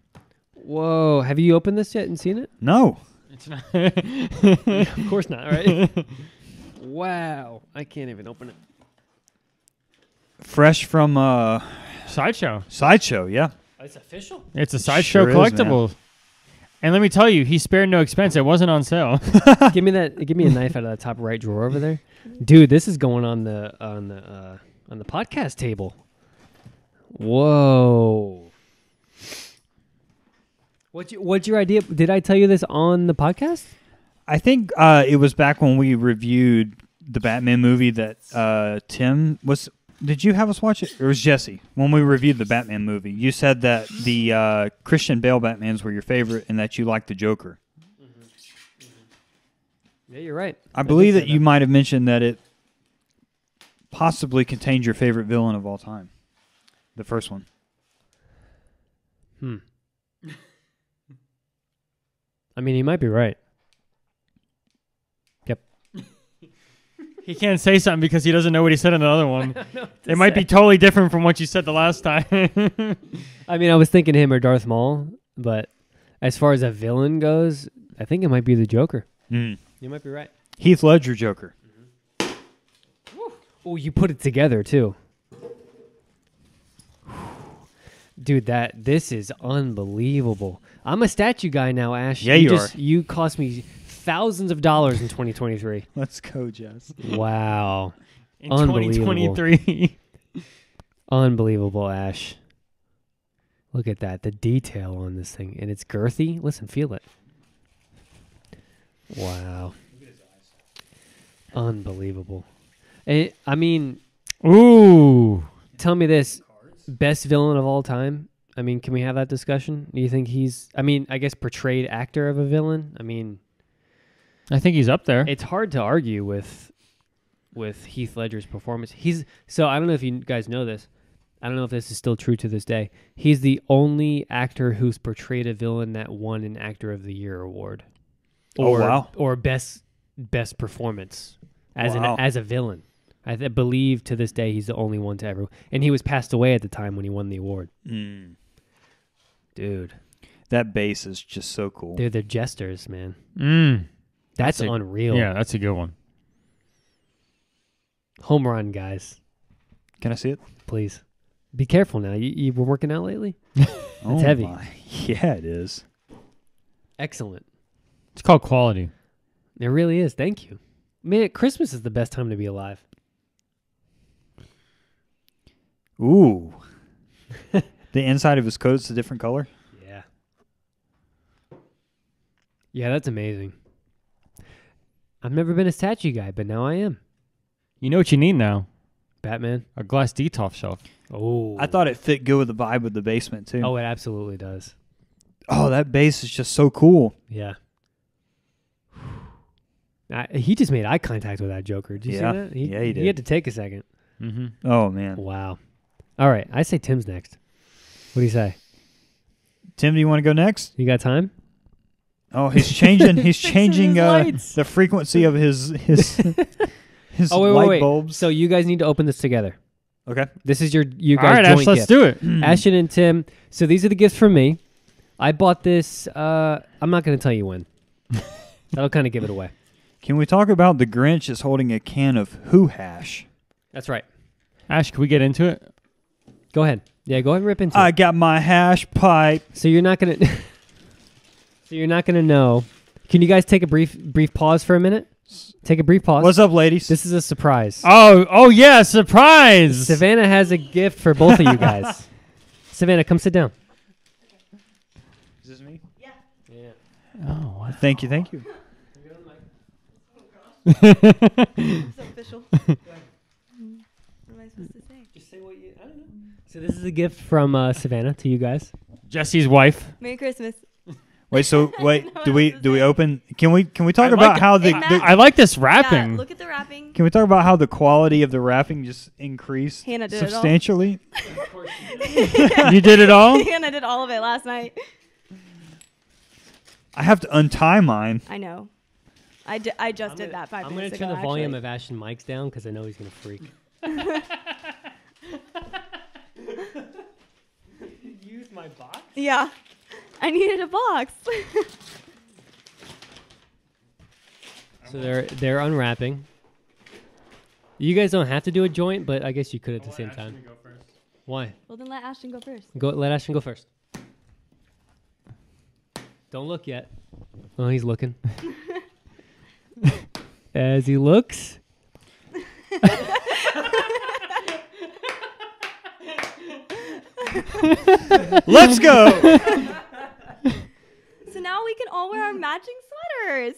[SPEAKER 3] Whoa. Have you opened this yet and seen it?
[SPEAKER 1] No.
[SPEAKER 2] It's not.
[SPEAKER 3] Of course not, right? Wow. I can't even open it.
[SPEAKER 1] Fresh from
[SPEAKER 2] Sideshow.
[SPEAKER 1] Sideshow, yeah.
[SPEAKER 3] It's official?
[SPEAKER 2] It's a Sideshow
[SPEAKER 1] Sure is,
[SPEAKER 2] collectible. And let me tell you, he spared no expense. It wasn't on sale.
[SPEAKER 3] Give me a knife out of that top right drawer over there, dude. This is going on the podcast table. Whoa. What's your idea? Did I tell you this on the podcast?
[SPEAKER 1] I think it was back when we reviewed the Batman movie that Tim was. Did you have us watch it? Or it was Jesse. When we reviewed the Batman movie, you said that the Christian Bale Batmans were your favorite and that you liked the Joker.
[SPEAKER 3] Mm-hmm. Mm-hmm. Yeah, you're right.
[SPEAKER 1] I believe that you might have mentioned that it possibly contains your favorite villain of all time. The first one.
[SPEAKER 3] I mean, he might be right. Yep.
[SPEAKER 2] He can't say something because he doesn't know what he said in the other one. It might be totally different from what you said the last time.
[SPEAKER 3] I mean, I was thinking him or Darth Maul, but as far as a villain goes, I think it might be the Joker. You might be right.
[SPEAKER 1] Heath Ledger Joker.
[SPEAKER 3] Oh, you put it together too. Dude, this is unbelievable. I'm a statue guy now, Ash.
[SPEAKER 1] Yeah, you are.
[SPEAKER 3] You cost me thousands of dollars in 2023.
[SPEAKER 1] Let's go, Jess.
[SPEAKER 3] Wow.
[SPEAKER 2] In 2023.
[SPEAKER 3] Unbelievable, Ash. Look at that. The detail on this thing. And it's girthy. Listen, feel it. Wow. Unbelievable. I mean,
[SPEAKER 2] ooh.
[SPEAKER 3] Tell me this. Best villain of all time? I mean, can we have that discussion? Do you think I guess portrayed actor of a villain? I mean,
[SPEAKER 2] I think he's up there.
[SPEAKER 3] it's hard to argue with Heath Ledger's performance. So I don't know if you guys know this. I don't know if this is still true to this day. He's the only actor who's portrayed a villain that won an Actor of the Year award. Or best performance as a villain. I believe to this day he's the only one to ever. And he was passed away at the time when he won the award. Dude.
[SPEAKER 1] That bass is just so cool.
[SPEAKER 3] They're jesters, man. That's
[SPEAKER 2] That's
[SPEAKER 3] unreal.
[SPEAKER 2] Yeah, that's a good one.
[SPEAKER 3] Home run, guys.
[SPEAKER 1] Can I see it?
[SPEAKER 3] Please. Be careful now. You were working out lately?
[SPEAKER 1] It's
[SPEAKER 3] heavy.
[SPEAKER 1] Yeah, it is.
[SPEAKER 3] Excellent.
[SPEAKER 2] It's called quality.
[SPEAKER 3] It really is. Thank you. Man, Christmas is the best time to be alive.
[SPEAKER 1] Ooh. The inside of his coat is a different color?
[SPEAKER 3] Yeah. Yeah, that's amazing. I've never been a statue guy, but now I am.
[SPEAKER 2] You know what you need now?
[SPEAKER 3] Batman.
[SPEAKER 2] A glass detox shelf.
[SPEAKER 3] Oh.
[SPEAKER 1] I thought it fit good with the vibe of the basement, too.
[SPEAKER 3] Oh, it absolutely does.
[SPEAKER 1] Oh, that bass is just so cool.
[SPEAKER 3] Yeah. He just made eye contact with that Joker. Did you see that?
[SPEAKER 1] He did.
[SPEAKER 3] He had to take a second.
[SPEAKER 2] Mm-hmm.
[SPEAKER 1] Oh, man.
[SPEAKER 3] Wow. All right. I say Tim's next. What do you say?
[SPEAKER 1] Tim, do you want to go next?
[SPEAKER 3] You got time?
[SPEAKER 1] Oh, he's changing. He's changing
[SPEAKER 3] lights.
[SPEAKER 1] the frequency of his
[SPEAKER 3] Oh,
[SPEAKER 1] light bulbs.
[SPEAKER 3] So you guys need to open this together.
[SPEAKER 1] Okay.
[SPEAKER 3] This is you
[SPEAKER 2] All
[SPEAKER 3] guys'
[SPEAKER 2] right,
[SPEAKER 3] joint
[SPEAKER 2] Ash, let's
[SPEAKER 3] gift.
[SPEAKER 2] do it.
[SPEAKER 3] Ashton and Tim. So these are the gifts from me. I bought this. I'm not going to tell you when. That'll kind of give it away.
[SPEAKER 1] Can we talk about the Grinch is holding a can of Who Hash?
[SPEAKER 3] That's right.
[SPEAKER 2] Ash, can we get into it?
[SPEAKER 3] Go ahead. Yeah, go ahead and rip into
[SPEAKER 1] I
[SPEAKER 3] it.
[SPEAKER 1] got my hash pipe.
[SPEAKER 3] So you're not going to. So you're not going to know. Can you guys take a brief pause for a minute? Take a brief pause.
[SPEAKER 1] What's up, ladies?
[SPEAKER 3] This is a surprise.
[SPEAKER 2] Oh yeah, surprise!
[SPEAKER 3] Savannah has a gift for both of you guys. Savannah, come sit down.
[SPEAKER 1] Is this me?
[SPEAKER 4] Yeah.
[SPEAKER 2] Oh, what?
[SPEAKER 1] Thank you. Thank you.
[SPEAKER 4] It's official. What am I supposed to say?
[SPEAKER 3] Just say what you. I don't know. So this is a gift from Savannah to you guys.
[SPEAKER 2] Jesse's wife.
[SPEAKER 4] Merry Christmas.
[SPEAKER 1] Wait. So wait.
[SPEAKER 4] know
[SPEAKER 1] Do
[SPEAKER 4] what
[SPEAKER 1] we
[SPEAKER 4] to
[SPEAKER 1] do we
[SPEAKER 4] say.
[SPEAKER 1] open? Can we talk
[SPEAKER 2] I
[SPEAKER 1] about
[SPEAKER 2] like
[SPEAKER 1] how
[SPEAKER 4] it.
[SPEAKER 1] the
[SPEAKER 2] I like this
[SPEAKER 4] Yeah,
[SPEAKER 2] wrapping.
[SPEAKER 4] look at the wrapping.
[SPEAKER 1] can we talk about how the quality of the wrapping just increased
[SPEAKER 4] Hannah did it all.
[SPEAKER 1] substantially?
[SPEAKER 2] You did it all?
[SPEAKER 4] Hannah did all of it last night.
[SPEAKER 1] I have to untie mine.
[SPEAKER 4] I know. I just did that 5
[SPEAKER 3] I'm
[SPEAKER 4] minutes
[SPEAKER 3] gonna
[SPEAKER 4] ago.
[SPEAKER 3] turn the volume
[SPEAKER 4] actually.
[SPEAKER 3] of Ashton Mike's down because I know he's gonna freak. Use my box.
[SPEAKER 4] Yeah. I needed a box.
[SPEAKER 3] So they're unwrapping. You guys don't have to do a joint, but I guess you could at the same time. Why?
[SPEAKER 4] Well, then let Ashton go first.
[SPEAKER 3] Let Ashton go first. Don't look yet. Oh, he's looking. As he looks.
[SPEAKER 1] Let's go.
[SPEAKER 4] So now we can all wear our matching sweaters.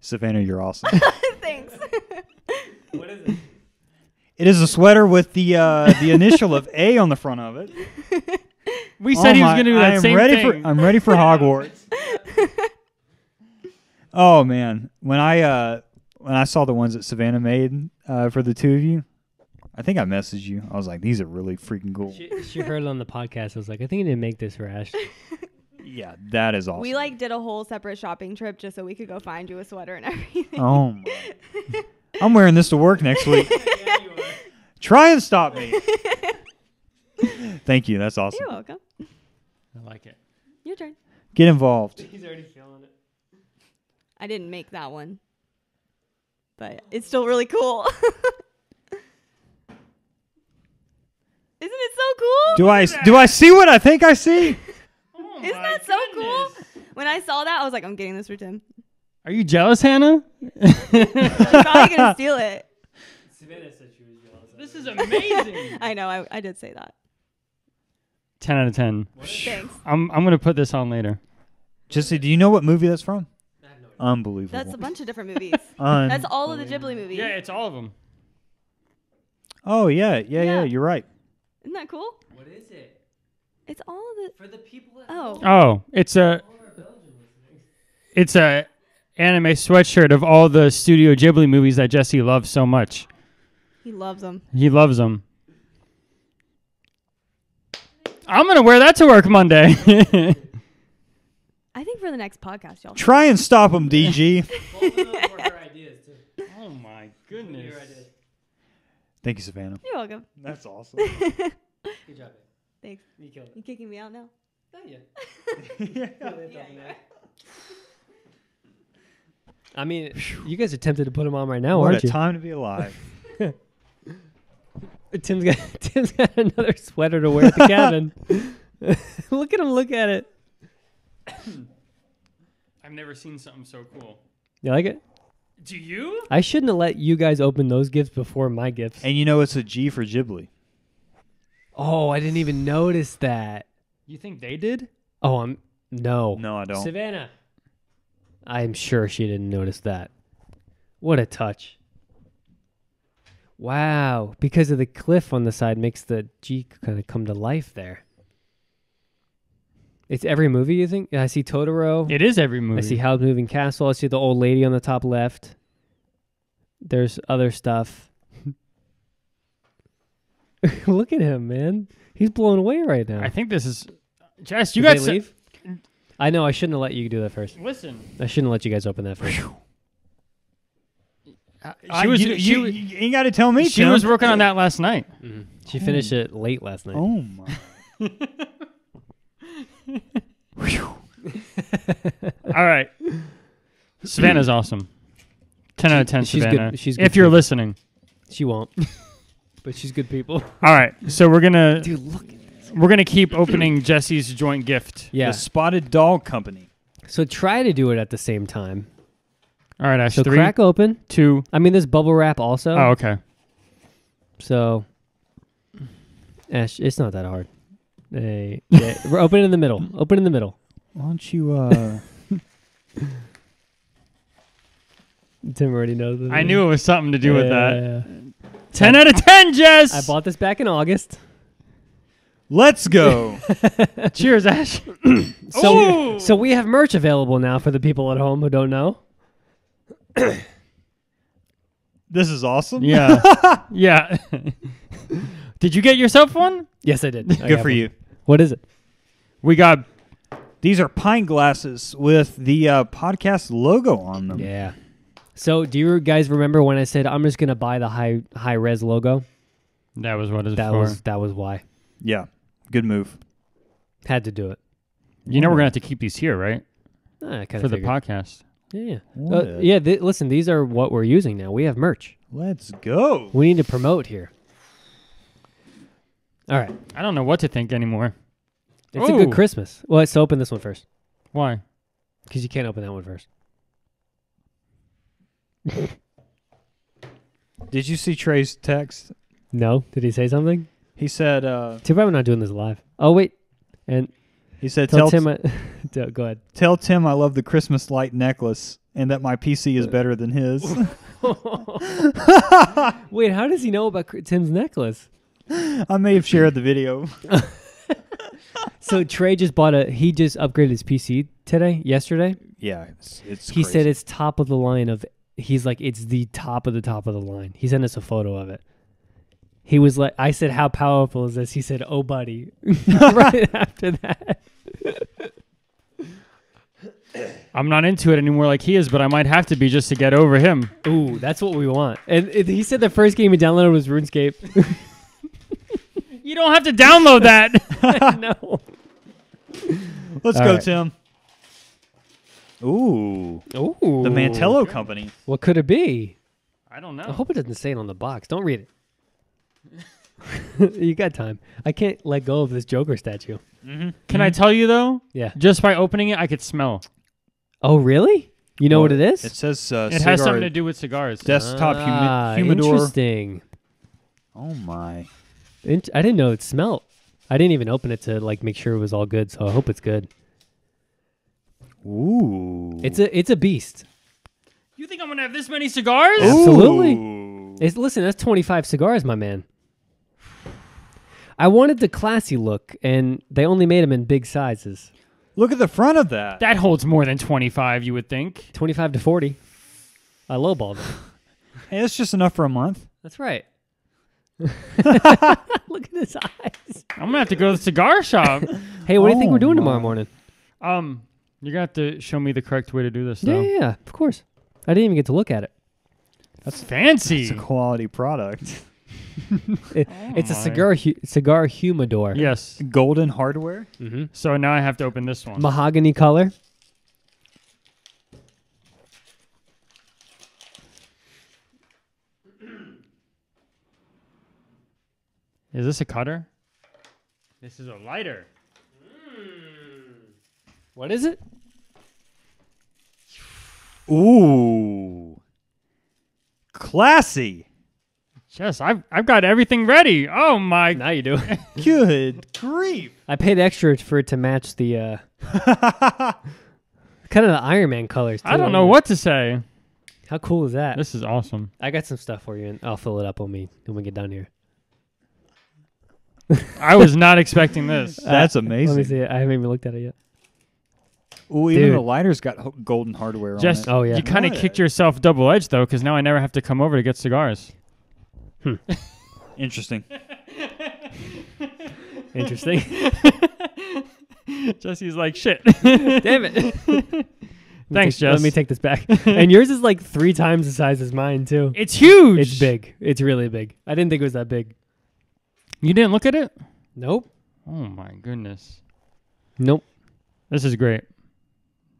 [SPEAKER 1] Savannah, you're awesome.
[SPEAKER 4] Thanks.
[SPEAKER 3] What is it?
[SPEAKER 1] It is a sweater with the initial of A on the front of it.
[SPEAKER 2] We said he was going to do that
[SPEAKER 1] I'm
[SPEAKER 2] same
[SPEAKER 1] ready
[SPEAKER 2] thing.
[SPEAKER 1] I'm ready for Hogwarts. Oh man, when I saw the ones that Savannah made for the two of you, I think I messaged you. I was like, these are really freaking cool.
[SPEAKER 3] She heard it on the podcast. I was like, I think I need to make this for Ash.
[SPEAKER 1] Yeah, that is awesome.
[SPEAKER 4] We did a whole separate shopping trip just so we could go find you a sweater and everything.
[SPEAKER 1] Oh my. I'm wearing this to work next week.
[SPEAKER 3] Yeah, you are.
[SPEAKER 1] Try and stop me. Thank you. That's awesome.
[SPEAKER 4] You're welcome.
[SPEAKER 2] I like it.
[SPEAKER 4] Your turn.
[SPEAKER 1] Get involved.
[SPEAKER 3] He's already feeling it.
[SPEAKER 4] I didn't make that one, but it's still really cool. Isn't it so cool?
[SPEAKER 1] Do I see what I think I see?
[SPEAKER 2] Oh
[SPEAKER 4] Isn't
[SPEAKER 2] my
[SPEAKER 4] that so
[SPEAKER 2] goodness.
[SPEAKER 4] cool? When I saw that, I was like, I'm getting this for Tim.
[SPEAKER 2] Are you jealous, Hannah?
[SPEAKER 4] He's probably gonna steal it.
[SPEAKER 3] Savannah said she was jealous.
[SPEAKER 2] This is amazing.
[SPEAKER 4] I know. I did say that.
[SPEAKER 2] 10 out of 10.
[SPEAKER 4] Thanks.
[SPEAKER 2] I'm going to put this on later.
[SPEAKER 1] Jesse, do you know what movie that's from?
[SPEAKER 3] I have no idea.
[SPEAKER 1] Unbelievable.
[SPEAKER 4] That's a bunch of different movies. That's all of the Ghibli movies.
[SPEAKER 2] Yeah, it's all of them.
[SPEAKER 1] Oh yeah.
[SPEAKER 4] Yeah.
[SPEAKER 1] You're right.
[SPEAKER 4] Isn't that cool?
[SPEAKER 3] What is it?
[SPEAKER 4] It's all of the.
[SPEAKER 3] For the people at
[SPEAKER 4] Oh.
[SPEAKER 2] Oh, it's a anime sweatshirt of all the Studio Ghibli movies that Jesse loves so much.
[SPEAKER 4] He loves them.
[SPEAKER 2] He loves them. I'm going to wear that to work Monday.
[SPEAKER 4] I think for the next podcast, y'all.
[SPEAKER 1] Try and stop him, DG.
[SPEAKER 3] Both of those were her ideas, too.
[SPEAKER 2] Oh my goodness.
[SPEAKER 3] Your ideas.
[SPEAKER 1] Thank you, Savannah.
[SPEAKER 4] You're welcome.
[SPEAKER 1] That's awesome.
[SPEAKER 3] Good job, babe.
[SPEAKER 4] Thanks.
[SPEAKER 3] You killed it.
[SPEAKER 4] You kicking me out now?
[SPEAKER 3] Oh, yeah. I mean, you guys are tempted to put him on right now,
[SPEAKER 1] What
[SPEAKER 3] aren't
[SPEAKER 1] a
[SPEAKER 3] you?
[SPEAKER 1] time to be alive.
[SPEAKER 3] Tim's got another sweater to wear at the cabin. Look at him look at it.
[SPEAKER 2] I've never seen something so cool.
[SPEAKER 3] You like it?
[SPEAKER 2] Do you?
[SPEAKER 3] I shouldn't have let you guys open those gifts before my gifts.
[SPEAKER 1] And you know it's a G for Ghibli.
[SPEAKER 3] Oh, I didn't even notice that.
[SPEAKER 2] You think they did?
[SPEAKER 3] Oh, no.
[SPEAKER 1] No, I don't.
[SPEAKER 3] Savannah. I'm sure she didn't notice that. What a touch. Wow. Because of the cliff on the side makes the G kind of come to life there. It's every movie, you think? I see Totoro.
[SPEAKER 2] It is every movie.
[SPEAKER 3] I see Howl's Moving Castle. I see the old lady on the top left. There's other stuff. Look at him, man. He's blown away right now.
[SPEAKER 2] I think this is... Jess, you
[SPEAKER 3] Did
[SPEAKER 2] got...
[SPEAKER 3] they leave? I know. I shouldn't have let you do that first.
[SPEAKER 2] Listen.
[SPEAKER 3] I shouldn't have let you guys open that first.
[SPEAKER 1] You ain't got to tell me.
[SPEAKER 2] She
[SPEAKER 1] Tim.
[SPEAKER 2] was working on that last night.
[SPEAKER 3] Mm-hmm. She finished it late last night.
[SPEAKER 1] Oh my.
[SPEAKER 2] All right. Savannah's awesome. 10 out of 10,
[SPEAKER 3] she's
[SPEAKER 2] Savannah.
[SPEAKER 3] good. She's good
[SPEAKER 2] if you're
[SPEAKER 3] people.
[SPEAKER 2] listening.
[SPEAKER 3] She won't. But she's good people.
[SPEAKER 2] All right. So we're gonna
[SPEAKER 3] look.
[SPEAKER 2] we're gonna keep opening Jesse's joint gift.
[SPEAKER 3] Yeah.
[SPEAKER 1] The Spotted Dog Company.
[SPEAKER 3] So try to do it at the same time.
[SPEAKER 2] All right, Ash.
[SPEAKER 3] So
[SPEAKER 2] 3,
[SPEAKER 3] crack open.
[SPEAKER 2] 2.
[SPEAKER 3] I mean, there's bubble wrap also.
[SPEAKER 2] Oh, okay.
[SPEAKER 3] So, Ash, it's not that hard. Hey, yeah, we're open in the middle. Open in the middle.
[SPEAKER 1] Why don't you?
[SPEAKER 3] Tim already knows.
[SPEAKER 2] I knew it was something to do with that.
[SPEAKER 3] Yeah.
[SPEAKER 2] 10 out of 10, Jess.
[SPEAKER 3] I bought this back in August.
[SPEAKER 1] Let's go.
[SPEAKER 2] Cheers, Ash.
[SPEAKER 3] So, so we have merch available now for the people at home who don't know.
[SPEAKER 1] This is awesome.
[SPEAKER 2] Yeah. Yeah. Did you get yourself one?
[SPEAKER 3] Yes, I did. I
[SPEAKER 1] Good
[SPEAKER 3] got
[SPEAKER 1] for
[SPEAKER 3] one.
[SPEAKER 1] you.
[SPEAKER 3] What is it?
[SPEAKER 2] We got...
[SPEAKER 1] These are pint glasses with the podcast logo on them.
[SPEAKER 3] Yeah. So, do you guys remember when I said I'm just gonna buy the high res logo?
[SPEAKER 2] That was what it's
[SPEAKER 3] That
[SPEAKER 2] for.
[SPEAKER 3] was why.
[SPEAKER 1] Yeah. Good move.
[SPEAKER 3] Had to do it.
[SPEAKER 2] You know we're going to have to keep these here, right?
[SPEAKER 3] I kind
[SPEAKER 2] For
[SPEAKER 3] of
[SPEAKER 2] the podcast.
[SPEAKER 3] Yeah.
[SPEAKER 1] What?
[SPEAKER 3] Yeah. Listen, these are what we're using now. We have merch.
[SPEAKER 1] Let's go.
[SPEAKER 3] We need to promote here. All right.
[SPEAKER 2] I don't know what to think anymore.
[SPEAKER 3] It's a good
[SPEAKER 2] Ooh.
[SPEAKER 3] Christmas. Well, let's open this one first.
[SPEAKER 2] Why?
[SPEAKER 3] Because you can't open that one first.
[SPEAKER 1] Did you see Trey's text?
[SPEAKER 3] No? Did he say something?
[SPEAKER 1] He said,
[SPEAKER 3] Too bad we're not doing this live. Oh, wait. And
[SPEAKER 1] he said,
[SPEAKER 3] tell Tim... go ahead.
[SPEAKER 1] tell Tim I love the Christmas light necklace and that my PC is better than his.
[SPEAKER 3] Wait, how does he know about Tim's necklace?
[SPEAKER 1] I may have shared the video.
[SPEAKER 3] So Trey just he just upgraded his PC yesterday.
[SPEAKER 1] Yeah, it's
[SPEAKER 3] He
[SPEAKER 1] crazy.
[SPEAKER 3] said it's top of the line he's like, it's the top of the line. He sent us a photo of it. He was like, I said, how powerful is this? He said, oh, buddy. Right after that.
[SPEAKER 2] I'm not into it anymore like he is, but I might have to be just to get over him.
[SPEAKER 3] Ooh, that's what we want. And he said the first game he downloaded was RuneScape.
[SPEAKER 2] You don't have to download that.
[SPEAKER 3] No.
[SPEAKER 1] Let's
[SPEAKER 3] All
[SPEAKER 1] go,
[SPEAKER 3] right.
[SPEAKER 1] Tim. Ooh.
[SPEAKER 3] Ooh.
[SPEAKER 1] The Mantello Company.
[SPEAKER 3] What could it be?
[SPEAKER 2] I don't know.
[SPEAKER 3] I hope it doesn't say it on the box. Don't read it. You got time. I can't let go of this Joker statue.
[SPEAKER 1] Mm-hmm.
[SPEAKER 2] Can I tell you, though?
[SPEAKER 3] Yeah.
[SPEAKER 2] Just by opening it, I could smell.
[SPEAKER 3] Oh, really? You know what it is?
[SPEAKER 1] It says
[SPEAKER 2] It has something to do with cigars.
[SPEAKER 1] desktop humidor.
[SPEAKER 3] Interesting.
[SPEAKER 1] Oh, my.
[SPEAKER 3] I didn't know it smelled. I didn't even open it to make sure it was all good, so I hope it's good.
[SPEAKER 1] Ooh.
[SPEAKER 3] It's a beast.
[SPEAKER 2] You think I'm going to have this many cigars?
[SPEAKER 3] Absolutely.
[SPEAKER 1] Ooh.
[SPEAKER 3] Listen, that's 25 cigars, my man. I wanted the classy look, and they only made them in big sizes.
[SPEAKER 1] Look at the front of that.
[SPEAKER 2] That holds more than 25, you would think.
[SPEAKER 3] 25 to 40. I lowballed it.
[SPEAKER 1] Hey, that's just enough for a month.
[SPEAKER 3] That's right. Look at his eyes.
[SPEAKER 2] I'm going to have to go to the cigar shop.
[SPEAKER 3] Hey, what do you think
[SPEAKER 1] Oh,
[SPEAKER 3] we're doing tomorrow
[SPEAKER 1] my.
[SPEAKER 3] morning?
[SPEAKER 2] You're going to have to show me the correct way to do this,
[SPEAKER 3] Yeah,
[SPEAKER 2] though.
[SPEAKER 3] yeah, of course. I didn't even get to look at it.
[SPEAKER 2] That's fancy.
[SPEAKER 1] It's a quality product.
[SPEAKER 3] It's a
[SPEAKER 2] my.
[SPEAKER 3] cigar humidor.
[SPEAKER 2] Yes.
[SPEAKER 1] Golden hardware.
[SPEAKER 3] Mm-hmm.
[SPEAKER 2] So now I have to open this one.
[SPEAKER 3] Mahogany color.
[SPEAKER 2] Is this a cutter? This is a lighter.
[SPEAKER 3] What is it?
[SPEAKER 1] Ooh. Classy.
[SPEAKER 2] Yes, I've got everything ready. Oh my!
[SPEAKER 3] Now you do.
[SPEAKER 1] Good grief.
[SPEAKER 3] I paid extra for it to match the kind of the Iron Man colors. Too.
[SPEAKER 2] I don't know what to say.
[SPEAKER 3] How cool is that?
[SPEAKER 2] This is awesome.
[SPEAKER 3] I got some stuff for you, and I'll fill it up when we get down here.
[SPEAKER 2] I was not expecting this.
[SPEAKER 1] That's
[SPEAKER 3] Let me
[SPEAKER 1] amazing.
[SPEAKER 3] see it. I haven't even looked at it yet.
[SPEAKER 1] Ooh, even
[SPEAKER 3] Dude.
[SPEAKER 1] the lighter's got golden hardware
[SPEAKER 2] Just
[SPEAKER 1] on it.
[SPEAKER 3] Oh, yeah.
[SPEAKER 2] you kind of
[SPEAKER 1] What?
[SPEAKER 2] kicked yourself double edged though, because now I never have to come over to get cigars.
[SPEAKER 1] Interesting.
[SPEAKER 3] Interesting.
[SPEAKER 2] Jesse's like shit.
[SPEAKER 3] Damn it.
[SPEAKER 2] Thanks,
[SPEAKER 3] Let
[SPEAKER 2] Jess.
[SPEAKER 3] me take this back. And yours is like 3 times the size as mine too.
[SPEAKER 2] It's huge.
[SPEAKER 3] It's big. It's really big. I didn't think it was that big.
[SPEAKER 2] You didn't look at it?
[SPEAKER 3] Nope.
[SPEAKER 2] Oh my goodness.
[SPEAKER 3] Nope.
[SPEAKER 2] This is great.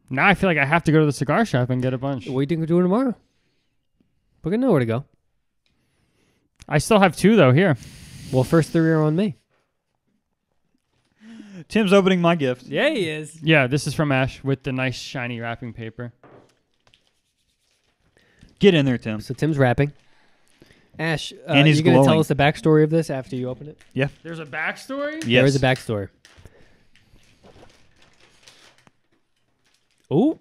[SPEAKER 2] Now I feel like I have to go to the cigar shop and get a bunch.
[SPEAKER 3] What do you think we're doing tomorrow? We're gonna know where to go.
[SPEAKER 2] I still have 2 though here.
[SPEAKER 3] Well, first 3 are on me.
[SPEAKER 1] Tim's opening my gift.
[SPEAKER 3] Yeah, he is.
[SPEAKER 2] Yeah, this is from Ash with the nice shiny wrapping paper.
[SPEAKER 1] Get in there, Tim.
[SPEAKER 3] So Tim's rapping. Ash,
[SPEAKER 1] And he's
[SPEAKER 3] you gonna tell
[SPEAKER 1] glowing.
[SPEAKER 3] us the backstory of this after you open it?
[SPEAKER 2] There's a backstory?
[SPEAKER 1] Yes.
[SPEAKER 3] There is a backstory. Ooh.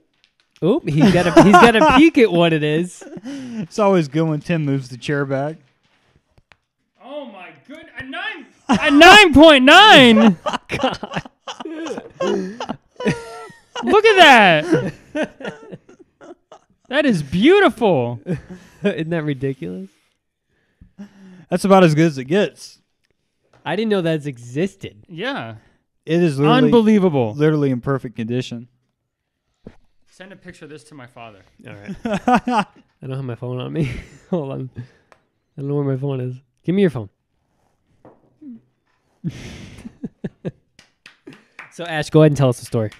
[SPEAKER 3] Oop, he's got a peek at what it is.
[SPEAKER 1] It's always good when Tim moves the chair back.
[SPEAKER 2] Oh my good, a 9.9. Look at that. That is beautiful.
[SPEAKER 3] Isn't that ridiculous?
[SPEAKER 1] That's about as good as it gets.
[SPEAKER 3] I didn't know that's existed.
[SPEAKER 2] Yeah.
[SPEAKER 1] It is literally,
[SPEAKER 2] Unbelievable.
[SPEAKER 1] literally in perfect condition.
[SPEAKER 2] Send a picture of this to my father.
[SPEAKER 3] All right. I don't have my phone on me. Hold on. I don't know where my phone is. Give me your phone. So, Ash, go ahead and tell us the story.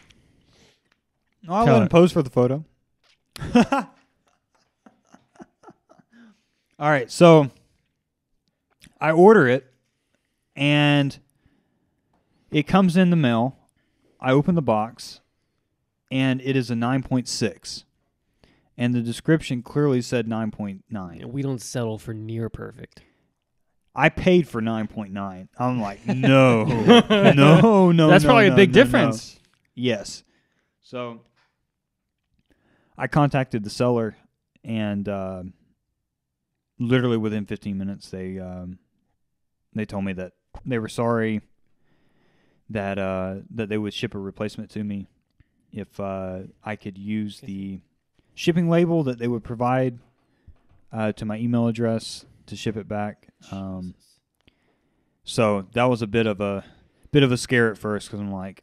[SPEAKER 1] I'll
[SPEAKER 2] Tell
[SPEAKER 1] let him
[SPEAKER 2] it.
[SPEAKER 1] pose for the photo. All right, so I order it, and it comes in the mail. I open the box, and it is a 9.6. And the description clearly said 9.9.
[SPEAKER 3] We don't settle for near perfect.
[SPEAKER 1] I paid for 9.9. I'm like, no, no.
[SPEAKER 2] That's
[SPEAKER 1] no,
[SPEAKER 2] probably
[SPEAKER 1] no,
[SPEAKER 2] a big
[SPEAKER 1] no,
[SPEAKER 2] difference.
[SPEAKER 1] No. Yes. So I contacted the seller, and literally within 15 minutes, they told me that they were sorry, that they would ship a replacement to me if I could use the shipping label that they would provide to my email address to ship it back. So that was a bit of a scare at first, because I'm like,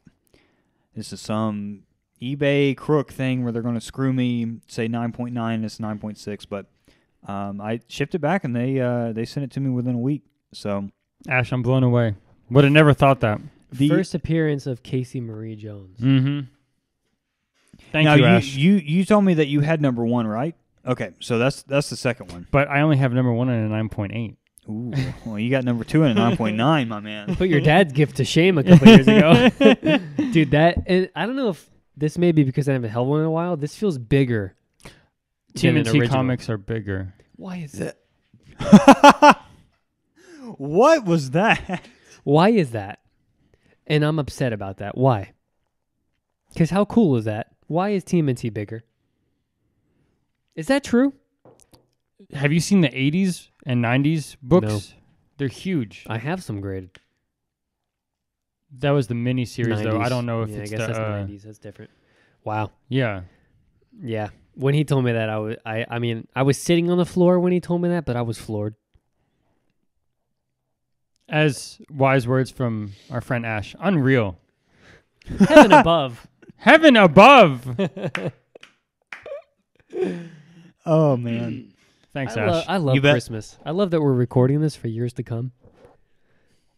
[SPEAKER 1] this is some eBay crook thing where they're going to screw me, say 9.9, it's 9.6, but I shipped it back, and they sent it to me within a week. So
[SPEAKER 2] Ash, I'm blown away. Would have never thought that.
[SPEAKER 3] First appearance of Casey Marie Jones.
[SPEAKER 2] Mm-hmm. Thank
[SPEAKER 1] now
[SPEAKER 2] you, Ash.
[SPEAKER 1] you told me that you had number one, right? Okay, so that's the second one.
[SPEAKER 2] But I only have number one and a 9.8.
[SPEAKER 1] Ooh, well, you got number two and a 9.9, my man.
[SPEAKER 3] Put your dad's gift to shame a couple years ago. Dude, and I don't know if this may be because I haven't held one in a while. This feels bigger.
[SPEAKER 2] TMNT comics are bigger.
[SPEAKER 3] Why is that?
[SPEAKER 1] What was that?
[SPEAKER 3] Why is that? And I'm upset about that. Why? Because how cool is that? Why is TMNT bigger? Is that true?
[SPEAKER 2] Have you seen the 80s and 90s books?
[SPEAKER 3] No.
[SPEAKER 2] They're huge.
[SPEAKER 3] I have some graded.
[SPEAKER 2] That was the mini series, though.
[SPEAKER 3] 90s.
[SPEAKER 2] I don't know if
[SPEAKER 3] Yeah,
[SPEAKER 2] it's
[SPEAKER 3] I guess
[SPEAKER 2] the...
[SPEAKER 3] that's the 90s. That's different. Wow.
[SPEAKER 2] Yeah.
[SPEAKER 3] Yeah. When he told me that, I mean, I was sitting on the floor when he told me that, but I was floored.
[SPEAKER 2] As wise words from our friend Ash. Unreal.
[SPEAKER 3] Heaven above.
[SPEAKER 2] Heaven above!
[SPEAKER 1] Oh, man.
[SPEAKER 2] Thanks, Ash.
[SPEAKER 3] I love
[SPEAKER 1] You bet.
[SPEAKER 3] Christmas. I love that we're recording this for years to come.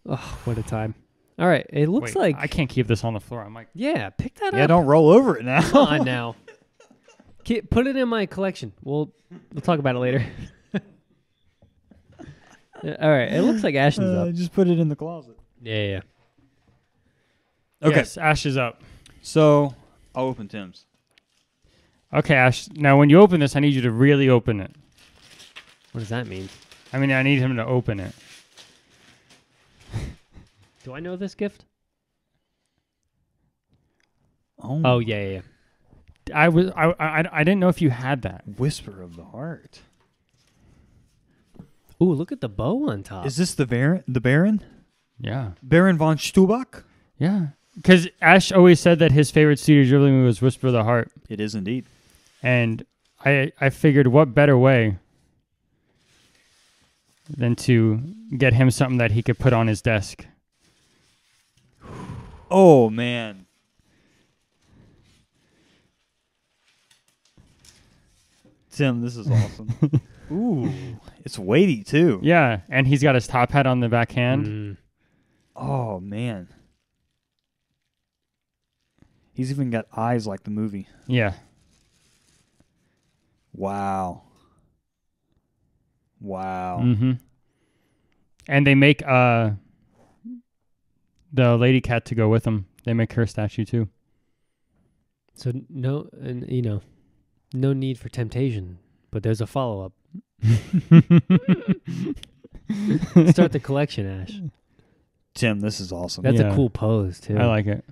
[SPEAKER 3] Oh, what a time. All right. It looks
[SPEAKER 2] Wait,
[SPEAKER 3] like...
[SPEAKER 2] I can't keep this on the floor. I'm like...
[SPEAKER 3] Yeah, pick that
[SPEAKER 1] Yeah,
[SPEAKER 3] up.
[SPEAKER 1] don't roll over it now.
[SPEAKER 3] Come on now. Put it in my collection. We'll talk about it later. All right. It looks like Ashton's up.
[SPEAKER 1] Just put it in the closet.
[SPEAKER 3] Yeah.
[SPEAKER 1] Okay.
[SPEAKER 2] Yes, Ash is up.
[SPEAKER 1] So I'll open Tim's.
[SPEAKER 2] Okay, Ash. Now, when you open this, I need you to really open it.
[SPEAKER 3] What does that mean?
[SPEAKER 2] I mean, I need him to open it.
[SPEAKER 3] Do I know this gift?
[SPEAKER 1] Oh,
[SPEAKER 3] Yeah.
[SPEAKER 2] I didn't know if you had that.
[SPEAKER 1] Whisper of the Heart.
[SPEAKER 3] Ooh, look at the bow on top.
[SPEAKER 1] Is this the Baron? The Baron?
[SPEAKER 2] Yeah.
[SPEAKER 1] Baron von Stubach?
[SPEAKER 2] Yeah. Because Ash always said that his favorite Studio Ghibli movie was Whisper of the Heart.
[SPEAKER 1] It is indeed.
[SPEAKER 2] And I figured what better way than to get him something that he could put on his desk.
[SPEAKER 1] Oh, man. Tim, this is awesome. Ooh, it's weighty, too.
[SPEAKER 2] Yeah, and he's got his top hat on the back hand.
[SPEAKER 3] Mm.
[SPEAKER 1] Oh, man. He's even got eyes like the movie.
[SPEAKER 2] Yeah.
[SPEAKER 1] Wow.
[SPEAKER 2] Mm-hmm. And they make the lady cat to go with them. They make her statue, too.
[SPEAKER 3] So no need for temptation, but there's a follow-up. Start the collection, Ash.
[SPEAKER 1] Tim, this is awesome.
[SPEAKER 3] That's
[SPEAKER 2] Yeah.
[SPEAKER 3] a cool pose, too.
[SPEAKER 2] I like it.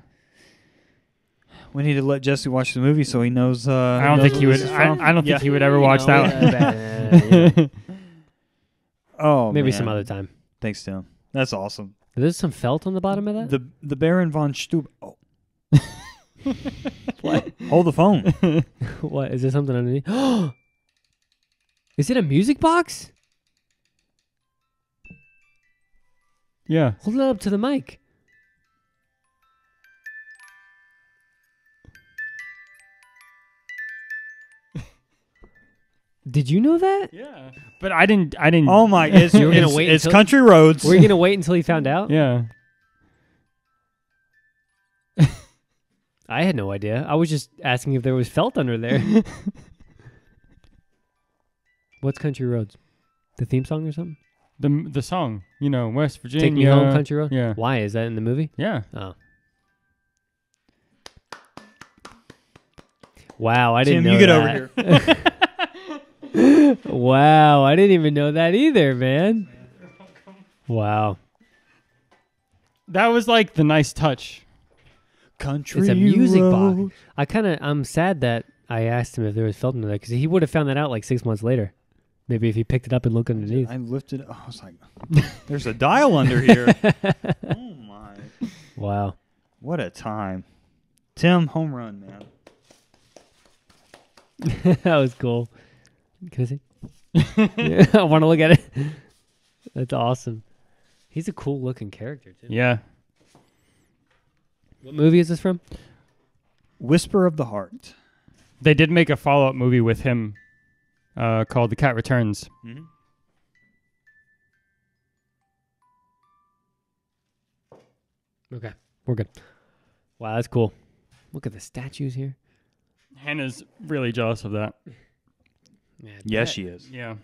[SPEAKER 1] We need to let Jesse watch the movie so he knows.
[SPEAKER 2] I don't think he would. I don't think he would ever watch that one.
[SPEAKER 1] Oh,
[SPEAKER 3] Maybe
[SPEAKER 1] man.
[SPEAKER 3] some other time.
[SPEAKER 1] Thanks, Tim. That's awesome.
[SPEAKER 3] There's some felt on the bottom of that?
[SPEAKER 1] The Baron von Stub. Oh.
[SPEAKER 3] What?
[SPEAKER 1] Hold the phone.
[SPEAKER 3] What? Is there something underneath? Is it a music box?
[SPEAKER 2] Yeah.
[SPEAKER 3] Hold it up to the mic. Did you know that?
[SPEAKER 2] Yeah. But I didn't.
[SPEAKER 1] Oh my! It's,
[SPEAKER 3] You were gonna
[SPEAKER 1] it's,
[SPEAKER 3] wait
[SPEAKER 1] it's
[SPEAKER 3] until-
[SPEAKER 1] Country Roads.
[SPEAKER 3] Were you going to wait until he found out?
[SPEAKER 2] Yeah.
[SPEAKER 3] I had no idea. I was just asking if there was felt under there. What's Country Roads? The theme song or something?
[SPEAKER 2] The song, West Virginia.
[SPEAKER 3] Take Me Home, Country Road?
[SPEAKER 2] Yeah.
[SPEAKER 3] Why? Is that in the movie?
[SPEAKER 2] Yeah.
[SPEAKER 3] Oh. Wow, I didn't
[SPEAKER 1] Tim,
[SPEAKER 3] know
[SPEAKER 1] you get
[SPEAKER 3] that.
[SPEAKER 1] over here.
[SPEAKER 3] Wow, I didn't even know that either, man. Wow.
[SPEAKER 2] That was like the nice touch.
[SPEAKER 1] Country
[SPEAKER 3] It's a music
[SPEAKER 1] road.
[SPEAKER 3] box. I'm sad that I asked him if there was felt under that because he would have found that out like 6 months later. Maybe if he picked it up and looked underneath.
[SPEAKER 1] I lifted it. I was like, there's a dial under here. Oh, my.
[SPEAKER 3] Wow.
[SPEAKER 1] What a time. Tim, home run, man.
[SPEAKER 3] That was cool. Can I see? Yeah, I want to look at it. That's awesome. He's a cool looking character, too.
[SPEAKER 2] Yeah.
[SPEAKER 3] What movie is this from?
[SPEAKER 1] Whisper of the Heart.
[SPEAKER 2] They did make a follow-up movie with him called The Cat Returns.
[SPEAKER 1] Mm-hmm.
[SPEAKER 3] Okay, we're good. Wow, that's cool. Look at the statues here.
[SPEAKER 2] Hannah's really jealous of that.
[SPEAKER 3] Yeah,
[SPEAKER 1] Yes, she is.
[SPEAKER 2] Yeah.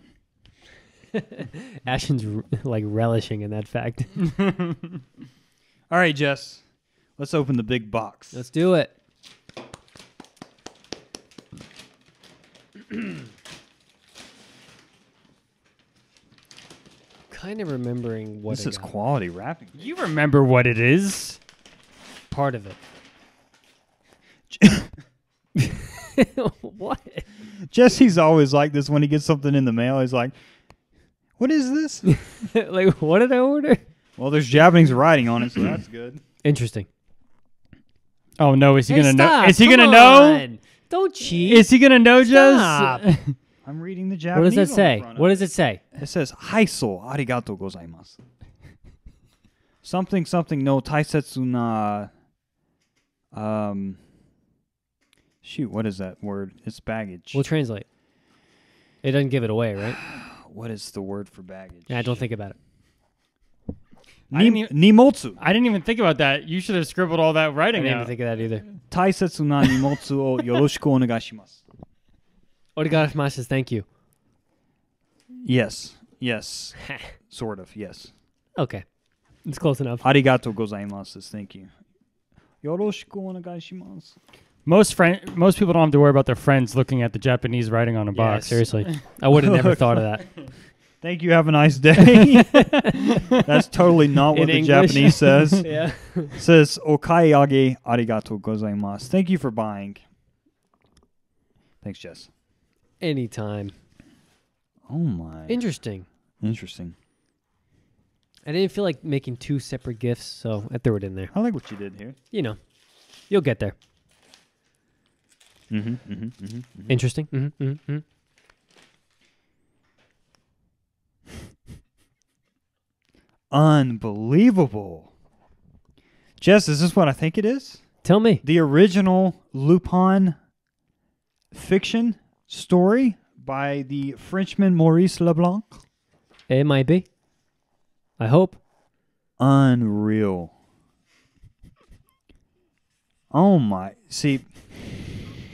[SPEAKER 3] Ashton's like relishing in that fact.
[SPEAKER 1] All right, Jess. Let's open the big box.
[SPEAKER 3] Let's do it. Kind of remembering what
[SPEAKER 1] This
[SPEAKER 3] I
[SPEAKER 1] is
[SPEAKER 3] got.
[SPEAKER 1] quality wrapping.
[SPEAKER 2] You remember what it is?
[SPEAKER 3] Part of it. What?
[SPEAKER 1] Jesse's always like this when he gets something in the mail. He's like, what is this?
[SPEAKER 3] Like, what did I order?
[SPEAKER 1] Well, there's Japanese writing on it, so that's good.
[SPEAKER 3] Interesting.
[SPEAKER 2] Oh no, is he
[SPEAKER 3] Hey,
[SPEAKER 2] gonna know?
[SPEAKER 3] stop,
[SPEAKER 2] Is he
[SPEAKER 3] come
[SPEAKER 2] gonna know?
[SPEAKER 3] on. Don't cheat.
[SPEAKER 2] Is he gonna know,
[SPEAKER 3] Stop.
[SPEAKER 2] Jess?
[SPEAKER 1] I'm reading the
[SPEAKER 3] What
[SPEAKER 1] Japanese.
[SPEAKER 3] does that
[SPEAKER 1] on the
[SPEAKER 3] say?
[SPEAKER 1] front of
[SPEAKER 3] What does it say?
[SPEAKER 1] It says, Haiso arigato gozaimasu. Something no taisetsu na. Shoot, what is that word? It's baggage.
[SPEAKER 3] We'll translate. It doesn't give it away, right?
[SPEAKER 1] What is the word for baggage?
[SPEAKER 3] Yeah, don't think about it.
[SPEAKER 2] I didn't even-
[SPEAKER 1] Nimotsu.
[SPEAKER 2] I didn't even think about that. You should have scribbled all that
[SPEAKER 3] I
[SPEAKER 2] writing
[SPEAKER 3] didn't even
[SPEAKER 2] out.
[SPEAKER 3] think of that either.
[SPEAKER 1] Taisetsu na nimotsu o yoroshiku onegaishimasu.
[SPEAKER 3] Oregaimasu says thank you.
[SPEAKER 1] Yes. Sort of, yes.
[SPEAKER 3] Okay. It's close enough.
[SPEAKER 1] Arigato gozaimasu is thank you. Yoroshiku onegaishimasu.
[SPEAKER 2] Most people don't have to worry about their friends looking at the Japanese writing on a
[SPEAKER 3] Yeah,
[SPEAKER 2] box.
[SPEAKER 3] seriously. I would have never thought of that.
[SPEAKER 1] Thank you, have a nice day. That's totally not what
[SPEAKER 3] In
[SPEAKER 1] the
[SPEAKER 3] English.
[SPEAKER 1] Japanese says.
[SPEAKER 3] Yeah.
[SPEAKER 1] It says, Okaiage arigato gozaimasu. Thank you for buying. Thanks, Jess.
[SPEAKER 3] Anytime.
[SPEAKER 1] Oh, my.
[SPEAKER 3] Interesting.
[SPEAKER 1] Interesting.
[SPEAKER 3] I didn't feel like making two separate gifts, so I threw it in there.
[SPEAKER 1] I like what you did here.
[SPEAKER 3] You know, you'll get there.
[SPEAKER 1] Mm-hmm.
[SPEAKER 3] Interesting. Mm-hmm.
[SPEAKER 1] Unbelievable. Jess, is this what I think it is?
[SPEAKER 3] Tell me.
[SPEAKER 1] The original Lupin fiction story by the Frenchman Maurice Leblanc?
[SPEAKER 3] It might be. I hope.
[SPEAKER 1] Unreal. Oh my. See,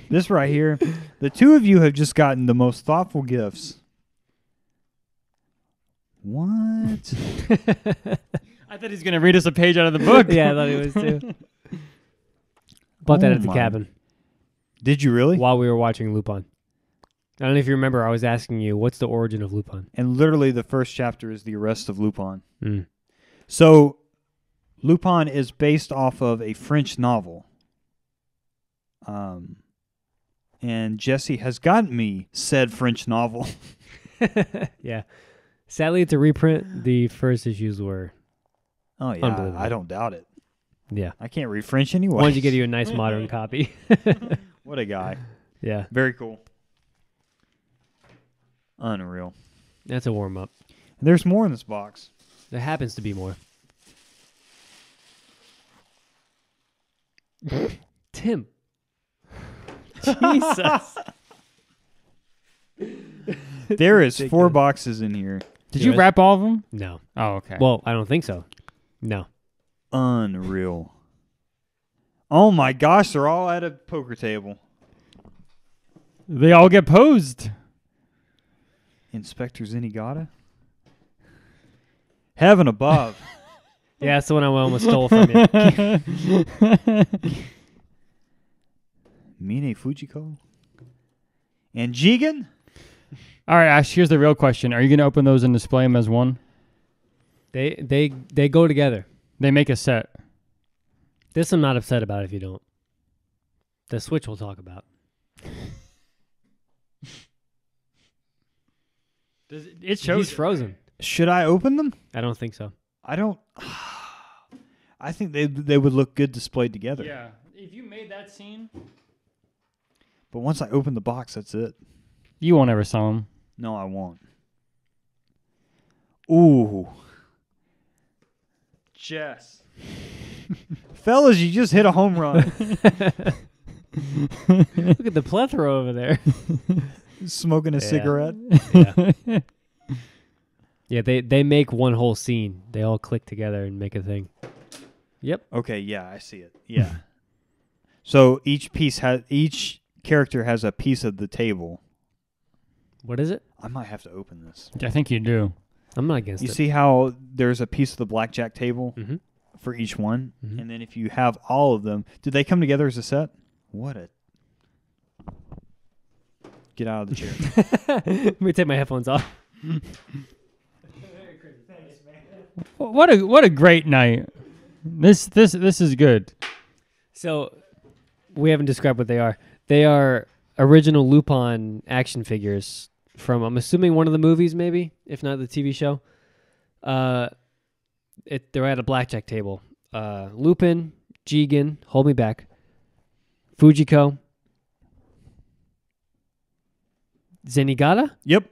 [SPEAKER 1] this right here, the two of you have just gotten the most thoughtful gifts. What?
[SPEAKER 2] I thought he was going to read us a page out of the book.
[SPEAKER 3] Yeah, I thought he was too. Bought that
[SPEAKER 1] Oh
[SPEAKER 3] at the
[SPEAKER 1] my.
[SPEAKER 3] cabin
[SPEAKER 1] Did you really?
[SPEAKER 3] while we were watching Lupin. I don't know if you remember, I was asking you, what's the origin of Lupin?
[SPEAKER 1] And literally the first chapter is the arrest of Lupin.
[SPEAKER 3] Mm.
[SPEAKER 1] So Lupin is based off of a French novel. And Jesse has gotten me said French novel.
[SPEAKER 3] Yeah. Sadly, it's a reprint. The first issues were,
[SPEAKER 1] Oh, yeah.
[SPEAKER 3] Unbelievable.
[SPEAKER 1] I don't doubt it.
[SPEAKER 3] yeah.
[SPEAKER 1] I can't read French anyway.
[SPEAKER 3] Wanted to get you a nice modern copy.
[SPEAKER 1] What a guy.
[SPEAKER 3] Yeah,
[SPEAKER 1] Very cool. Unreal.
[SPEAKER 3] that's a warm up.
[SPEAKER 1] There's more in this box.
[SPEAKER 3] There happens to be more. Tim. Jesus.
[SPEAKER 1] There is 4
[SPEAKER 3] Ridiculous.
[SPEAKER 1] boxes in here.
[SPEAKER 2] Did you wrap all of them?
[SPEAKER 3] No.
[SPEAKER 2] Oh, okay.
[SPEAKER 3] Well, I don't think so. No.
[SPEAKER 1] Unreal. Oh my gosh, they're all at a poker table.
[SPEAKER 2] They all get posed.
[SPEAKER 1] Inspector Zenigata? Heaven above.
[SPEAKER 3] Yeah, that's the one I almost stole from you.
[SPEAKER 1] Mine Fujiko? And Jigen?
[SPEAKER 2] All right, Ash. Here's the real question: are you going to open those and display them as one?
[SPEAKER 3] They go together.
[SPEAKER 2] They make a set.
[SPEAKER 3] This I'm not upset about if you don't. The Switch we'll talk about.
[SPEAKER 2] It shows.
[SPEAKER 3] He's frozen.
[SPEAKER 1] Should I open them?
[SPEAKER 3] I don't think so.
[SPEAKER 1] I don't. I think they would look good displayed together.
[SPEAKER 2] Yeah. If you made that scene,
[SPEAKER 1] But once I open the box, that's it.
[SPEAKER 2] you won't ever sell them.
[SPEAKER 1] No, I won't. Ooh. Jess. Fellas, you just hit a home run.
[SPEAKER 3] Look at the plethora over there.
[SPEAKER 1] Smoking a
[SPEAKER 3] Yeah.
[SPEAKER 1] cigarette.
[SPEAKER 3] Yeah. Yeah, they make one whole scene. They all click together and make a thing. Yep.
[SPEAKER 1] Okay, yeah, I see it. Yeah. So each character has a piece of the table.
[SPEAKER 3] What is it?
[SPEAKER 1] I might have to open this.
[SPEAKER 2] I think you do.
[SPEAKER 3] I'm not against
[SPEAKER 1] You
[SPEAKER 3] it.
[SPEAKER 1] see how there's a piece of the blackjack table
[SPEAKER 3] Mm-hmm.
[SPEAKER 1] for each one?
[SPEAKER 3] Mhm.
[SPEAKER 1] And then if you have all of them, do they come together as a set? What a... Get out of the chair.
[SPEAKER 3] Let me take my headphones off.
[SPEAKER 2] What a great night. This is good.
[SPEAKER 3] So, we haven't described what they are. They are original Lupin action figures from, I'm assuming, one of the movies, maybe, if not the TV show. They're at a blackjack table. Lupin, Jigen, hold me back, Fujiko, Zenigata,
[SPEAKER 1] Yep.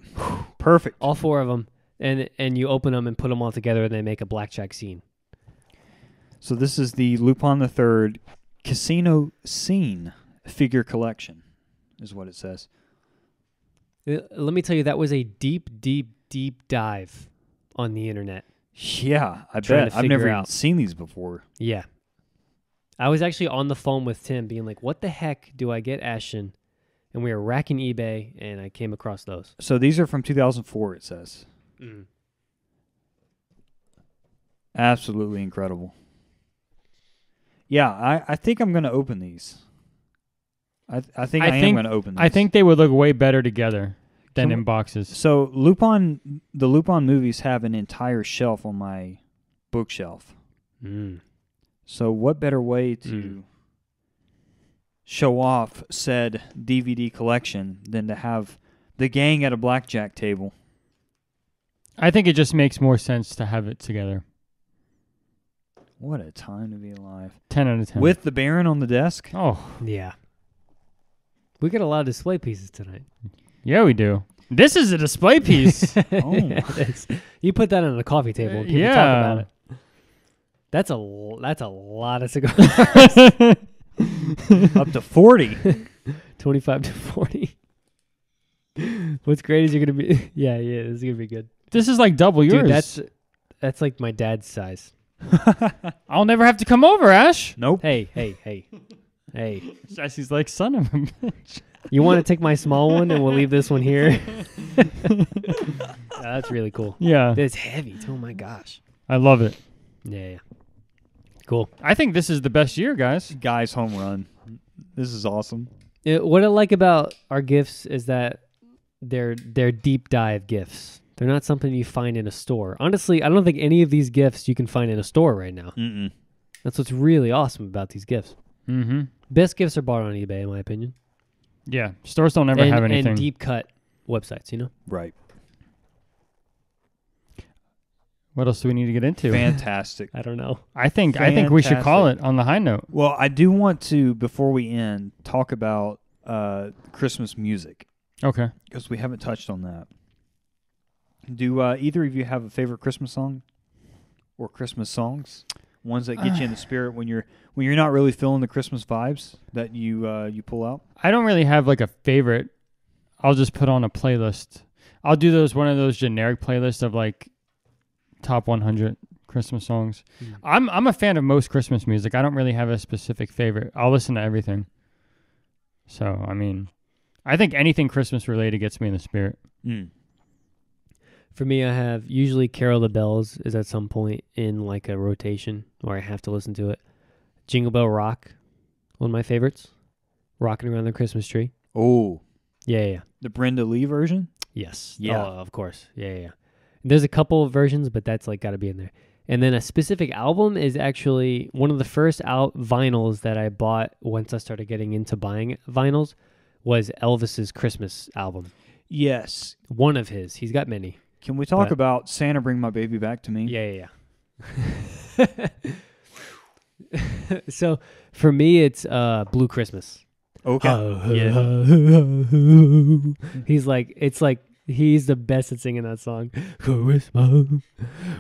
[SPEAKER 1] Perfect.
[SPEAKER 3] all four of them, and you open them and put them all together, and they make a blackjack scene.
[SPEAKER 1] So this is the Lupin III Casino Scene figure collection, is what it says.
[SPEAKER 3] Let me tell you, that was a deep, deep, deep dive on the internet.
[SPEAKER 1] Yeah, I
[SPEAKER 3] Trying
[SPEAKER 1] bet.
[SPEAKER 3] to
[SPEAKER 1] I've never
[SPEAKER 3] figure
[SPEAKER 1] even
[SPEAKER 3] out.
[SPEAKER 1] seen these before.
[SPEAKER 3] Yeah. I was actually on the phone with Tim being like, what the heck do I get Ashton? And we were racking eBay, and I came across those.
[SPEAKER 1] So these are from 2004, it says. Absolutely incredible. Yeah, I think I'm going to open these. I think I am going to open these.
[SPEAKER 2] I think they would look way better together than
[SPEAKER 1] Can
[SPEAKER 2] in boxes.
[SPEAKER 1] So the Lupin movies have an entire shelf on my bookshelf. So what better way to show off said DVD collection than to have the gang at a blackjack table?
[SPEAKER 2] I think it just makes more sense to have it together.
[SPEAKER 1] What a time to be alive.
[SPEAKER 2] 10 out of 10.
[SPEAKER 1] With the Baron on the desk?
[SPEAKER 2] Oh,
[SPEAKER 3] Yeah. We got a lot of display pieces tonight.
[SPEAKER 2] yeah, we do. This is a display piece.
[SPEAKER 1] Oh.
[SPEAKER 3] It's- you put that on a coffee table and people
[SPEAKER 2] Yeah.
[SPEAKER 3] talk about it. That's a lot of cigars.
[SPEAKER 1] Up to 40.
[SPEAKER 3] 25 to 40. What's great is you're going to be... Yeah, this is going to be good.
[SPEAKER 2] This is like double yours.
[SPEAKER 3] Dude, that's like my dad's size.
[SPEAKER 2] I'll never have to come over, Ash.
[SPEAKER 1] Nope.
[SPEAKER 3] Hey.
[SPEAKER 2] Jesse's like, son of a bitch.
[SPEAKER 3] You want to take my small one and we'll leave this one here? That's really cool.
[SPEAKER 2] Yeah,
[SPEAKER 3] It's heavy. Oh my gosh.
[SPEAKER 2] I love it.
[SPEAKER 3] Yeah. Cool.
[SPEAKER 2] I think this is the best year, guys.
[SPEAKER 1] Guy's home run. This is awesome.
[SPEAKER 3] What I like about our gifts is that they're deep dive gifts. They're not something you find in a store. Honestly, I don't think any of these gifts you can find in a store right now.
[SPEAKER 1] Mm-mm.
[SPEAKER 3] That's what's really awesome about these gifts.
[SPEAKER 2] Mm-hmm.
[SPEAKER 3] Best gifts are bought on eBay, in my opinion.
[SPEAKER 2] Yeah, stores don't ever have anything.
[SPEAKER 3] And deep cut websites, you know?
[SPEAKER 1] Right.
[SPEAKER 2] What else do we need to get into?
[SPEAKER 1] Fantastic.
[SPEAKER 3] I don't know.
[SPEAKER 2] I think we should call it
[SPEAKER 1] Fantastic.
[SPEAKER 2] on the high note.
[SPEAKER 1] Well, I do want to, before we end, talk about Christmas music,
[SPEAKER 2] Okay.
[SPEAKER 1] because we haven't touched on that. Do either of you have a favorite Christmas song or Christmas songs? Ones that get you in the spirit when you're not really feeling the Christmas vibes that you pull out?
[SPEAKER 2] I don't really have like a favorite. I'll just put on a playlist. I'll do one of those generic playlists of like top 100 Christmas songs. I'm a fan of most Christmas music. I don't really have a specific favorite. I'll listen to everything. So, I mean, I think anything Christmas related gets me in the spirit.
[SPEAKER 1] Mm.
[SPEAKER 3] For me, I have usually Carol the Bells is at some point in like a rotation where I have to listen to it. Jingle Bell Rock, one of my favorites. Rocking around the Christmas tree.
[SPEAKER 1] Oh,
[SPEAKER 3] Yeah.
[SPEAKER 1] The Brenda Lee version?
[SPEAKER 3] Yes.
[SPEAKER 1] Yeah.
[SPEAKER 3] Oh, of course. Yeah. There's a couple of versions, but that's like got to be in there. And then a specific album is actually one of the first vinyls that I bought once I started getting into buying vinyls was Elvis's Christmas album.
[SPEAKER 1] Yes.
[SPEAKER 3] One of his. He's got many.
[SPEAKER 1] Can we talk about Santa Bring My Baby Back to Me?
[SPEAKER 3] Yeah. So for me, it's Blue Christmas.
[SPEAKER 1] Okay.
[SPEAKER 3] He's like, it's like, he's the best at singing that song. Christmas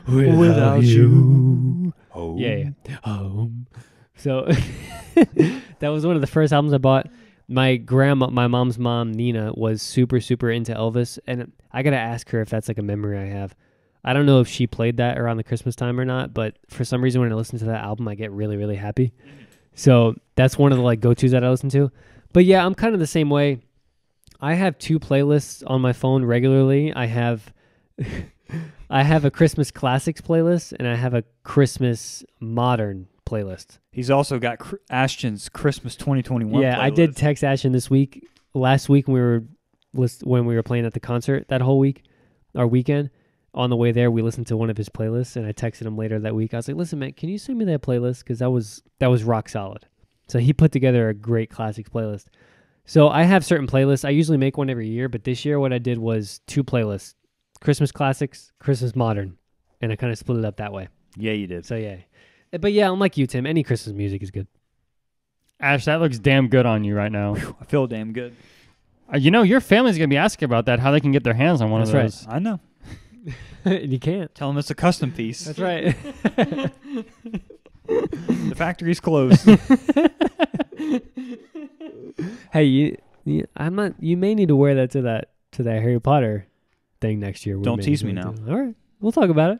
[SPEAKER 3] without you.
[SPEAKER 1] Oh.
[SPEAKER 3] Yeah. So that was one of the first albums I bought. My mom's mom, Nina, was super, super into Elvis. And I got to ask her if that's like a memory I have. I don't know if she played that around the Christmas time or not, but for some reason when I listen to that album, I get really, really happy. So that's one of the like go-tos that I listen to. But yeah, I'm kind of the same way. I have 2 playlists on my phone regularly. I have a Christmas classics playlist and I have a Christmas modern playlist.
[SPEAKER 1] He's also got Ashton's Christmas 2021
[SPEAKER 3] Yeah,
[SPEAKER 1] playlist.
[SPEAKER 3] I did text Ashton last week when we were playing at the concert that whole week, our weekend. On the way there, we listened to one of his playlists, and I texted him later that week. I was like, "Listen, man, can you send me that playlist? Because that was rock solid." So he put together a great classics playlist. So I have certain playlists. I usually make one every year, but this year what I did was 2 playlists: Christmas classics, Christmas modern, and I kind of split it up that way.
[SPEAKER 1] Yeah, you did.
[SPEAKER 3] So yeah, but yeah, I'm like you, Tim. Any Christmas music is good.
[SPEAKER 2] Ash, that looks damn good on you right now.
[SPEAKER 1] I feel damn good.
[SPEAKER 2] Your family's going to be asking about that, how they can get their hands on one
[SPEAKER 3] That's
[SPEAKER 2] of those.
[SPEAKER 1] I know.
[SPEAKER 3] You can't.
[SPEAKER 1] Tell them it's a custom piece.
[SPEAKER 3] That's right.
[SPEAKER 1] The factory's closed.
[SPEAKER 3] Hey, you may need to wear that to that Harry Potter thing next year.
[SPEAKER 1] Don't tease me now.
[SPEAKER 3] All right, we'll talk about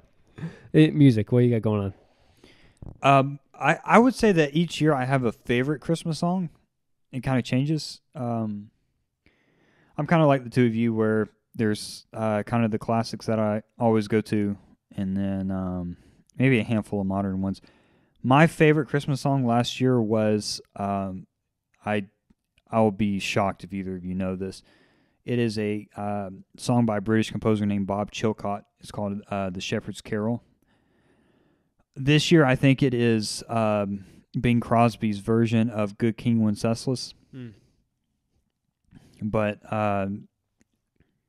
[SPEAKER 3] it. Music, what you got going on?
[SPEAKER 1] I would say that each year I have a favorite Christmas song. It kind of changes. I'm kind of like the two of you where there's kind of the classics that I always go to, and then maybe a handful of modern ones. My favorite Christmas song last year was I will be shocked if either of you know this. It is a song by a British composer named Bob Chilcott. It's called The Shepherd's Carol. This year, I think it is Bing Crosby's version of Good King Wenceslas. But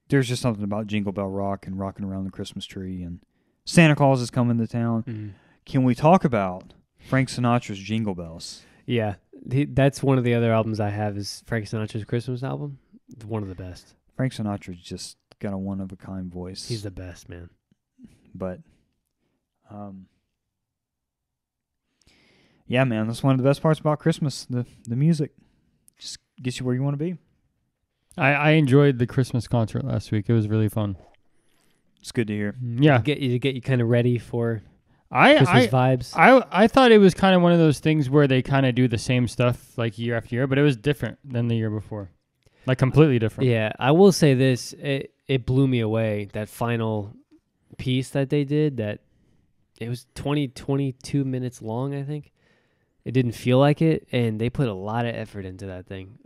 [SPEAKER 1] there's just something about Jingle Bell Rock and rocking around the Christmas tree, and Santa Claus is coming to town. Can we talk about Frank Sinatra's Jingle Bells?
[SPEAKER 3] Yeah, that's one of the other albums I have is Frank Sinatra's Christmas album. It's one of the best.
[SPEAKER 1] Frank Sinatra's just got a one-of-a-kind voice.
[SPEAKER 3] He's the best, man.
[SPEAKER 1] But, yeah, man, that's one of the best parts about Christmas, the music. Just gets you where you want to be.
[SPEAKER 2] I enjoyed the Christmas concert last week. It was really fun.
[SPEAKER 1] It's good to hear.
[SPEAKER 2] Yeah.
[SPEAKER 3] Get you kind of ready for
[SPEAKER 2] Christmas
[SPEAKER 3] vibes.
[SPEAKER 2] I thought it was kind of one of those things where they kind of do the same stuff like year after year, but it was different than the year before. Like completely different.
[SPEAKER 3] Yeah, I will say this. It blew me away, that final piece that they did. That it was 22 minutes long, I think. It didn't feel like it, and they put a lot of effort into that thing.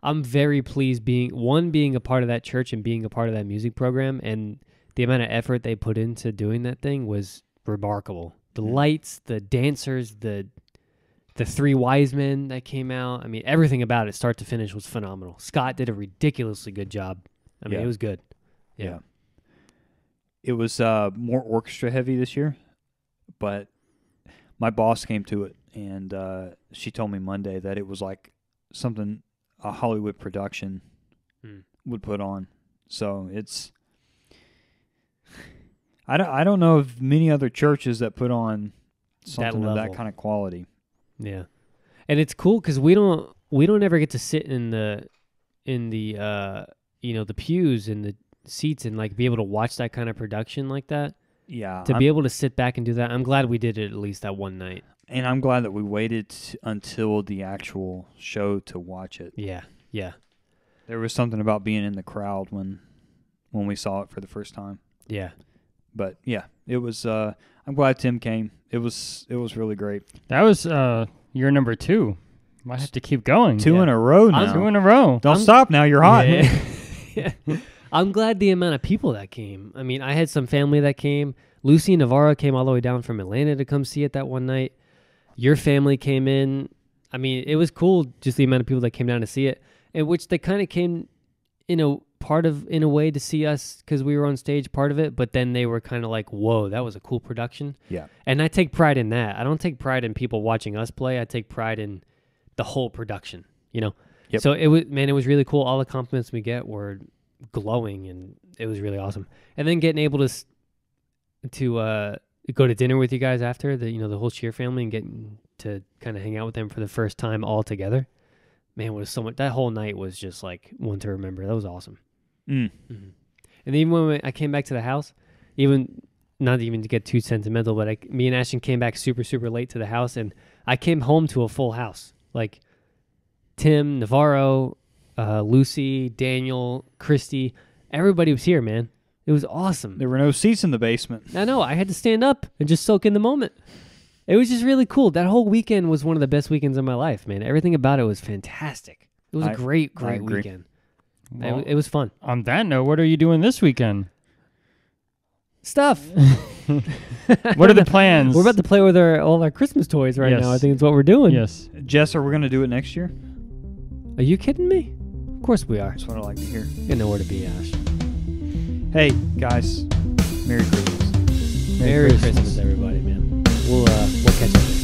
[SPEAKER 3] I'm very pleased being a part of that church and being a part of that music program, and the amount of effort they put into doing that thing was remarkable. The lights, the dancers, the 3 wise men that came out. I mean, everything about it, start to finish, was phenomenal. Scott did a ridiculously good job. I mean, it was good. Yeah.
[SPEAKER 1] It was more orchestra heavy this year, but my boss came to it, and she told me Monday that it was like something a Hollywood production would put on. So it's I don't know of many other churches that put on something of that kind of quality.
[SPEAKER 3] Yeah, and it's cool because we don't ever get to sit in the the pews and the seats and like be able to watch that kind of production like that.
[SPEAKER 1] Yeah,
[SPEAKER 3] to be able to sit back and do that, I'm glad we did it at least that one night.
[SPEAKER 1] And I'm glad that we waited until the actual show to watch it.
[SPEAKER 3] Yeah.
[SPEAKER 1] There was something about being in the crowd when we saw it for the first time.
[SPEAKER 3] Yeah.
[SPEAKER 1] But yeah, it was. I'm glad Tim came. It was really great.
[SPEAKER 2] That was year number 2 Might have to keep going.
[SPEAKER 1] Two
[SPEAKER 3] Yeah.
[SPEAKER 1] in a row now.
[SPEAKER 2] 2 in a row.
[SPEAKER 1] Don't stop now. You're hot.
[SPEAKER 3] Yeah. I'm glad the amount of people that came. I mean, I had some family that came. Lucy Navarro came all the way down from Atlanta to come see it that one night. Your family came in. I mean, it was cool just the amount of people that came down to see it, in which they kind of came in a way to see us because we were on stage, part of it, but then they were kind of like, whoa, that was a cool production.
[SPEAKER 1] Yeah.
[SPEAKER 3] And I take pride in that. I don't take pride in people watching us play. I take pride in the whole production, you know?
[SPEAKER 1] Yep.
[SPEAKER 3] So it was really cool. All the compliments we get were glowing, and it was really awesome. And then getting able to go to dinner with you guys after the whole Cheer family and getting to kind of hang out with them for the first time all together. Man, was so much. That whole night was just like one to remember. That was awesome.
[SPEAKER 1] Mm.
[SPEAKER 3] Mm-hmm. And even when I came back to the house, not even to get too sentimental, but me and Ashton came back super, super late to the house, and I came home to a full house. Like Tim, Navarro, Lucy, Daniel, Christy, everybody was here, man. It was awesome.
[SPEAKER 1] There were no seats in the basement.
[SPEAKER 3] I know. I had to stand up and just soak in the moment. It was just really cool. That whole weekend was one of the best weekends of my life, man. Everything about it was fantastic. It was a great weekend.
[SPEAKER 2] Well,
[SPEAKER 3] It was fun.
[SPEAKER 2] on that note, what are you doing this weekend?
[SPEAKER 3] Stuff.
[SPEAKER 2] What are the plans?
[SPEAKER 3] We're about to play with all our Christmas toys right
[SPEAKER 2] Yes.
[SPEAKER 3] now. I think it's what we're doing.
[SPEAKER 2] Yes.
[SPEAKER 1] Jess, are we going to do it next year?
[SPEAKER 3] Are you kidding me? Of course we are.
[SPEAKER 1] That's what I like to hear.
[SPEAKER 3] You know where to be, Ash.
[SPEAKER 1] Hey, guys. Merry Christmas.
[SPEAKER 3] Merry Christmas, everybody, man. We'll catch up.